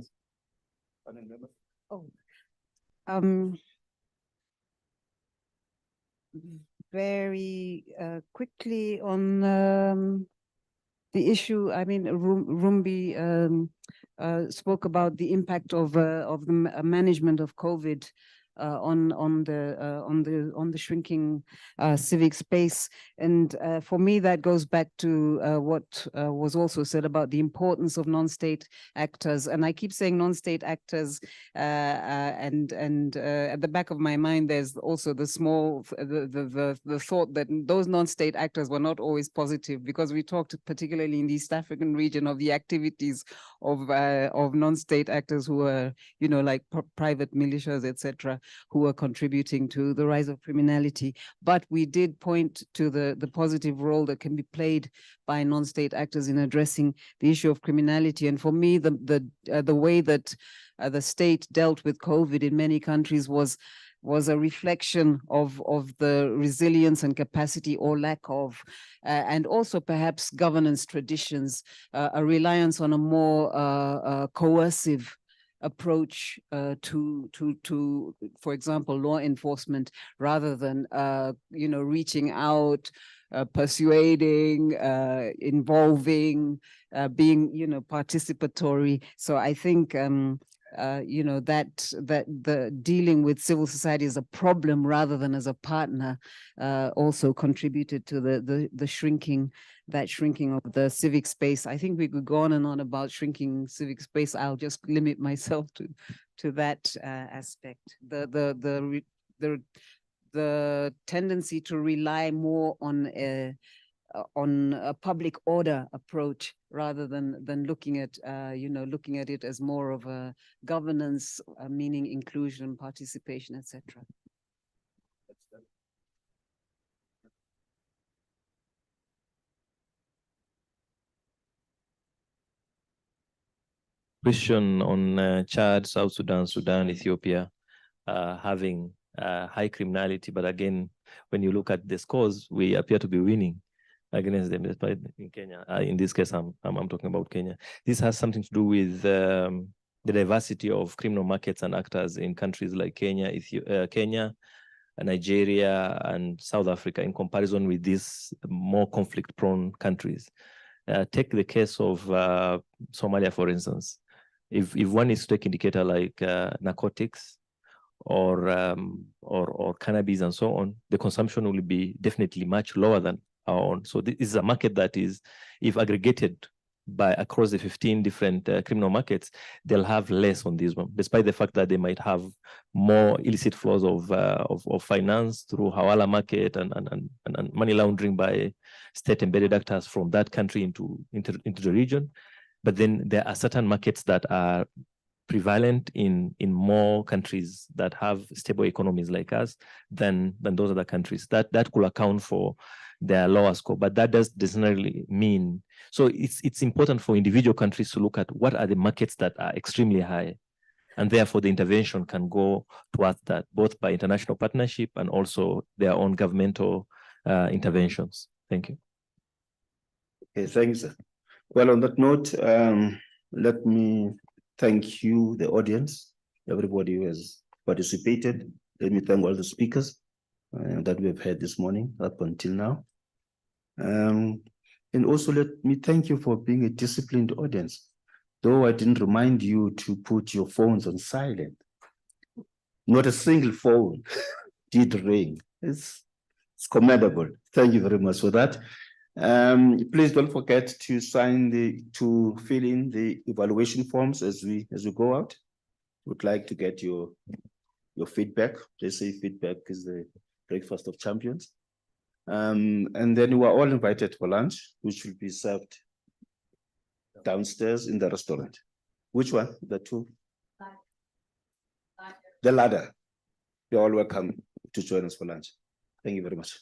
Oh. Very quickly on the issue. I mean, Rumbi spoke about the impact of the management of COVID on the shrinking civic space, and for me that goes back to what was also said about the importance of non-state actors. And I keep saying non-state actors, and at the back of my mind there's also the thought that those non-state actors were not always positive, because we talked particularly in the East African region of the activities of non-state actors who are, you know, like private militias, etc., who are contributing to the rise of criminality. But we did point to the positive role that can be played by non-state actors in addressing the issue of criminality. And for me, the way that the state dealt with COVID in many countries was a reflection of the resilience and capacity or lack of, and also perhaps governance traditions, a reliance on a more coercive approach to, for example, law enforcement, rather than you know, reaching out, persuading, involving, being, you know, participatory. So I think you know, that the dealing with civil society as a problem rather than as a partner also contributed to the shrinking of the civic space. I think we could go on and on about shrinking civic space. I'll just limit myself to that aspect. The tendency to rely more on a public order approach rather than looking at you know, looking at it as more of a governance, meaning inclusion, participation, etc. Question on Chad, South Sudan, Sudan, Ethiopia, having high criminality, but again, when you look at the scores, we appear to be winning against them, despite in Kenya. In this case, I'm talking about Kenya. This has something to do with the diversity of criminal markets and actors in countries like Kenya, Kenya, Nigeria, and South Africa, in comparison with these more conflict-prone countries. Take the case of Somalia, for instance. If one is to take indicator like narcotics or cannabis and so on, the consumption will be definitely much lower than our own. So this is a market that is, if aggregated by across the 15 different criminal markets, they'll have less on this one, despite the fact that they might have more illicit flows of finance through Hawala market and money laundering by state-embedded actors from that country into the region. But then there are certain markets that are prevalent in more countries that have stable economies like us than those other countries. That could account for their lower score, but that doesn't really mean. So it's important for individual countries to look at what are the markets that are extremely high, and therefore the intervention can go towards that, both by international partnership and also their own governmental interventions. Thank you. Okay, thanks. Well, on that note, let me thank you, the audience, everybody who has participated. Let me thank all the speakers that we have had this morning up until now. And also let me thank you for being a disciplined audience. Though I didn't remind you to put your phones on silent, not a single phone did ring. It's commendable. Thank you very much for that. Please don't forget to to fill in the evaluation forms as we go out. Would like to get your feedback. They say feedback is the breakfast of champions. And then you are all invited for lunch, which will be served downstairs in the restaurant. Which one? The two? The ladder. You're all welcome to join us for lunch. Thank you very much.